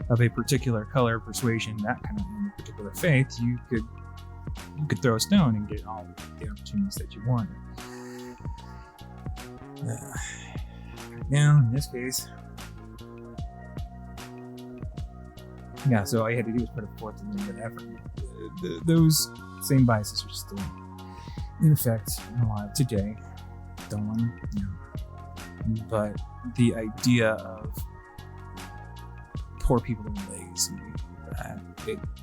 of a particular color, persuasion, that kind of particular faith, you could throw a stone and get all the opportunities that you wanted. Now, in this case, so all you had to do was put forth a little bit of effort. Those same biases are still in effect and alive today. But the idea of poor people are lazy,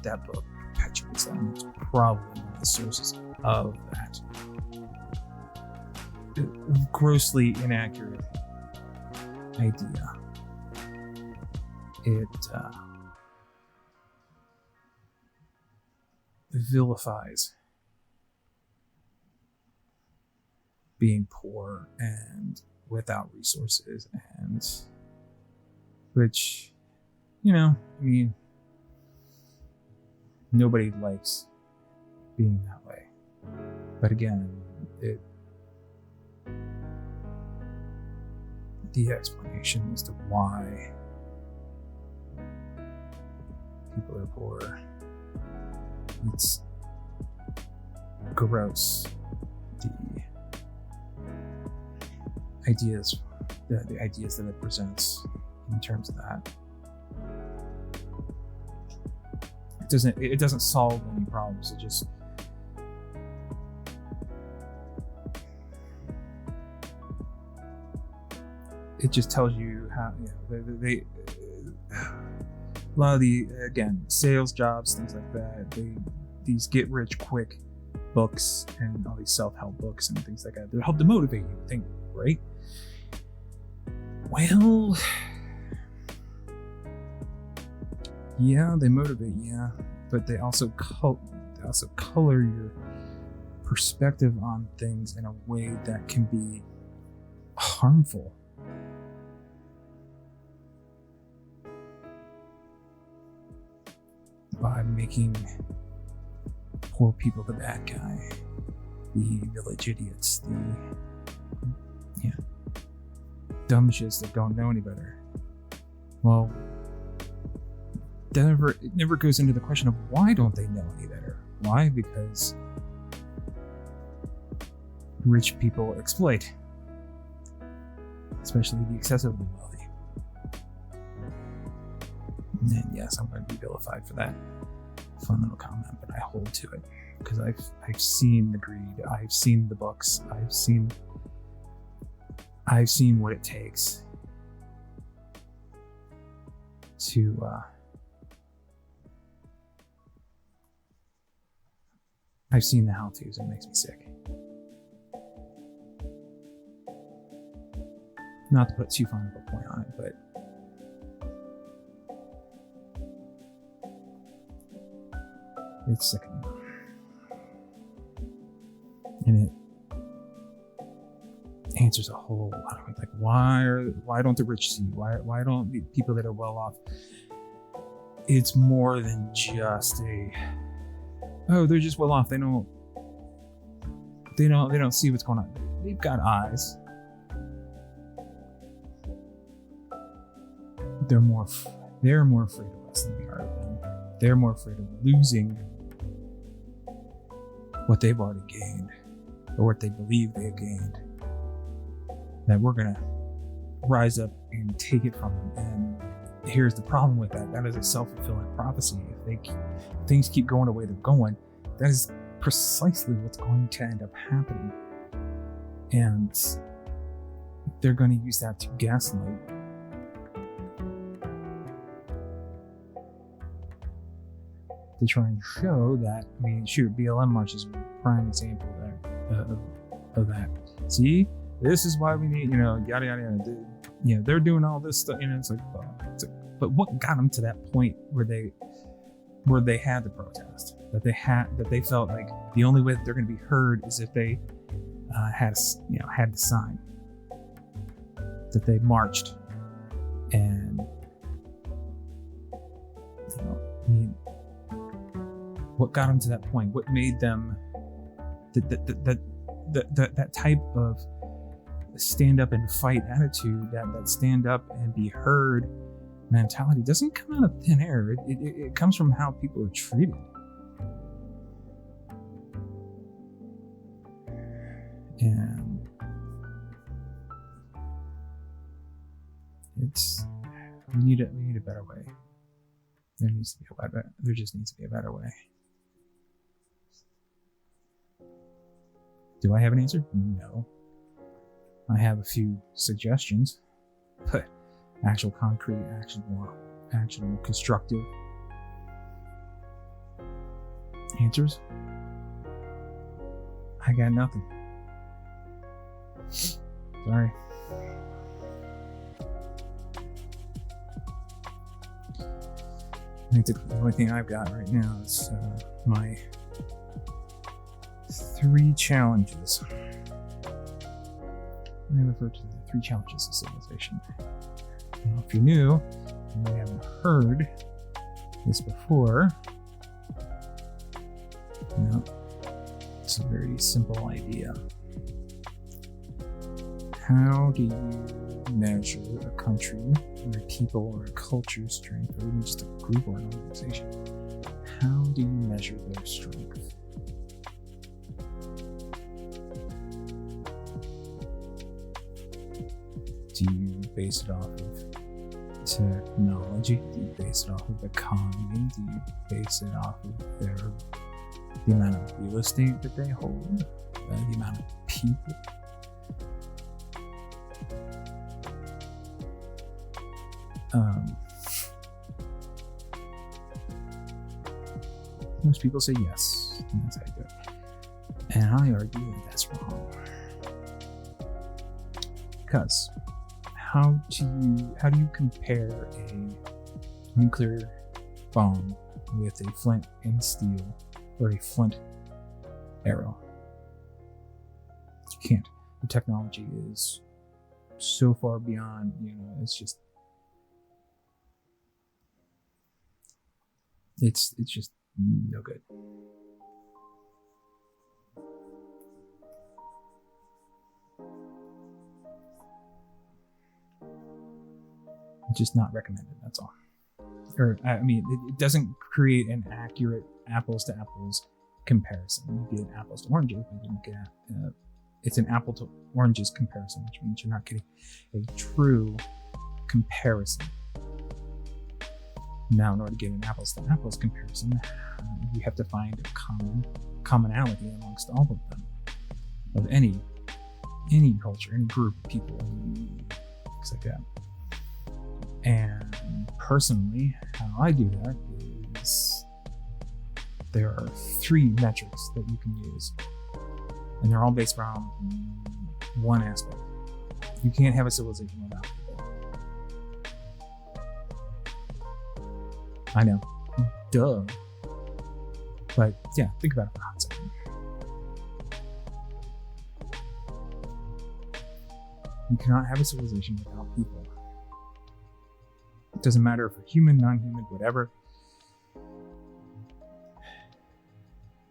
that book perpetuates that, and it's probably one of the sources of that grossly inaccurate idea. It vilifies being poor and without resources, and which, nobody likes being that way. But again, the explanation as to why people are poor, it's gross. The ideas that it presents in terms of that. It doesn't solve any problems. It just tells you how they a lot of the, again, sales jobs, things like that, these get rich quick books and all these self-help books and things like that, they help to motivate you to think, right? Well, yeah, they motivate, but they also color your perspective on things in a way that can be harmful. By making poor people the bad guy, the village idiots, the dumb shits that don't know any better. Well, it never goes into the question of why don't they know any better? Why? Because rich people exploit, especially the excessively wealthy. And yes, I'm going to be vilified for that fun little comment, but I hold to it because I've seen the greed, I've seen the books, I've seen what it takes to I've seen the how-tos and it makes me sick. Not to put too fine of a point on it, but it's sickening. And it answers a whole lot of like, why don't the rich see? Why don't the people that are well off? It's more than just they're just well off. They don't see what's going on. They've got eyes. They're more afraid of us than we are of them. They're more afraid of losing what they've already gained, or what they believe they've gained. That we're gonna rise up and take it from them. And here's the problem with that. That is a self-fulfilling prophecy. If things keep going the way they're going, that is precisely what's going to end up happening. And they're going to use that to gaslight. To try and show that, BLM March is a prime example of that. See, this is why we need, yada, yada, yada. They're doing all this stuff, it's like, but what got them to that point where they had the protest, that they felt like the only way that they're going to be heard is if they had the sign, that they marched, and what got them to that point? What made them that type of stand up and fight attitude, that stand up and be heard mentality doesn't come out of thin air. It comes from how people are treated. And we need a better way. There just needs to be a better way. Do I have an answer? No. I have a few suggestions, but actual concrete, actionable, constructive answers, I got nothing. Sorry. I think the only thing I've got right now is my 3 challenges. I refer to the 3 challenges of civilization. Now, if you're new and you haven't heard this before, it's a very simple idea. How do you measure a country or a people or a culture's strength, or even just a group or an organization? How do you measure their strength? Do you base it off of technology? Do you base it off of economy? Do you base it off of the amount of real estate that they hold? The amount of people? Most people say yes, and that's how you do it. And I argue that that's wrong. Because how do you compare a nuclear bomb with a flint and steel or a flint arrow? You can't. The technology is so far beyond, it's just no good. Just not recommended, that's all. It doesn't create an accurate apples to apples comparison. You get apples to oranges, but you don't get it's an apple to oranges comparison, which means you're not getting a true comparison. Now, in order to get an apples to apples comparison, you have to find a commonality amongst all of them, of any culture, any group of people, things like that. And personally, how I do that is there are 3 metrics that you can use, and they're all based around one aspect. You can't have a civilization without people. I know, duh. But yeah, think about it for a hot second. You cannot have a civilization without people. It doesn't matter if we're human, non-human, whatever.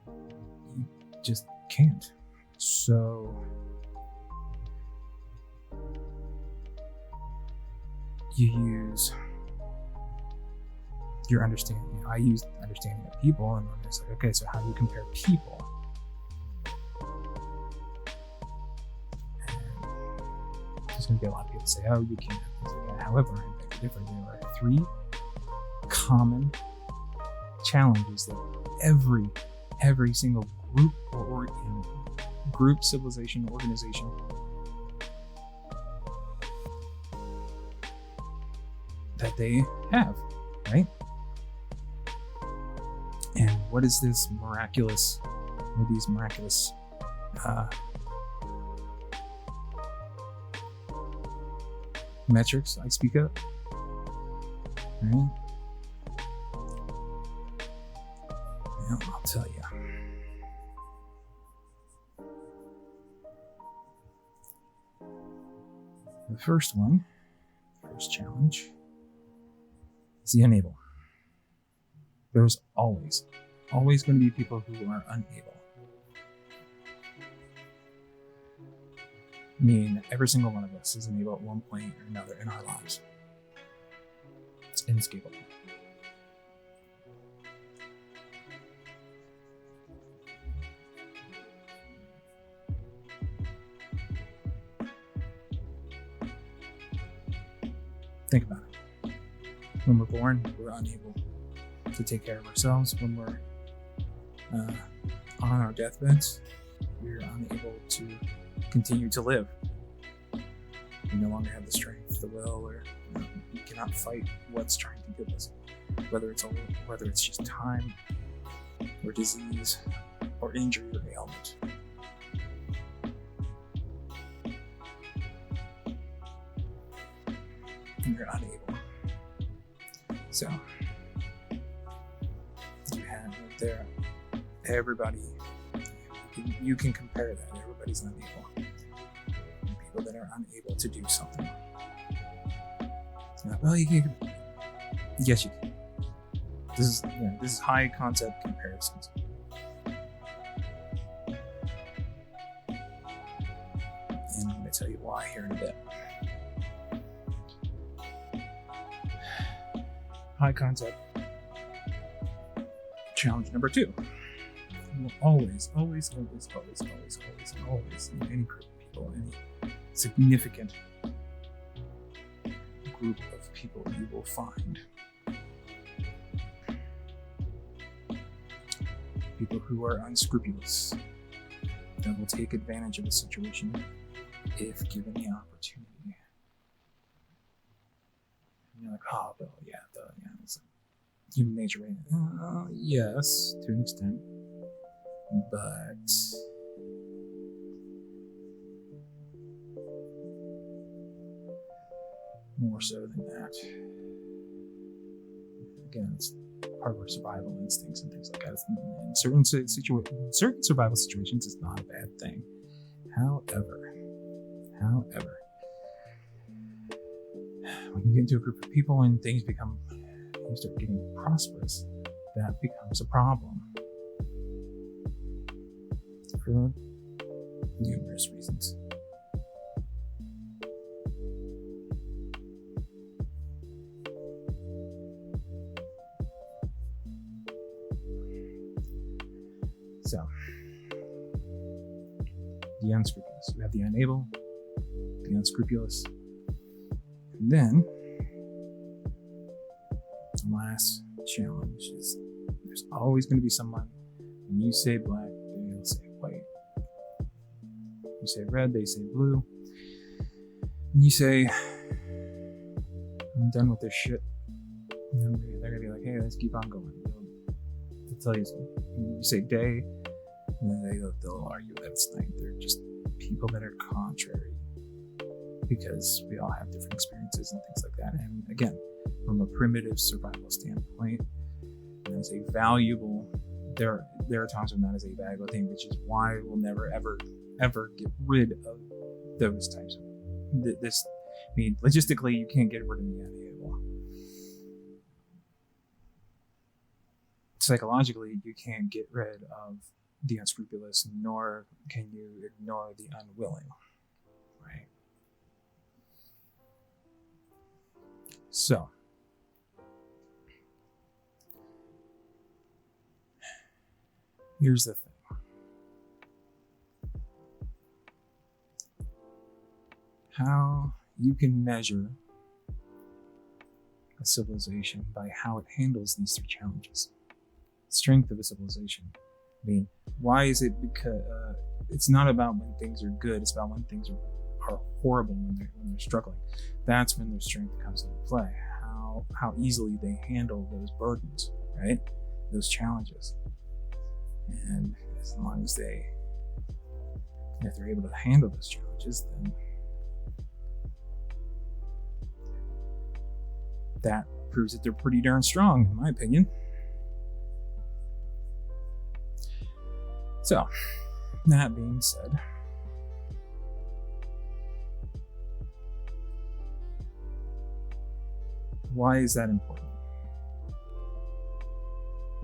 You just can't. So you use your understanding. I use understanding of people, and then it's like, okay, so how do you compare people? There's going to be a lot of people say, oh, you can't have things like that. However, I beg to differ. There are 3 common challenges that every single group or group, civilization, organization that they have, right? And what is this miraculous, or these miraculous metrics I speak of? Right? Well, I'll tell you. The first challenge, is the unable. There's always going to be people who are unable. I mean, every single one of us is unable at one point or another in our lives. It's inescapable. Think about it. When we're born, we're unable to take care of ourselves. When we're on our deathbeds, we're unable to continue to live. We no longer have the strength, the will, or we cannot fight what's trying to kill us. Whether it's just time, or disease, or injury, or ailment. You're unable. So you have right there. Everybody, you can compare that. Everybody's unable. People that are unable to do something. It's not, well, you can. Yes, you can. This is high concept comparisons. And I'm going to tell you why here in a bit. High concept challenge number 2. Will always in any group of people, any significant group of people, you will find people who are unscrupulous, that will take advantage of a situation if given the opportunity. And you're like, oh, Bill, yeah, it's like human nature, right? Yes, to an extent. But more so than that. Again, it's part of our survival instincts and things like that. In certain survival situations, it's not a bad thing. However, when you get into a group of people and you start getting prosperous, that becomes a problem. For numerous reasons. So, the unscrupulous. We have the unable, the unscrupulous, and then the last challenge is there's always going to be someone, when you say black, they'll say white. You say red, they say blue. And you say I'm done with this shit. And they're gonna be like, hey, let's keep on going. They'll tell you, you say day, and then they'll argue that it's night. They're just people that are contrary because we all have different experiences and things like that. And again, from a primitive survival standpoint, that is a valuable. There are times when that is a valuable thing, which is why we'll never ever get rid of those types of this. I mean, logistically, you can't get rid of the animal. Psychologically, you can't get rid of the unscrupulous, nor can you ignore the unwilling, right? So, here's the thing. How you can measure a civilization by how it handles these three challenges. Strength of a civilization. I mean, why is it? Because it's not about when things are good, it's about when things are horrible, when they're struggling. That's when their strength comes into play. How easily they handle those burdens, right? Those challenges. And as long as if they're able to handle those challenges, then that proves that they're pretty darn strong, in my opinion. So, that being said, why is that important?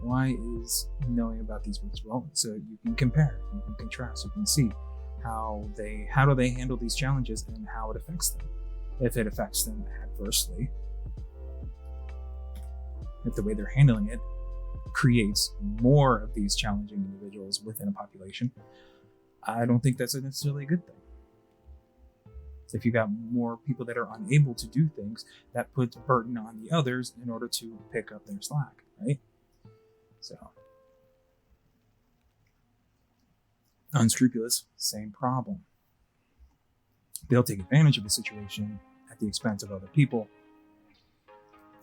Why is knowing about these books relevant? So you can compare, you can contrast, you can see how do they handle these challenges and how it affects them. If it affects them adversely, if the way they're handling it creates more of these challenging individuals within a population, I don't think that's necessarily a good thing. If you got more people that are unable to do things, that puts burden on the others in order to pick up their slack, right? So, unscrupulous, same problem. They'll take advantage of the situation at the expense of other people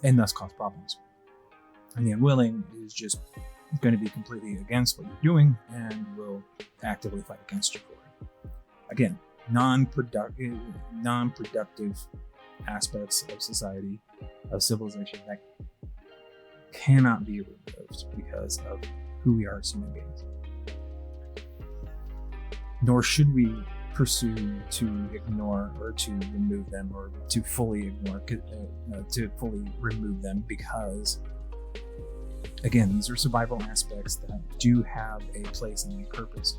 and thus cause problems. And the unwilling is just going to be completely against what you're doing and will actively fight against you for it. Again, non-productive aspects of society, of civilization that cannot be removed because of who we are as human beings. Nor should we pursue to ignore or to remove them or to fully remove them, because again, these are survival aspects that do have a place and a purpose,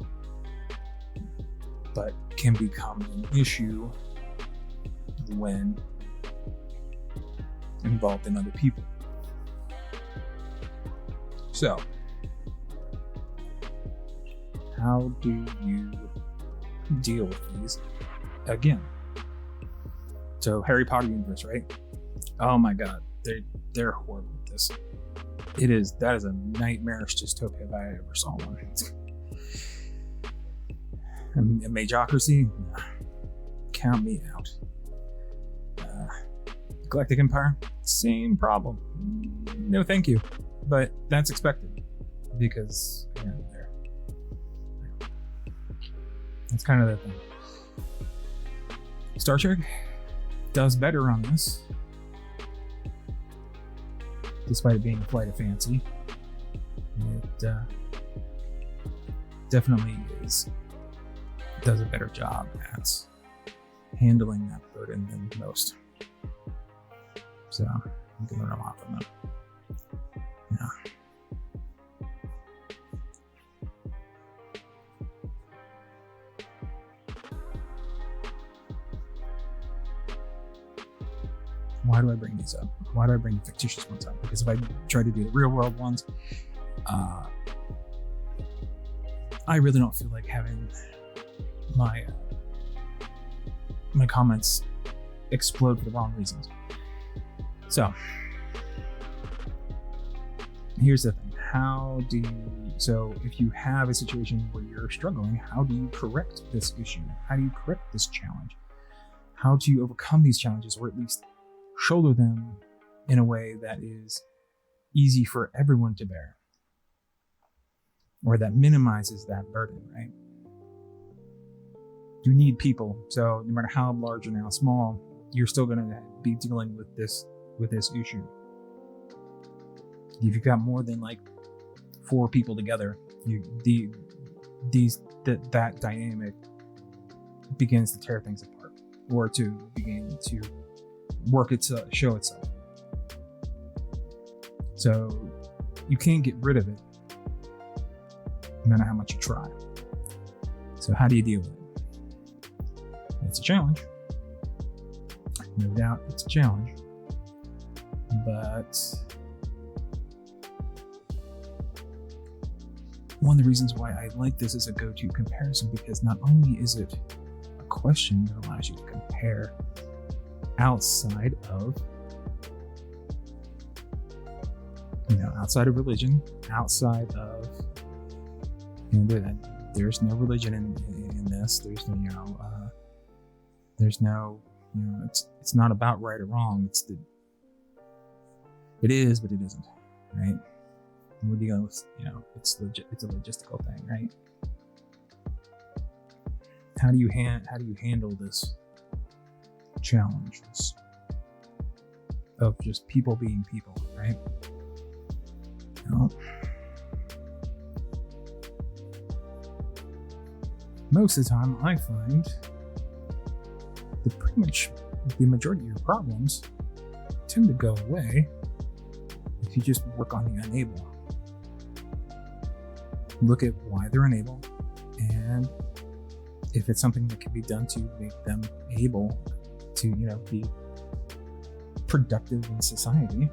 but can become an issue when involved in other people. So, how do you deal with these? Again, so Harry Potter universe, right? Oh my God, they're horrible at this. That is a nightmarish dystopia if I ever saw one. A Mageocracy? Count me out. Galactic Empire? Same problem. No thank you. But that's expected. Because, that's kind of the thing. Star Trek does better on this. Despite it being a flight of fancy. It definitely does a better job at handling that burden than most. So you can learn a lot from them. Yeah. Why do I bring these up? Why do I bring the fictitious ones up? Because if I try to do the real world ones, I really don't feel like having my comments explode for the wrong reasons. So here's the thing. So if you have a situation where you're struggling, how do you correct this issue? How do you correct this challenge? How do you overcome these challenges, or at least shoulder them in a way that is easy for everyone to bear, or that minimizes that burden, right? You need people. So no matter how large or how small, you're still going to be dealing with this issue. If you've got more than like 4 people together, that dynamic begins to tear things apart, or to begin to show itself. So you can't get rid of it, no matter how much you try. So how do you deal with it? It's a challenge. No doubt it's a challenge. But one of the reasons why I like this as a go-to comparison, because not only is it a question that allows you to compare outside of religion, outside of, there's no religion in this. There's no, it's not about right or wrong. It is, but it isn't, right? We're dealing with, it's a logistical thing, right? How do you handle this challenge of just people being people, right? Most of the time, I find that pretty much the majority of your problems tend to go away if you just work on the unable. Look at why they're unable, and if it's something that can be done to make them able to, be productive in society,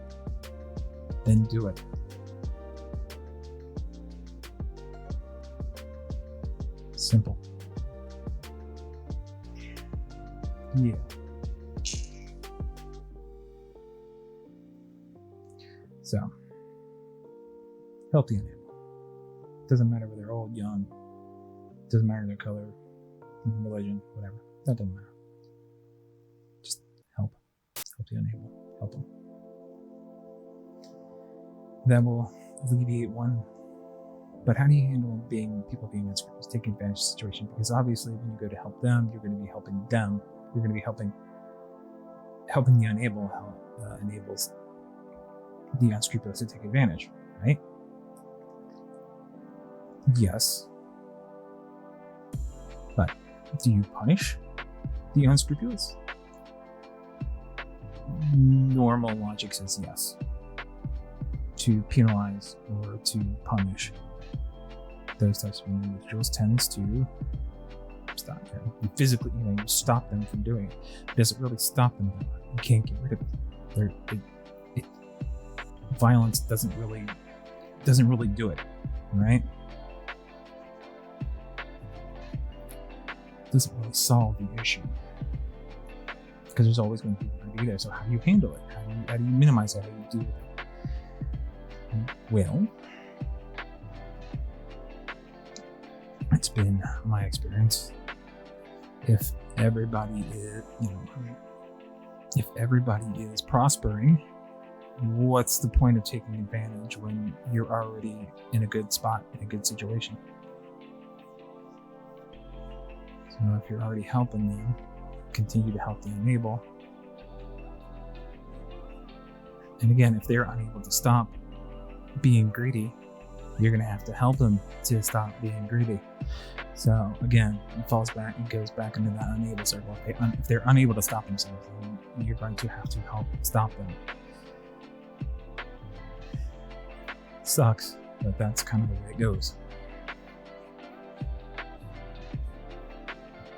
then do it. Simple. Yeah. So, help the unable. Doesn't matter whether they're old, young. Doesn't matter their color, religion, whatever. That doesn't matter. Just help. Help the unable. Help them. That will alleviate one. But how do you handle people being unscrupulous, taking advantage of the situation? Because obviously, when you go to help them, you're going to be helping them. You're going to be helping the unable, how enables the unscrupulous to take advantage, right? Yes. But do you punish the unscrupulous? Normal logic says yes. To penalize or to punish those types of individuals tends to stop them. You physically, you stop them from doing it. It doesn't really stop them. You can't get rid of it. Violence doesn't really do it, right? It doesn't really solve the issue, because there's always going to be people who be there. So how do you handle it? How do you minimize it? How do you deal with it? Well, it's been my experience. If everybody is prospering, what's the point of taking advantage when you're already in a good spot, in a good situation? So if you're already helping them, continue to help the unable. And again, if they're unable to stop being greedy, you're going to have to help them to stop being greedy. So again, it goes back into that unable circle. If they're unable to stop themselves, then you're going to have to help stop them. Sucks, but that's kind of the way it goes.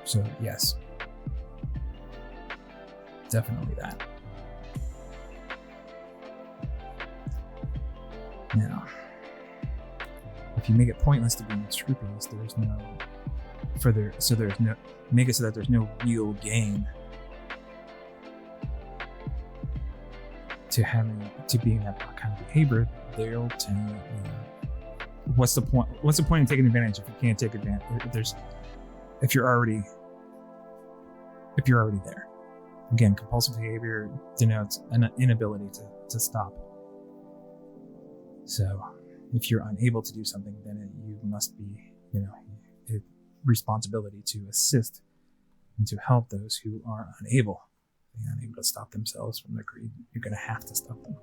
So yes, definitely that. Now, if you make it pointless to be unscrupulous, make it so that there's no real gain to being that kind of behavior, they'll tend to, what's the point in taking advantage if you can't take advantage, if you're already there, Again, compulsive behavior denotes an inability to stop. So if you're unable to do something, then you must be, a responsibility to assist and to help those who are unable to stop themselves from their greed. You're going to have to stop them.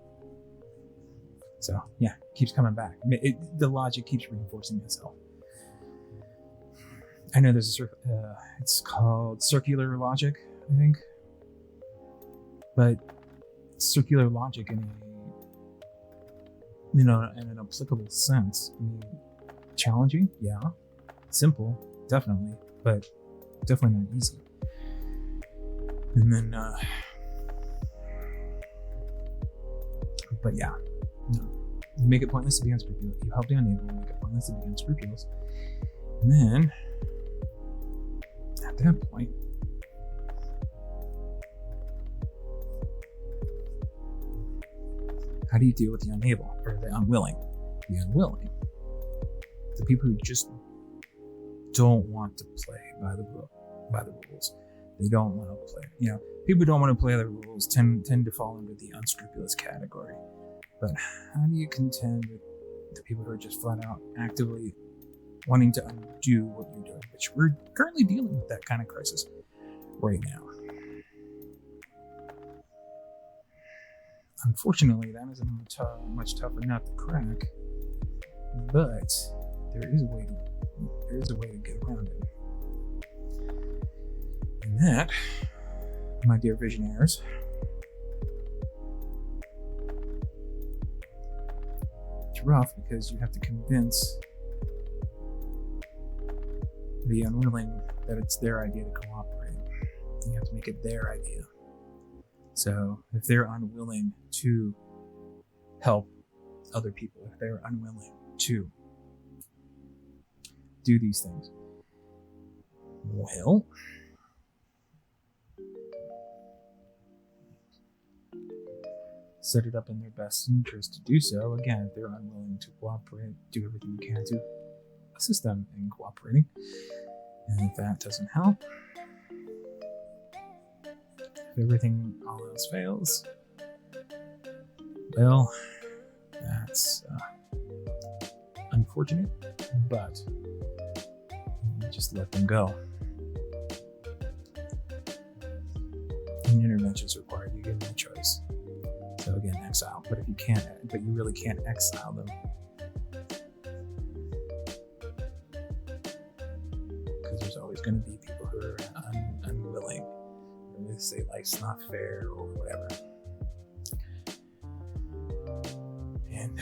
So yeah, it keeps coming back. The logic keeps reinforcing itself. I know there's it's called circular logic, I think. But circular logic in an applicable sense, challenging, yeah. Simple, definitely, but definitely not easy. And then, but yeah, no. You make it pointless to be unscrupulous. You help the unable, make it pointless to be unscrupulous. And then, at that point, how do you deal with the unable or the unwilling? The unwilling. The people who just don't want to play by the rules. They don't want to play. People who don't want to play the rules tend to fall under the unscrupulous category. But how do you contend with the people who are just flat out actively wanting to undo what you're doing? Which we're currently dealing with that kind of crisis right now. Unfortunately, that is a much tougher nut to crack, but there is a way to get around it. And that, my dear visionaries, it's rough because you have to convince the unwilling that it's their idea to cooperate. You have to make it their idea. So if they're unwilling to help other people, if they're unwilling to do these things, well, set it up in their best interest to do so. Again, if they're unwilling to cooperate, do everything you can to assist them in cooperating. And if that doesn't help, if everything all else fails, well, that's unfortunate, but you just let them go. An intervention is required. You give them a choice. So again, exile. But if you can't, but you really can't exile them, because there's always going to be people who are unwilling. They say life's not fair or whatever. And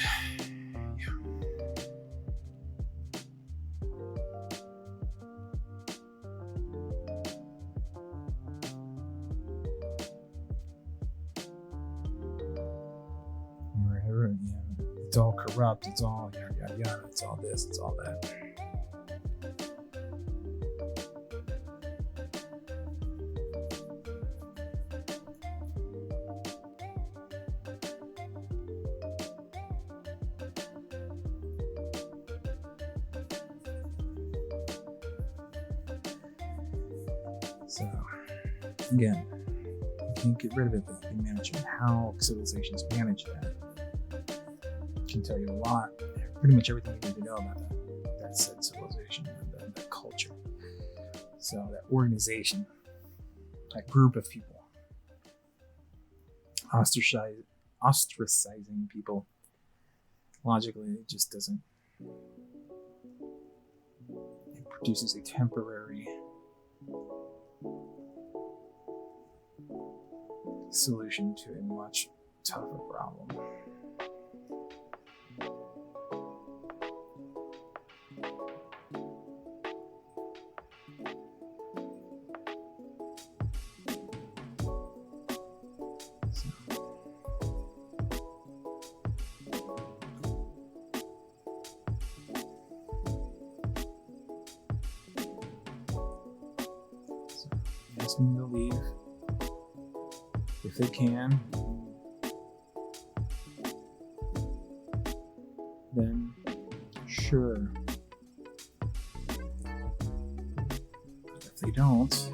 wherever, it's all corrupt, it's all yada yada yada, it's all this, it's all that. So, again, you can't get rid of it, but you can manage it. How civilizations manage that can tell you a lot. Pretty much everything you need to know about that said civilization and that culture. So, that organization, that group of people, ostracizing people, logically, it just doesn't. It produces a temporary solution to a much tougher problem. Ask them to leave if they can, then sure. But if they don't,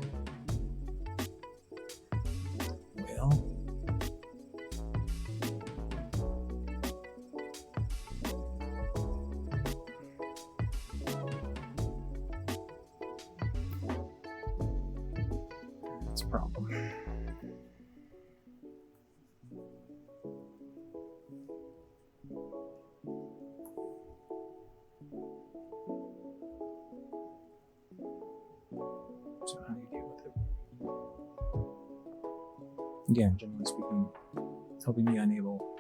That's a problem. So how do you deal with it? Again, generally speaking, helping me unable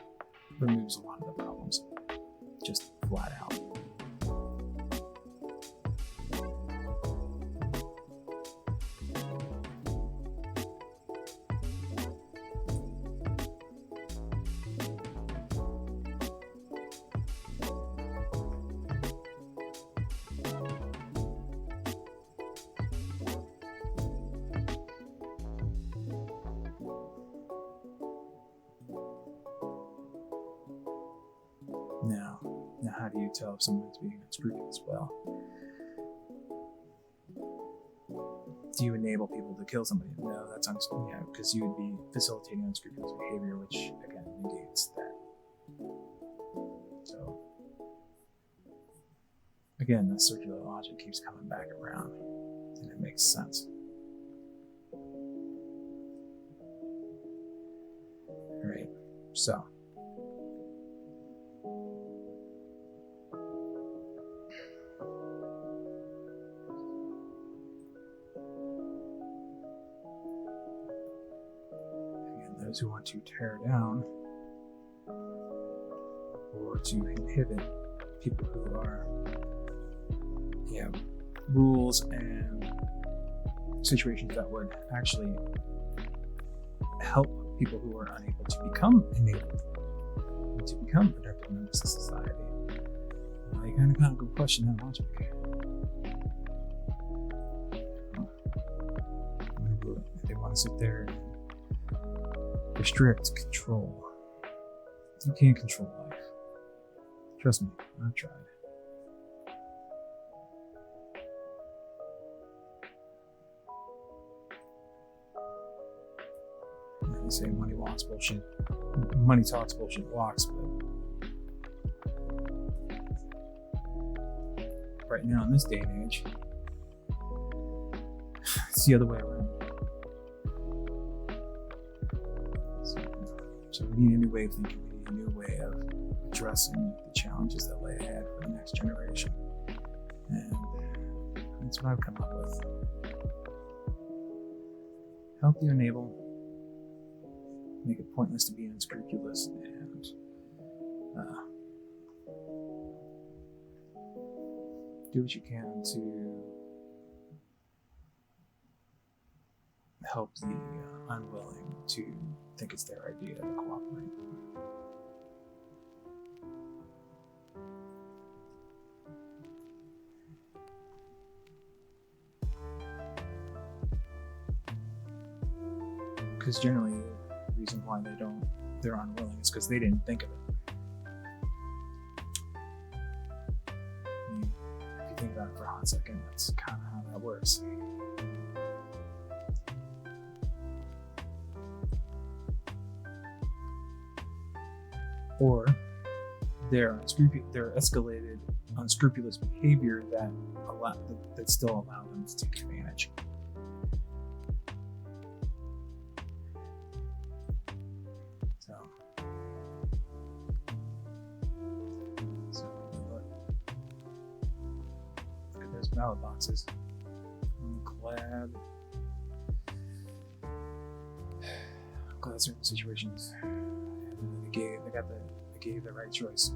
removes a lot of the problems. Just flat out. Now how do you tell if someone's being unscrupulous? Well, do you enable people to kill somebody? No, that's because you would be facilitating unscrupulous behavior, which again negates that. So again, the circular logic keeps coming back around, and it makes sense. All right, so. Those who want to tear down or to inhibit people who are, rules and situations that would actually help people who are unable to become enabled and to become productive members of society. You kind of gotta go question that logic. If they want to sit there and restrict, control. You can't control life. Trust me, I've tried. And they say money walks, bullshit. Money talks, bullshit walks, but right now in this day and age, it's the other way around. So we need a new way of thinking. We need a new way of addressing the challenges that lay ahead for the next generation. And that's what I've come up with. Help you enable, make it pointless to be unscrupulous, and do what you can to help the unwilling to think it's their idea to cooperate. Because generally the reason why they're unwilling is because they didn't think of it. I mean, if you think about it for a hot second, that's kind of how that works. Or their escalated unscrupulous behavior that still allow them to take advantage. Look at those ballot boxes. I'm glad certain situations they gave the right choice.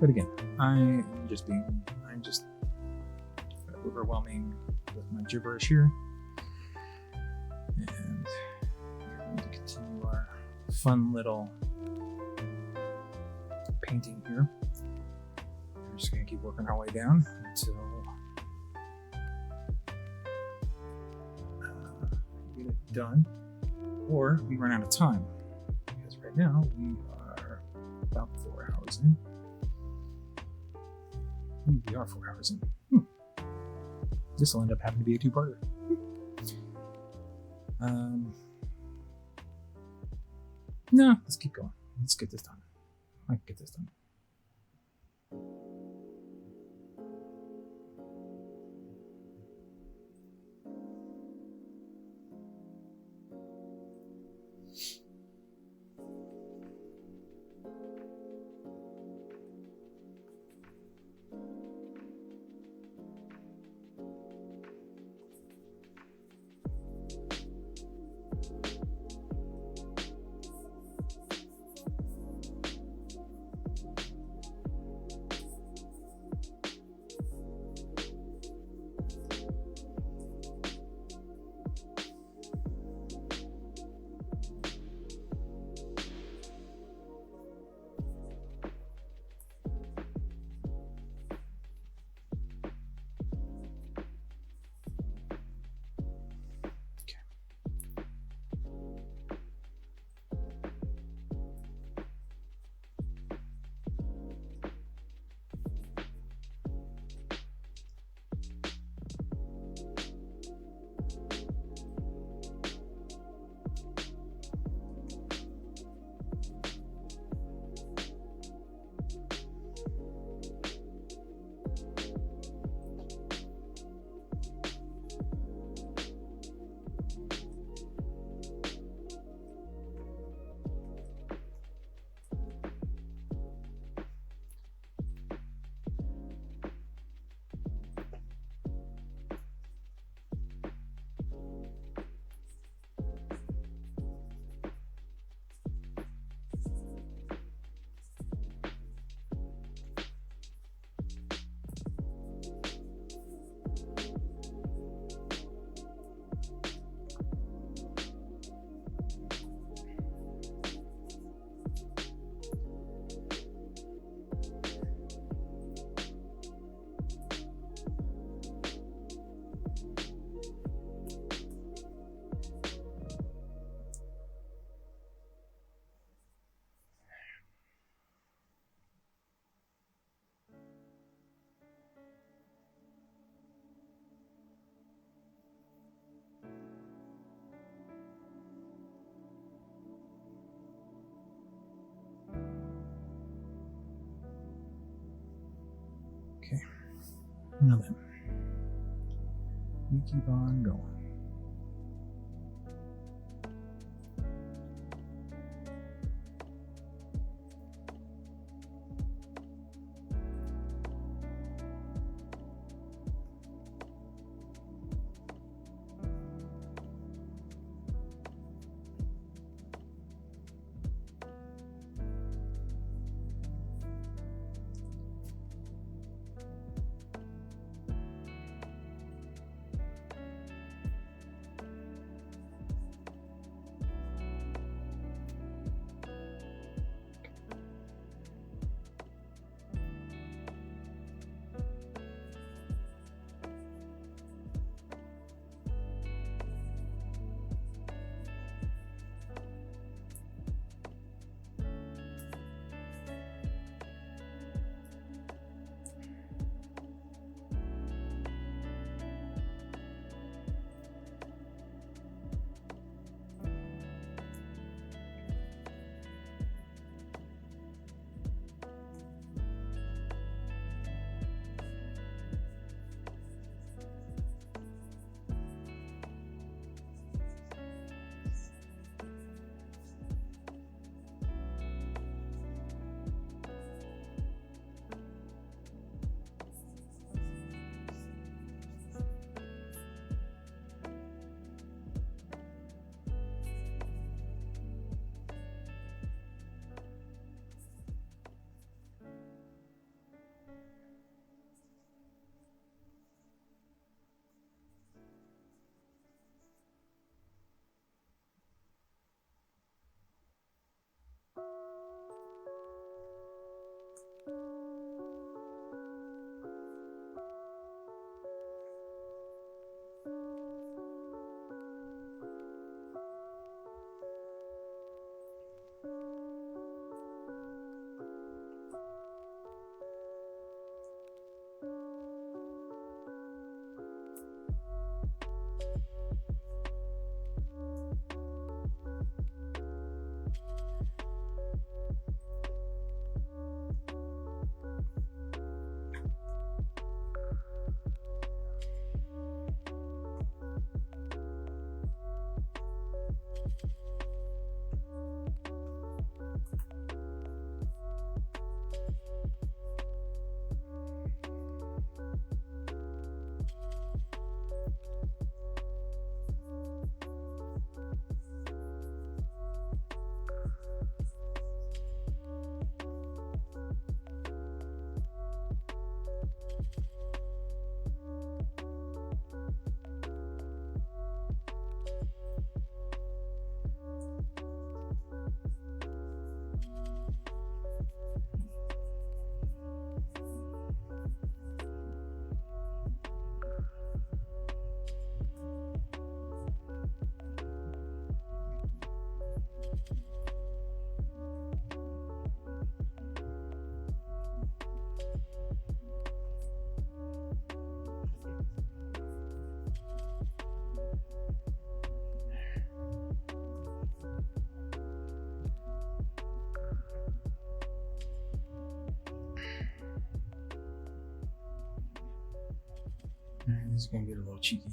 But again, I'm just overwhelming with my gibberish here, and we're going to continue our fun little painting here. We're just going to keep working our way down until we get it done, or we run out of time, because right now we are about 4 hours in. We are 4 hours in. This will end up having to be a two-parter. No, let's keep going. Let's get this done. I can get this done. Okay. Now then, we keep on going. Alright, this is gonna get a little cheeky.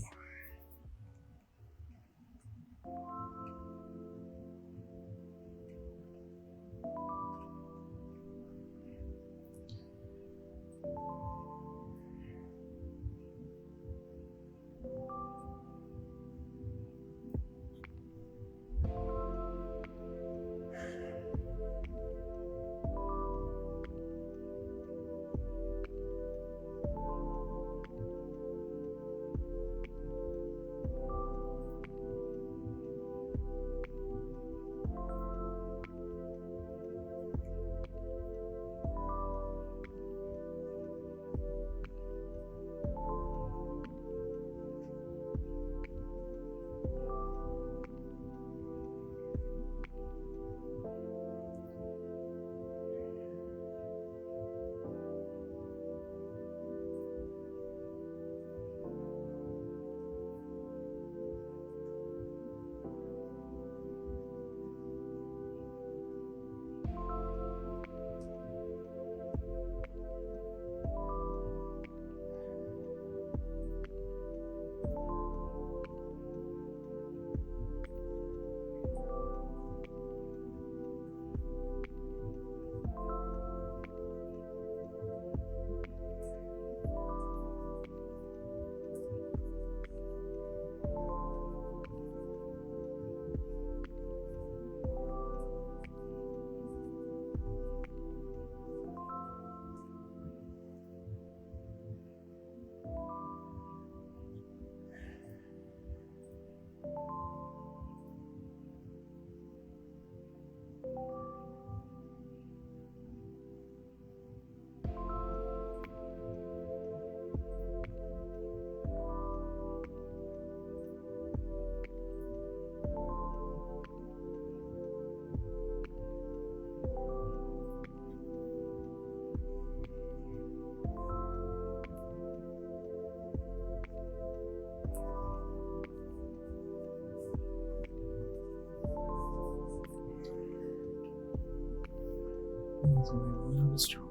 It's gonna be a little bit stronger.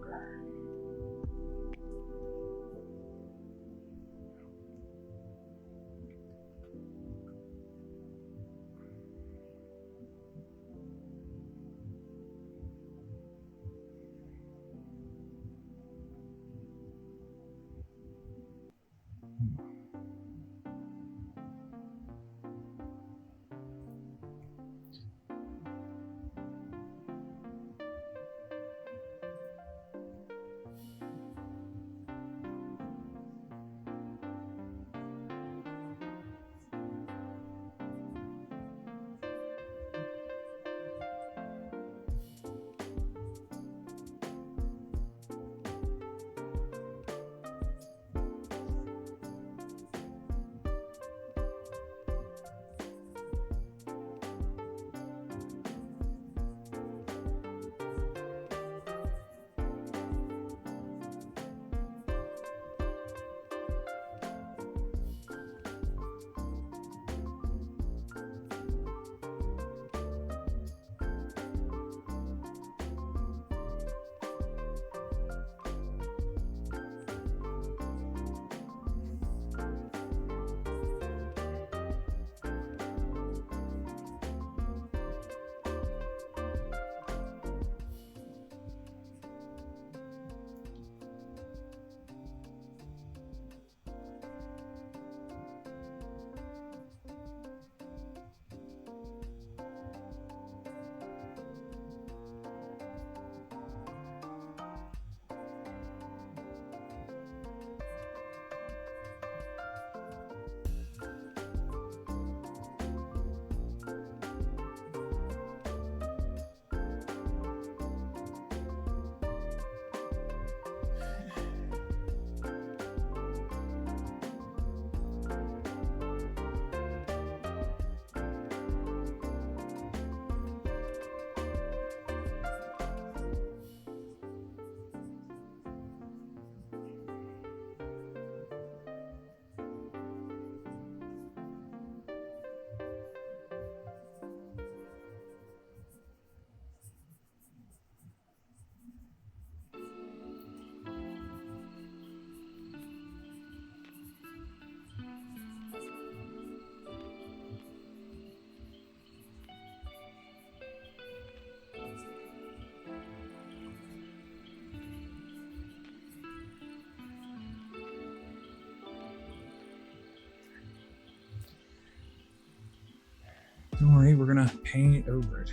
Don't worry, we're gonna paint over it.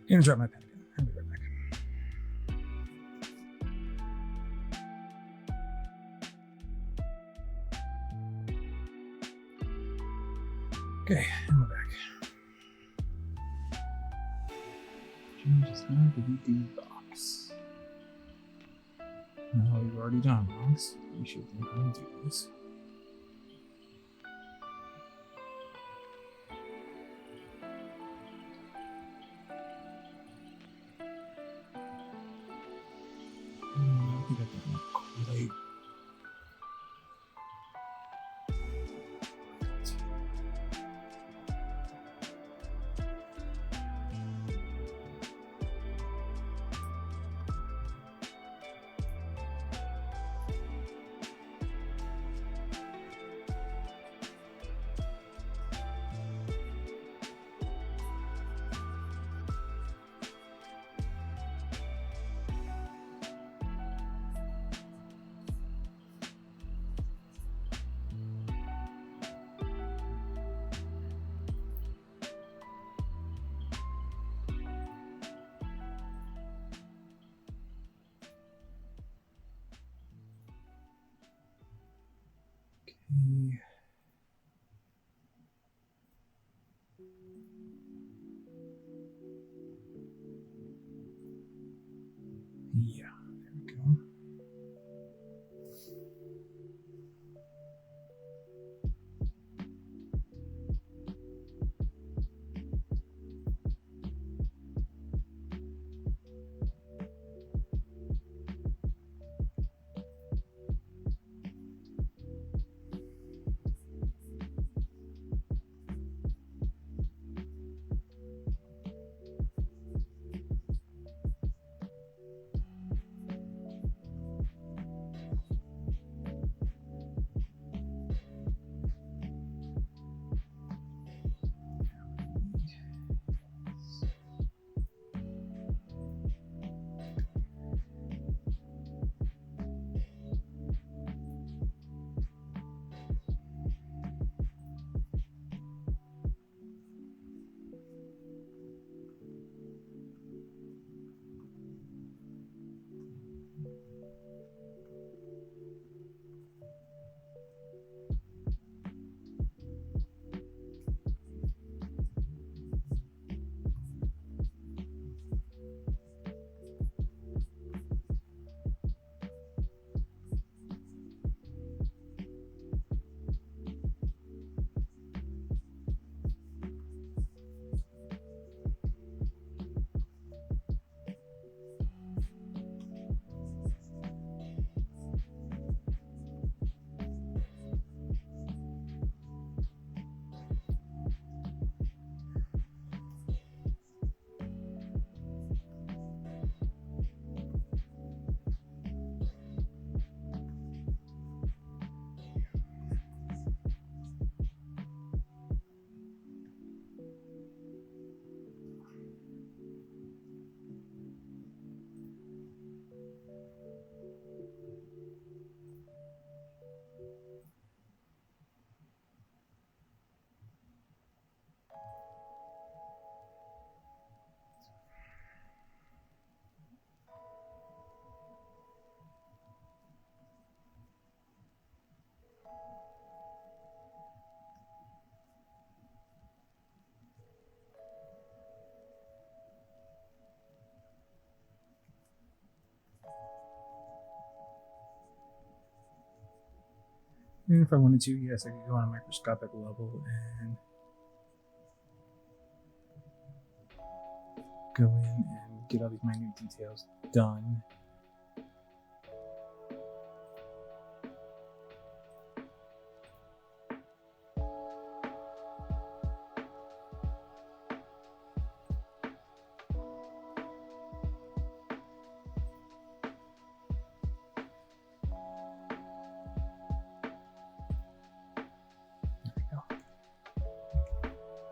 I'm gonna drop my pen again. I'll be right back. Okay, and we're back. Changes how do we do box? No, you've already done box. You should think how to do this. I think I've done that great. Okay. And if I wanted to, yes, I could go on a microscopic level and go in and get all these minute details done.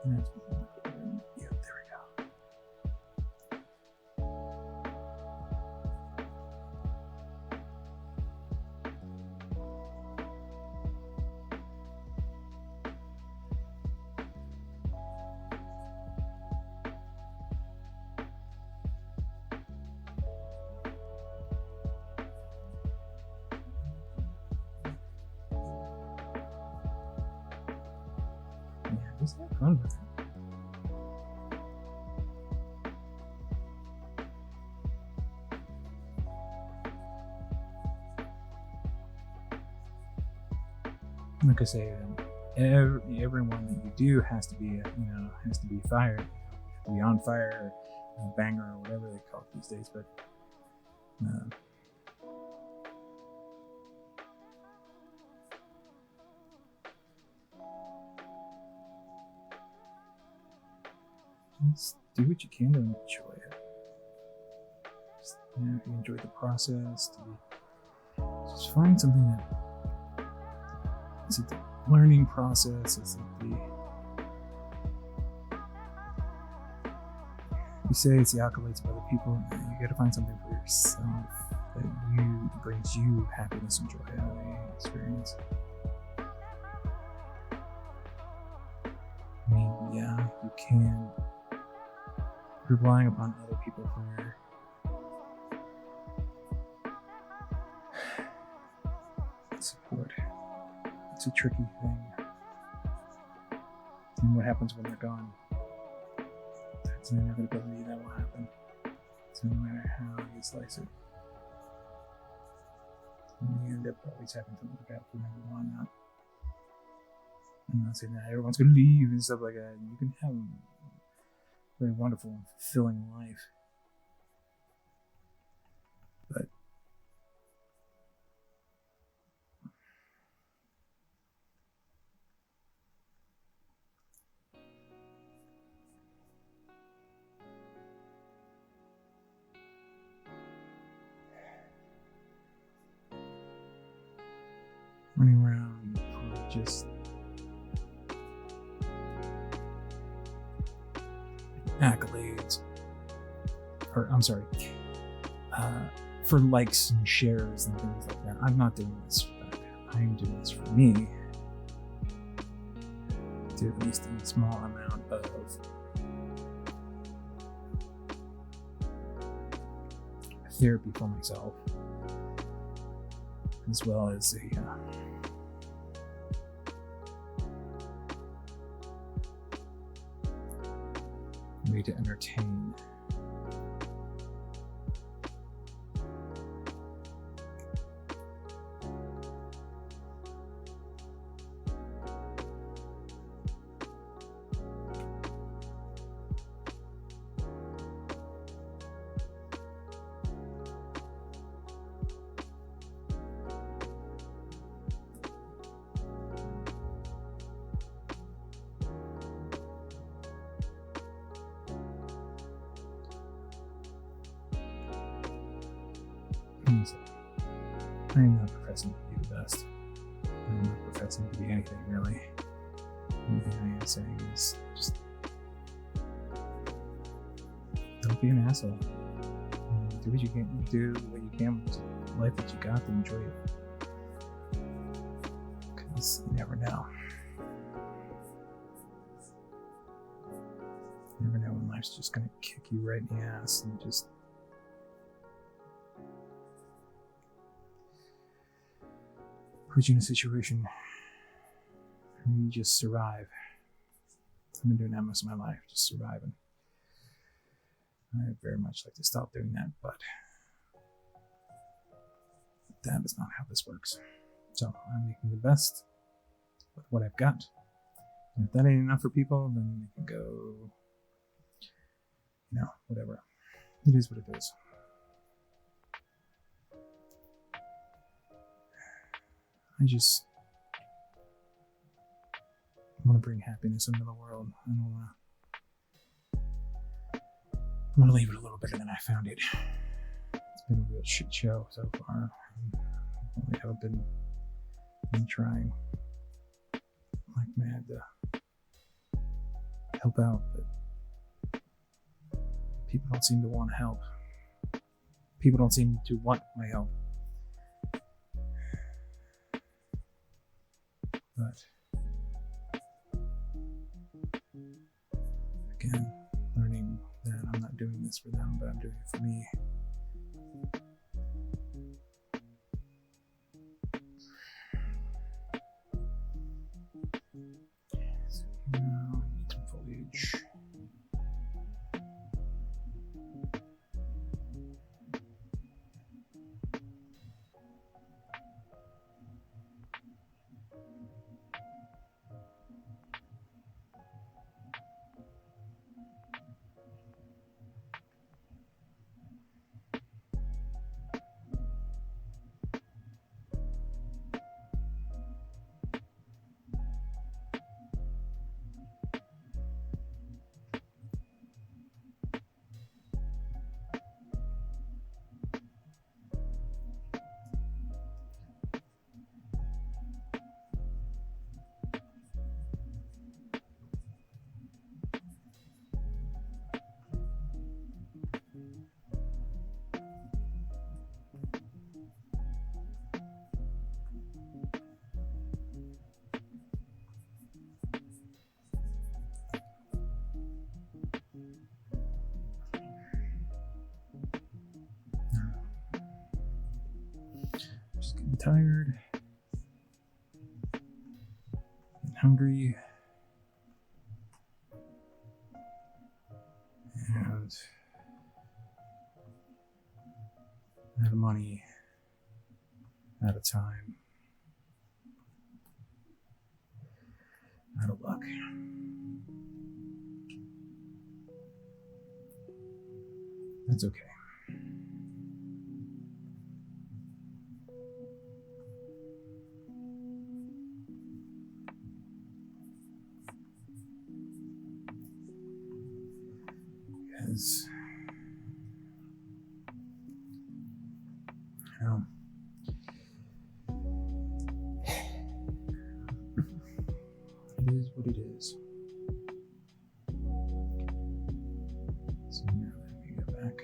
Yeah, there we go. Yeah, just have fun with it. Like I say, everyone that you do has to be, has to be fired, be on fire, or banger, or whatever they call it these days. But just do what you can to enjoy it. Just, if you enjoy the process, just find something that. Is it the learning process? Is it the... You say it's the accolades of other people. You gotta find something for yourself that brings you happiness and joy out of the experience. I mean, yeah, you can. Relying upon other people for support. It's a tricky thing. And what happens when they're gone? That's an inevitability that will happen. So no matter how you slice it, you end up always having to look out for number one. I'm not saying that everyone's going to leave and stuff like that. You can have a very wonderful and fulfilling life. But running around for just accolades, or I'm sorry, for likes and shares and things like that. I'm not doing this for that. I'm doing this for me, to at least a small amount of therapy for myself, as well as a way to entertain. I am not professing to be the best. I'm not professing to be anything, really. The only thing I am saying is just don't be an asshole. Do what you can. Do what you can with the life that you got to enjoy it. Because you never know. You never know when life's just gonna kick you right in the ass and just put you in a situation where you just survive. I've been doing that most of my life, just surviving. I very much like to stop doing that, but that is not how this works. So I'm making the best with what I've got. And if that ain't enough for people, then they can go, whatever. It is what it is. I just want to bring happiness into the world. I'm gonna leave it a little better than I found it. It's been a real shit show so far. I really haven't been trying like mad to help out, but people don't seem to want to help. People don't seem to want my help. But again, learning that I'm not doing this for them, but I'm doing it for me. So now I need some foliage. Just getting tired and hungry and out of money, out of time, out of luck. That's okay. Because, it is what it is. So now let me go back.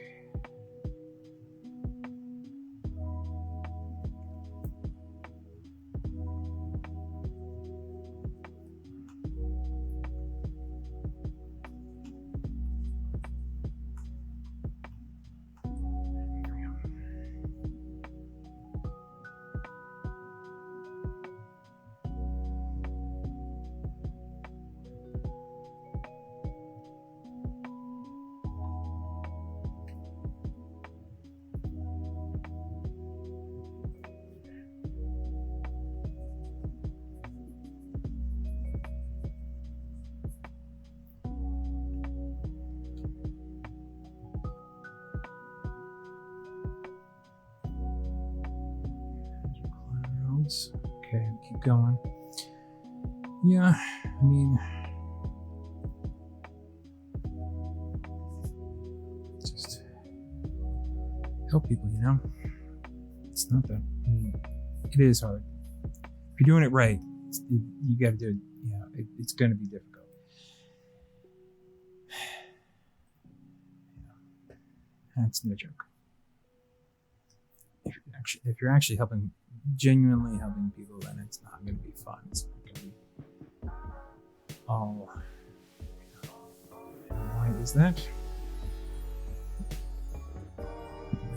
Okay, keep going. Yeah, I mean, just help people, It's not that, it is hard. If you're doing it right, you got to do it. It's going to be difficult. That's no joke. If you're actually genuinely helping people, then it's not going to be fun. It's not going to be all. Why is that?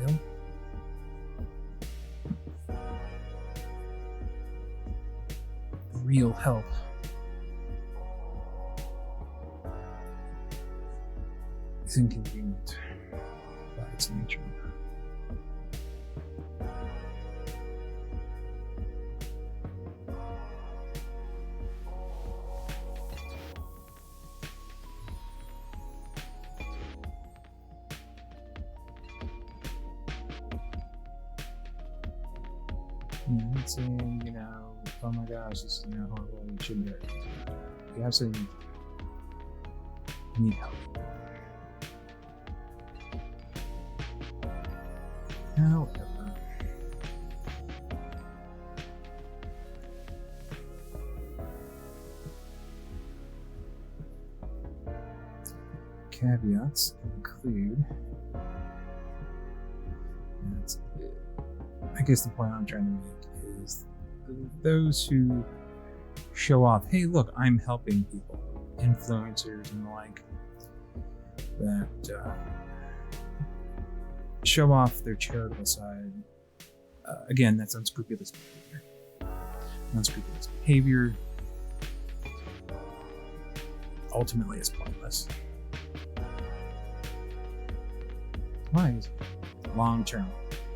Well, the real help is inconvenient by its nature. Not saying, oh my gosh, this is horrible, you shouldn't do it. You absolutely need help. However, caveats include, I guess the point I'm trying to make is those who show off, hey, look, I'm helping people, influencers and the like, that show off their charitable side. Again, that's unscrupulous behavior. Unscrupulous behavior ultimately is pointless. Why? Long term,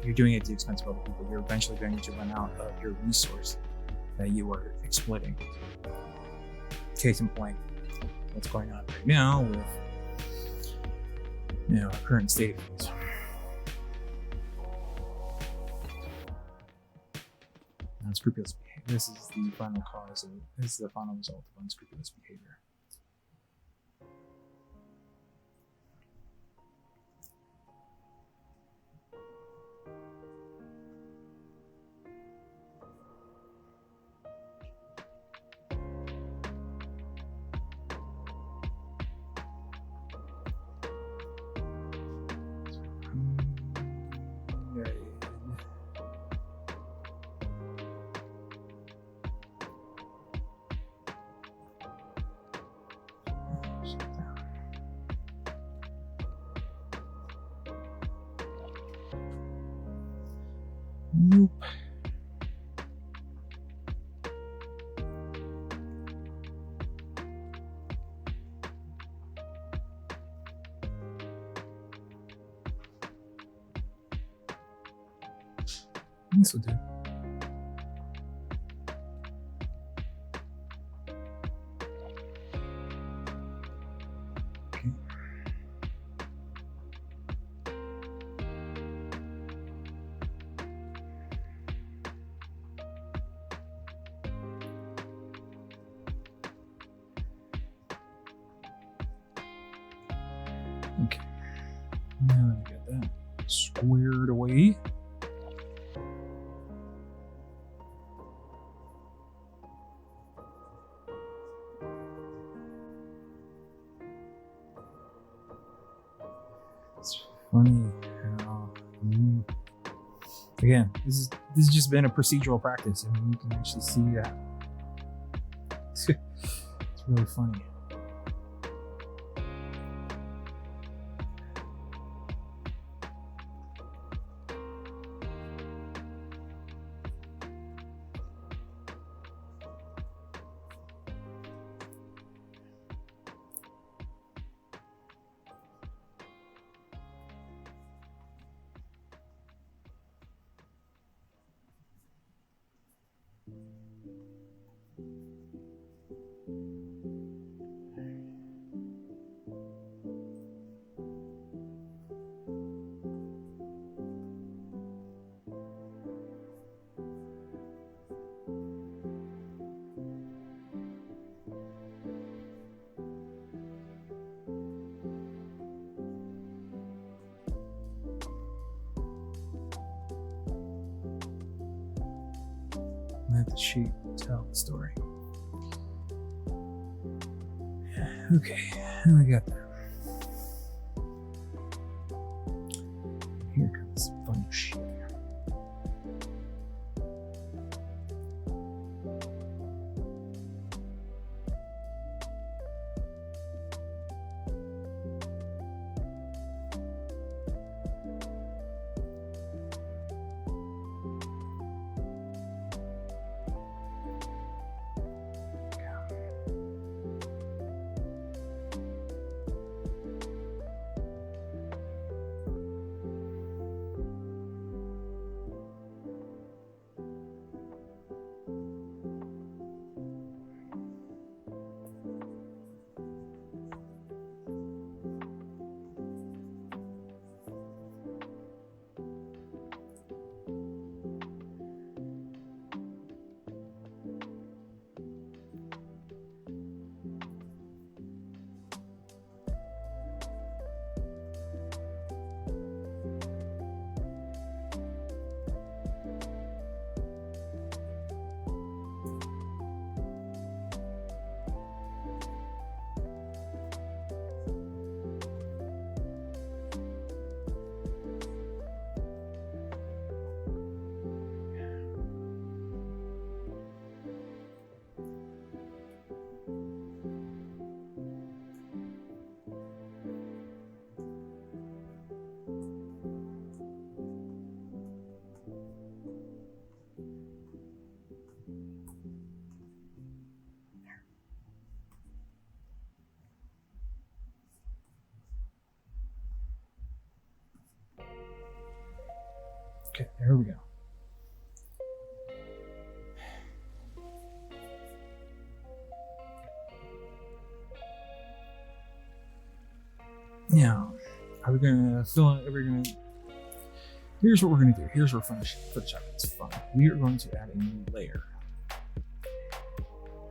you're doing it at the expense of other people. You're eventually going to run out of your resource that you are exploiting. Case in point, what's going on right now with our current state of things. Unscrupulous behavior. This is the final result of unscrupulous behavior. Nope. This will do. Okay. Okay. Now we got that squared away. It's funny how, again, this has just been a procedural practice. I mean, you can actually see that. It's really funny. Let the sheep tell the story. Okay, and we got that. Here comes some fun shit. Okay, there we go. Now, are we gonna fill out? Here's what we're gonna do. Here's where Photoshop gets fun. We are going to add a new layer.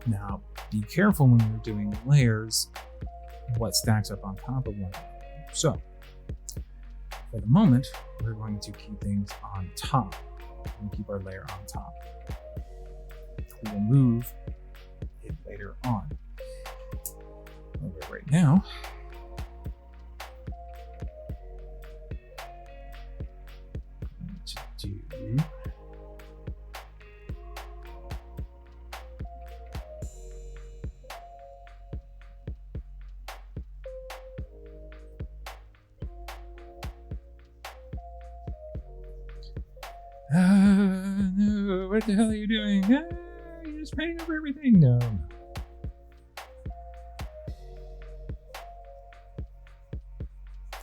Now, be careful when you're doing layers, what stacks up on top of one another. So, for the moment, we're going to keep things on top. And keep our layer on top. We will move it later on. Right now, to do no, what the hell are you doing? You're just painting over everything. No.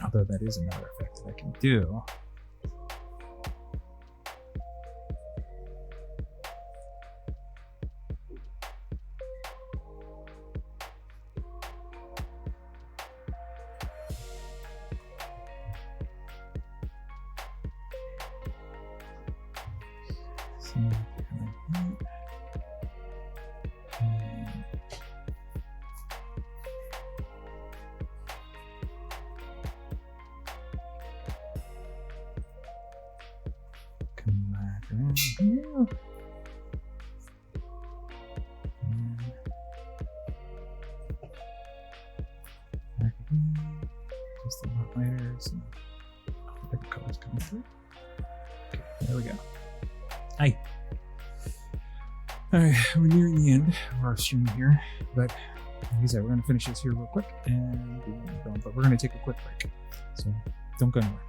Although that is another effect that I can do. Come back around here. Back again. Just a lot lighter. Some different colors coming through. Okay, there we go. Hi. Alright, we're nearing the end of our stream here, but like I said, we're going to finish this here real quick, and but we're going to take a quick break, so don't go anywhere.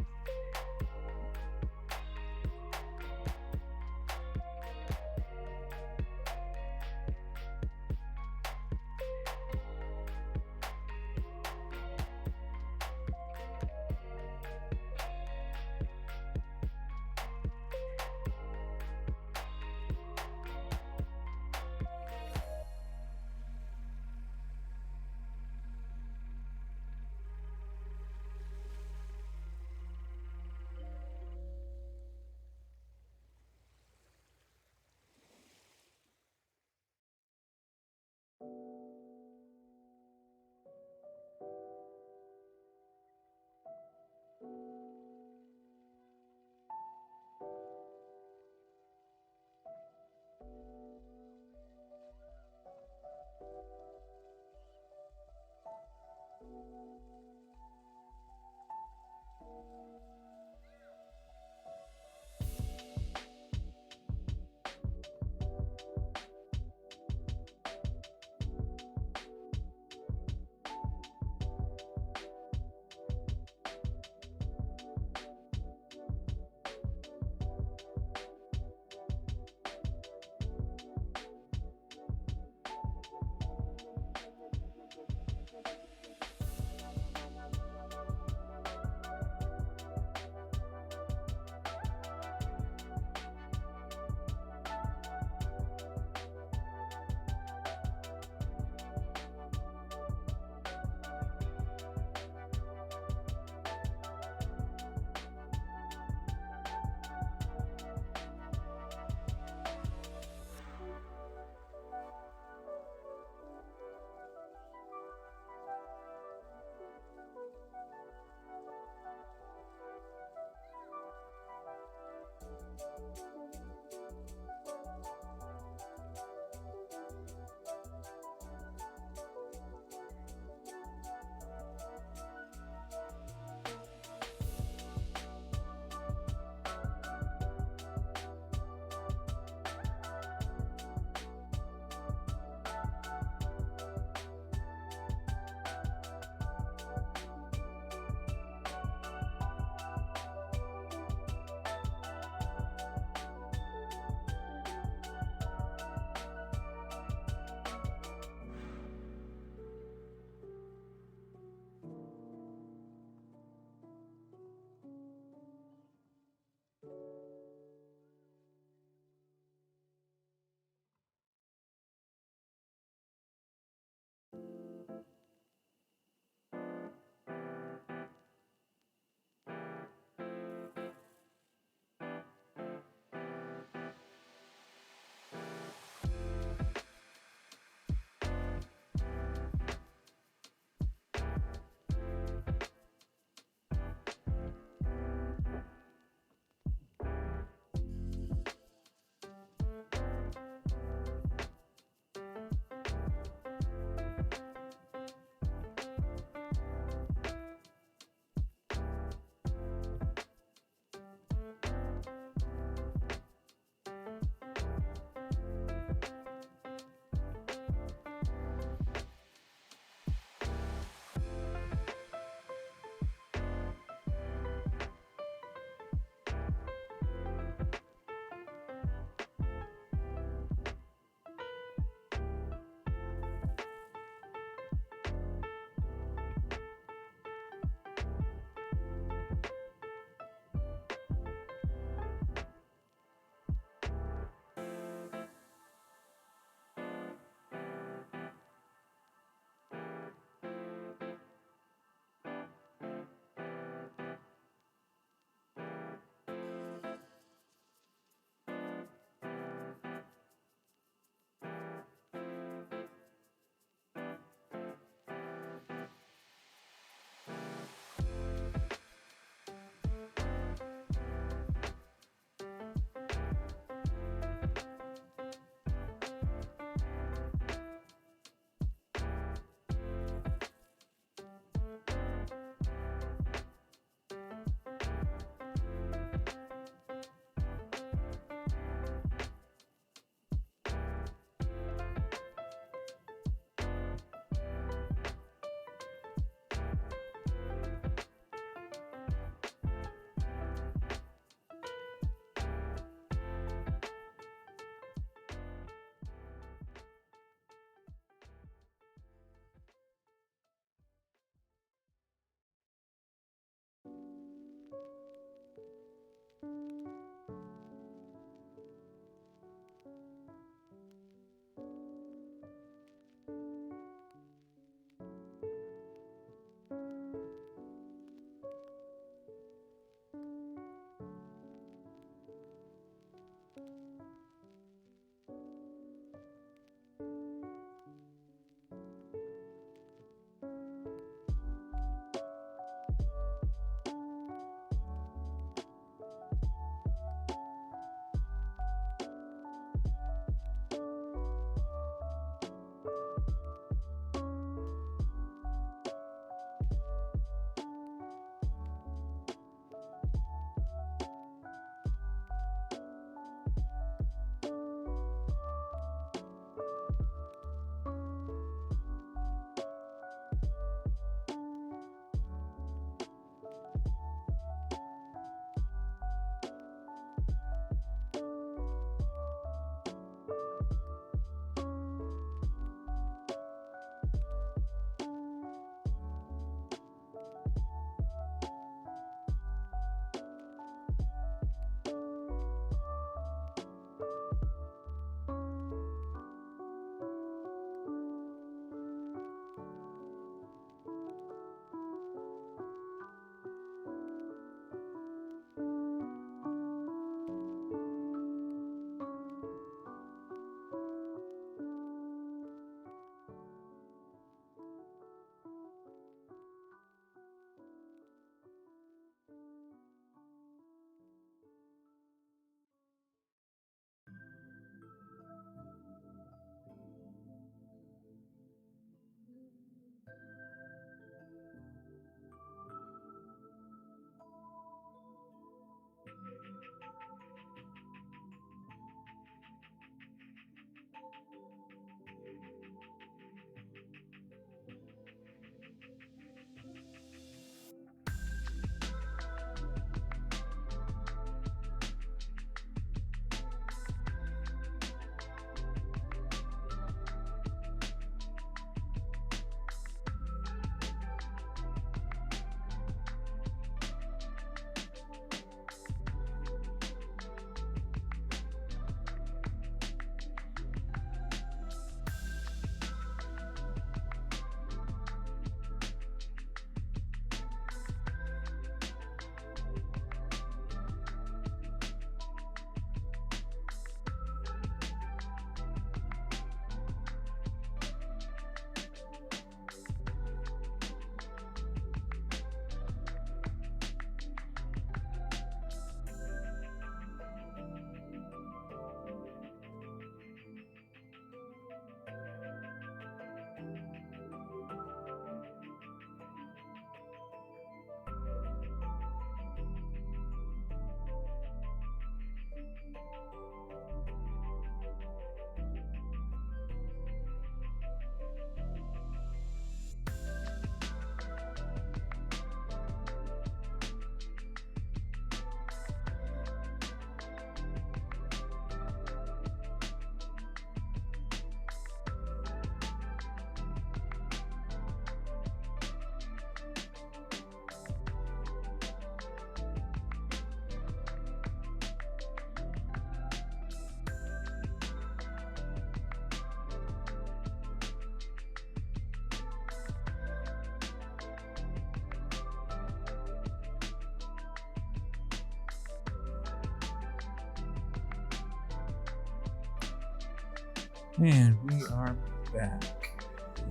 And we are back.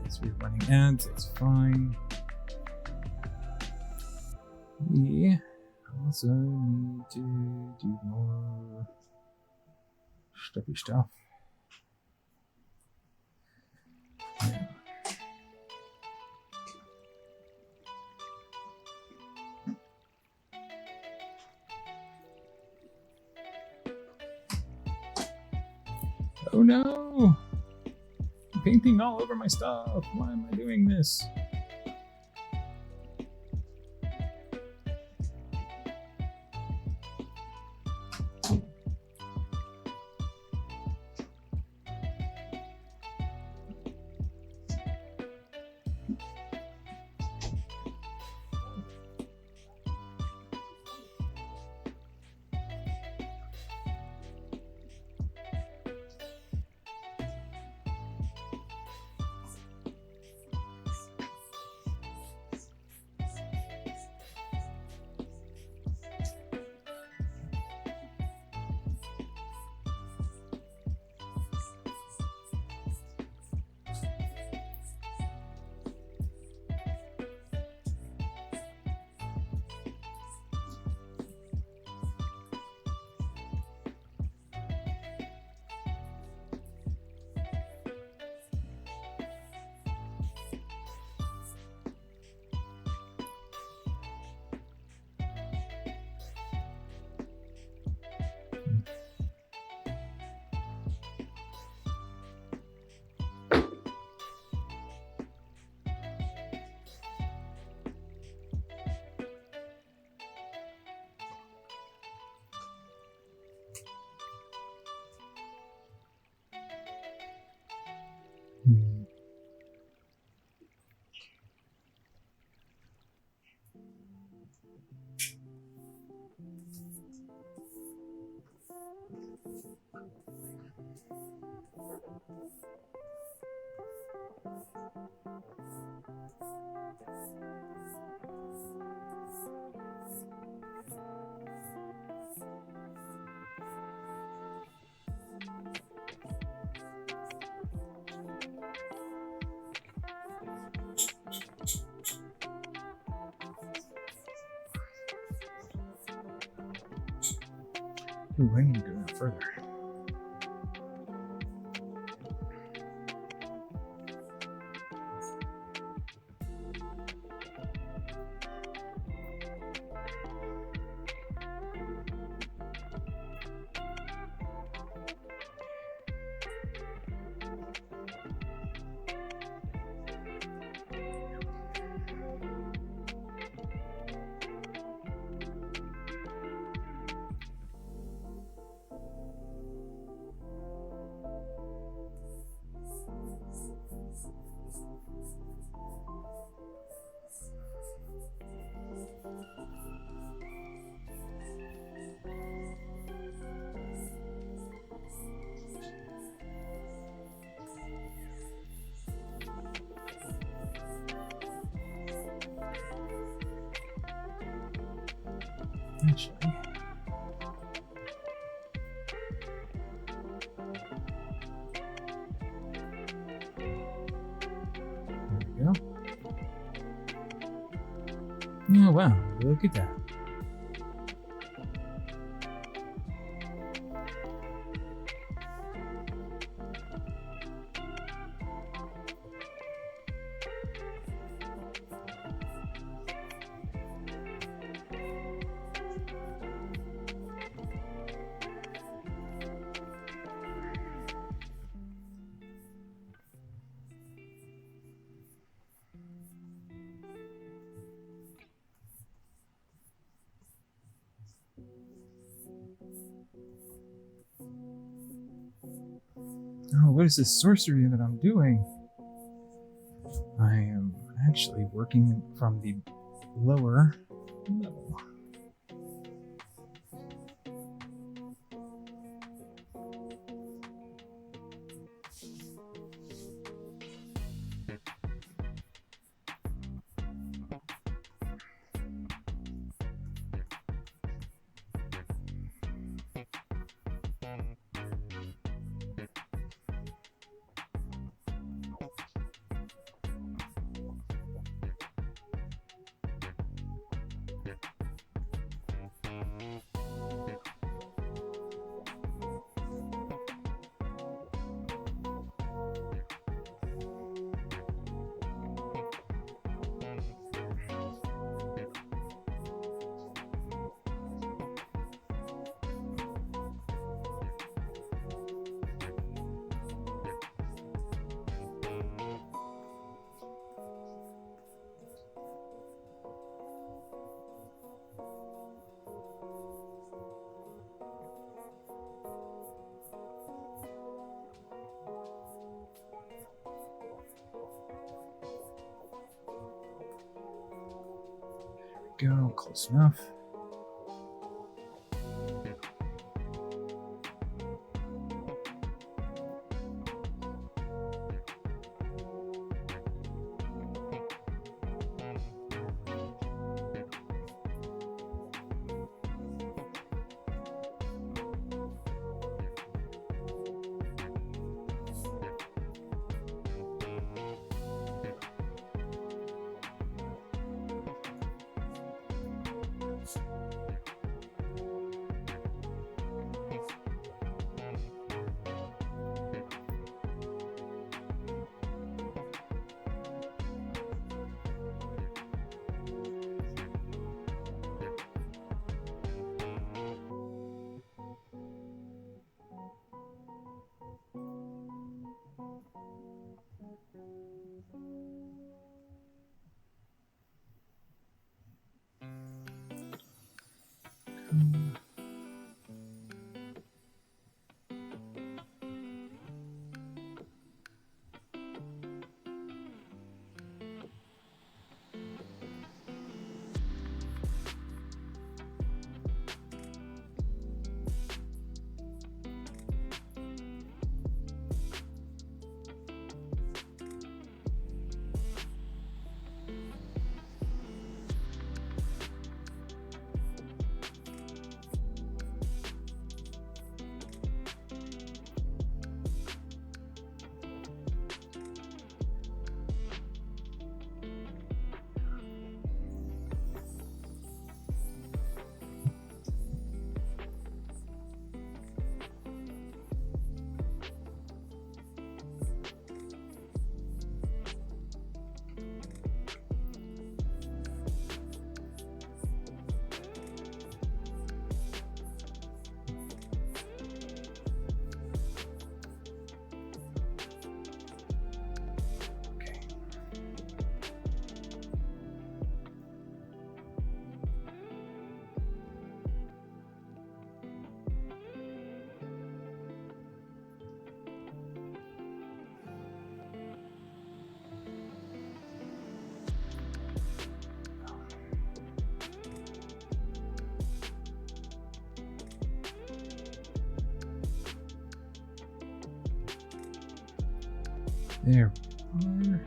Yes, we're running ads, it's fine. We also need to do more stuffy stuff. Yeah. Oh no! I'm painting all over my stuff. Why am I doing this? Ooh, I need to go down further. Actually, there we go. Oh wow, look at that. Oh, what is this sorcery that I'm doing? I am actually working from the lower level. go. Close enough. There we are.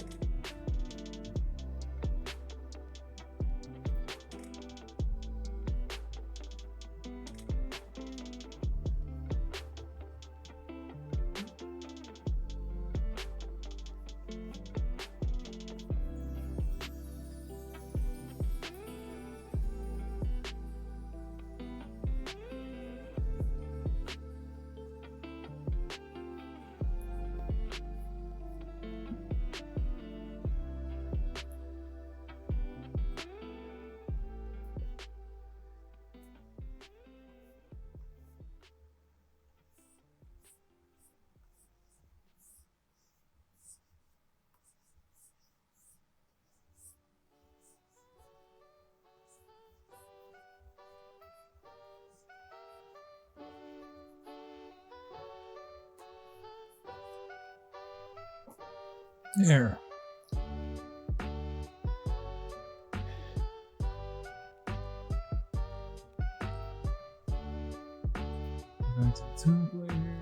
There. Back to the top layer.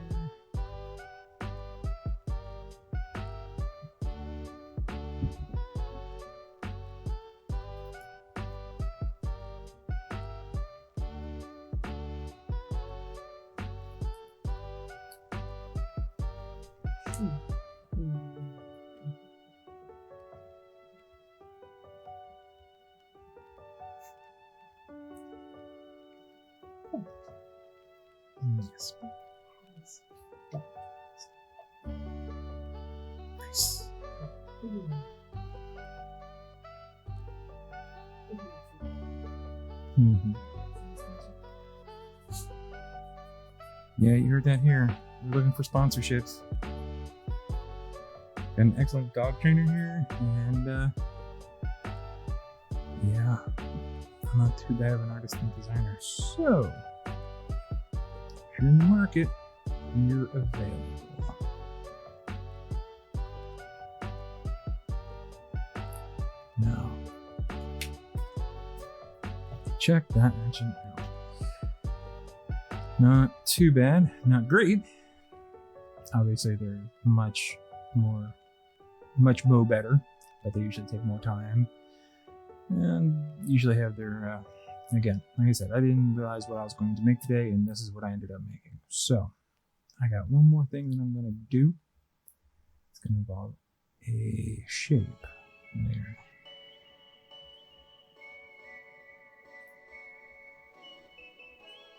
Yes. Nice. Mm-hmm. Yeah, you heard that here. We're looking for sponsorships. Got an excellent dog trainer here, and yeah, I'm not too bad of an artist and designer. So, if you're in the market, you're available. Now, check that engine out. Not too bad, not great. Obviously, they're much better, but they usually take more time and usually have their again, like I said, I didn't realize what I was going to make today, and this is what I ended up making. So I got one more thing that I'm going to do. It's going to involve a shape there.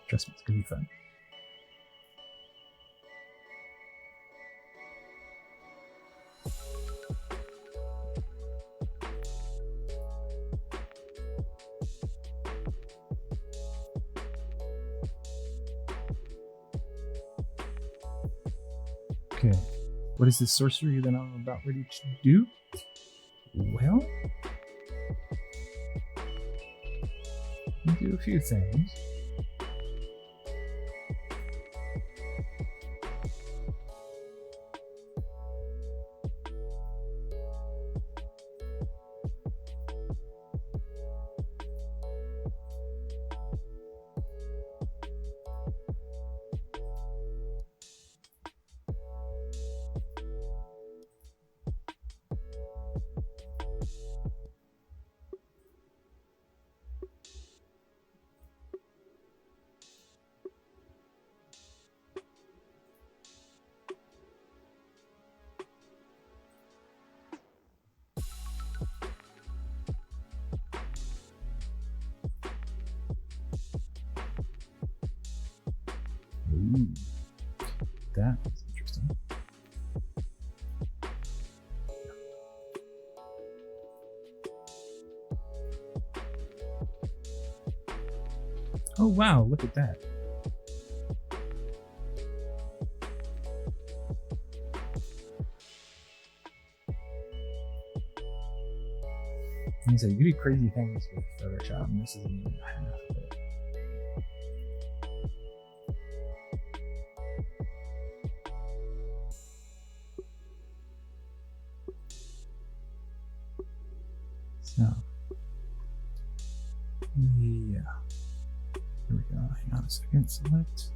Trust me, it's going to be fun. Okay, what is this sorcery that I'm about ready to do? Well, I'll do a few things. Ooh, that is interesting. Oh wow, look at that. Like I said, you do crazy things with Photoshop, and this isn't even half of it. So, yeah. Here we go. Hang on a second. Select.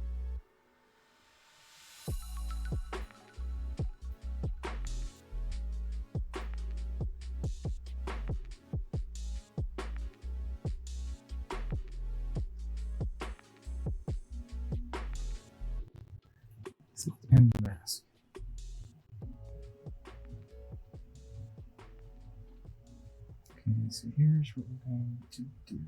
And mask. Okay, so here's what we're going to do.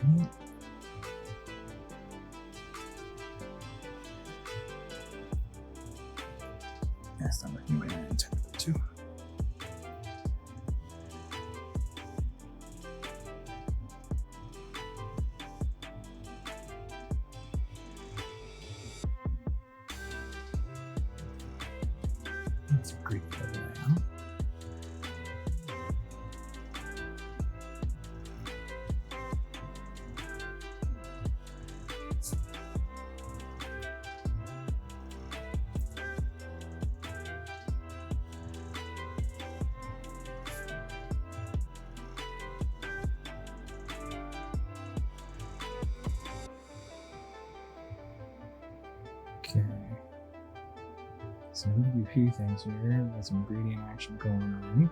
Okay. That's not working the way I intended it to. That's a great layout. So I'm going to do a few things here. Got some gradient action going on.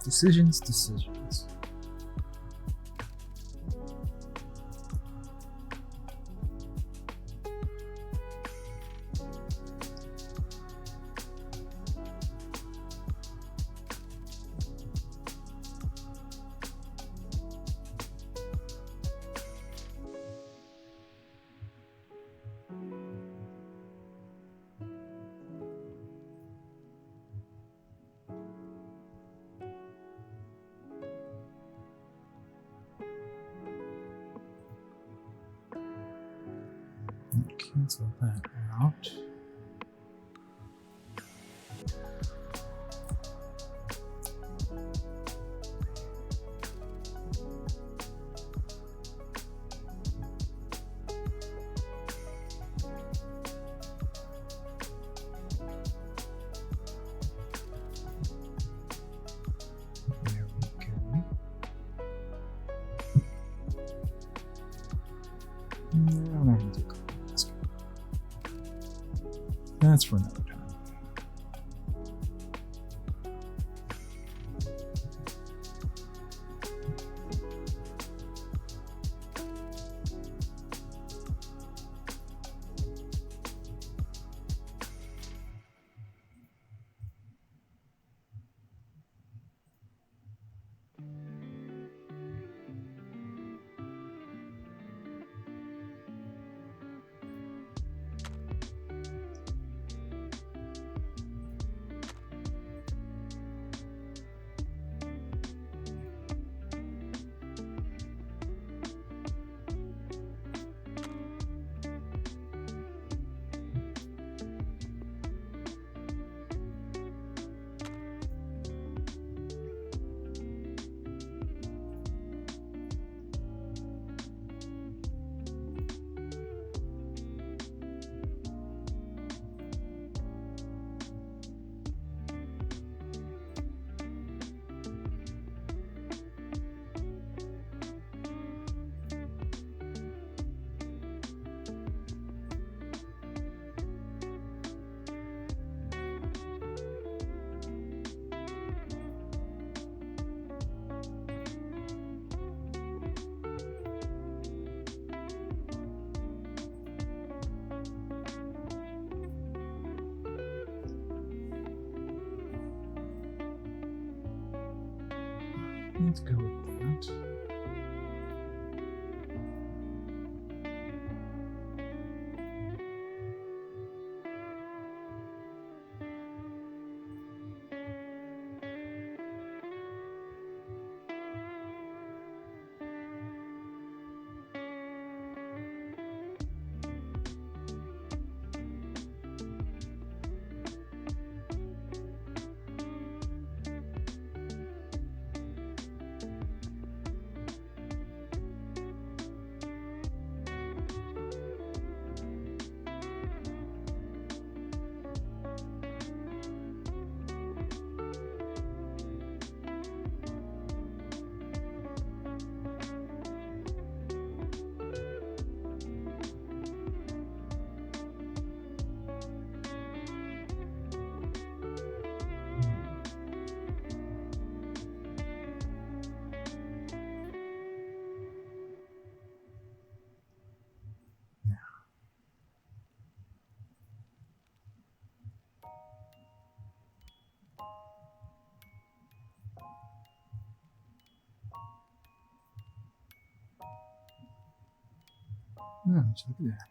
Decisions. Cancel that out. There we go. No, I'm not going to do this. That's for another time. Let's go with that. Oh, just look at that.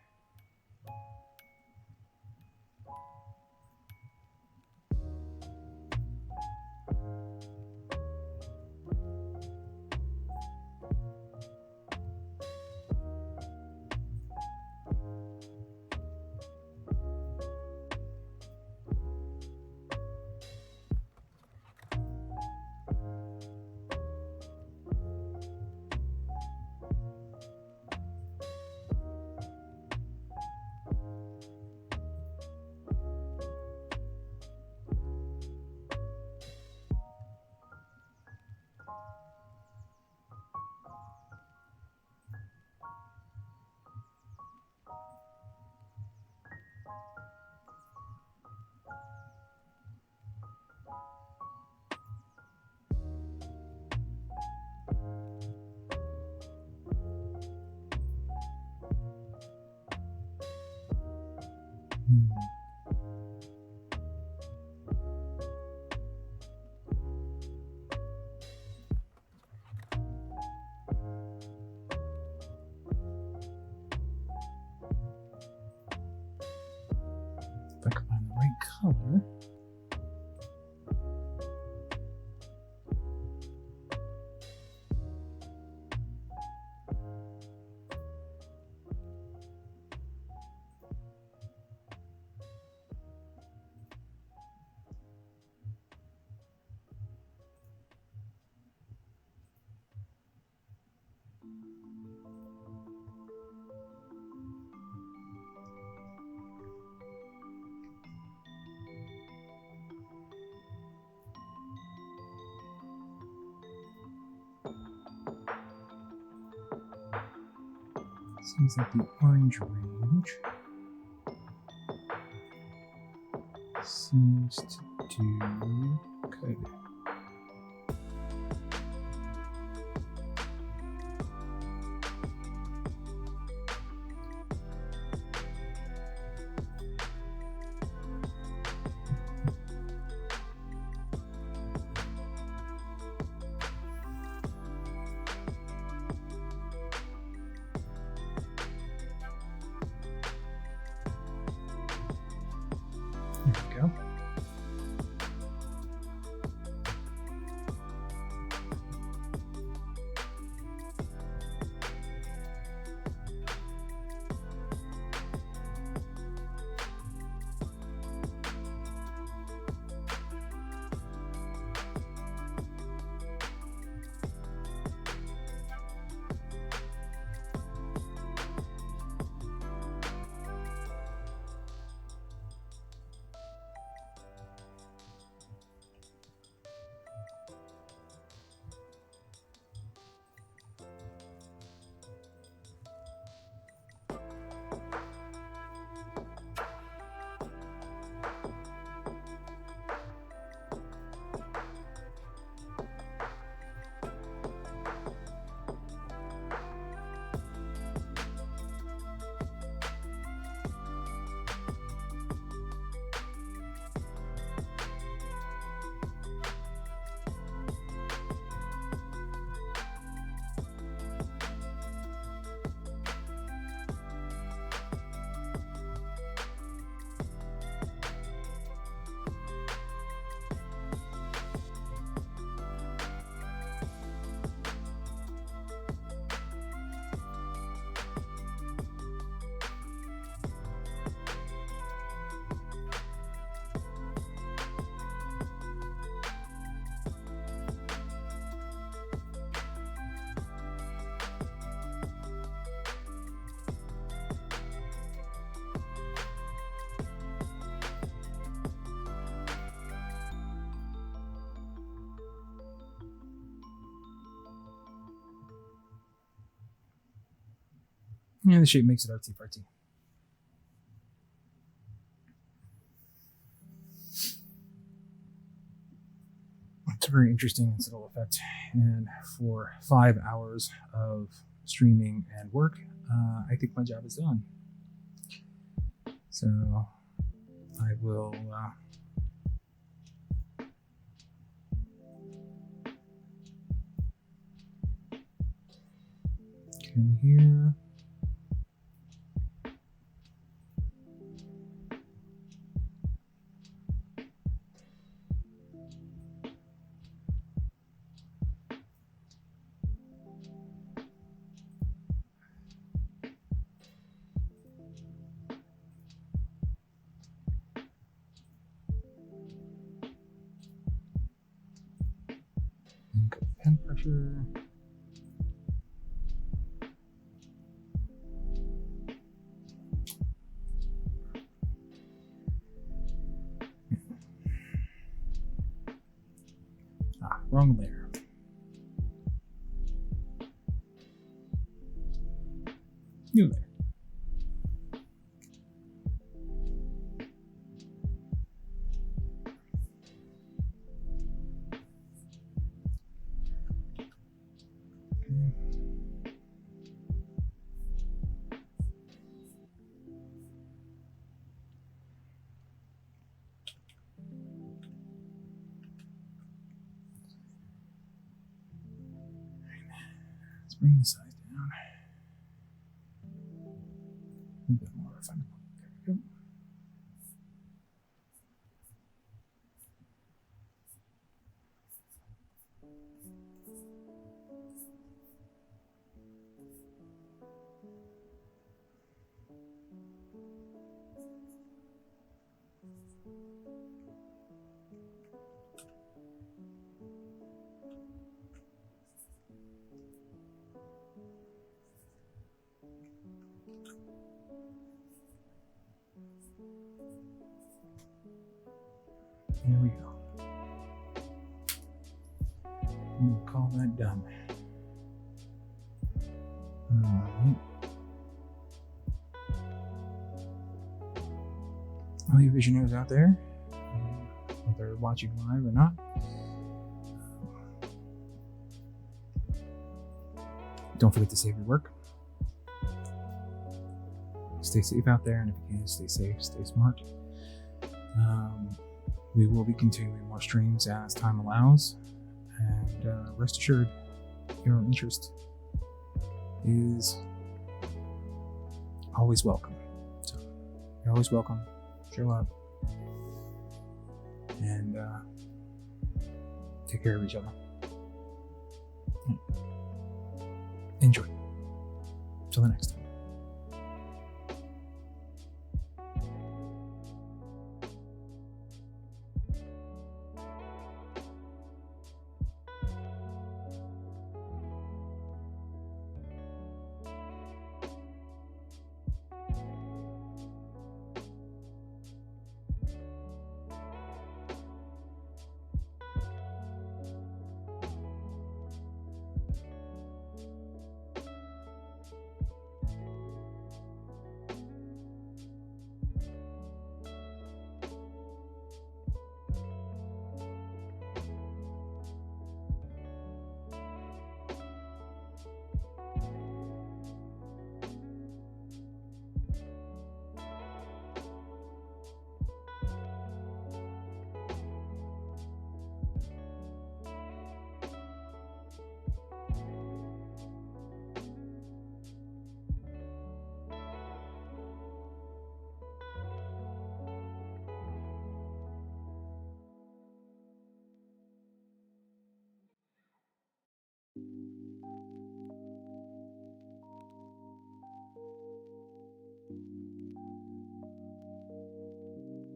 If I can find the right color. Seems like the orange range seems to do good. There we go. Yeah, the shape makes it artsy fartsy. It's a very interesting and subtle effect. And for 5 hours of streaming and work, I think my job is done. So I will get in here. pressure. Wrong layer. New layer. Let's bring the size down. A bit more refinement. There we go. Here we go. We'll call that done. Alright. All you visionaries out there, whether watching live or not, don't forget to save your work. Stay safe out there, and if you can, stay safe, stay smart. We will be continuing more streams as time allows, and rest assured, your interest is always welcome. So you're always welcome. Show up and take care of each other. Enjoy. Till the next time.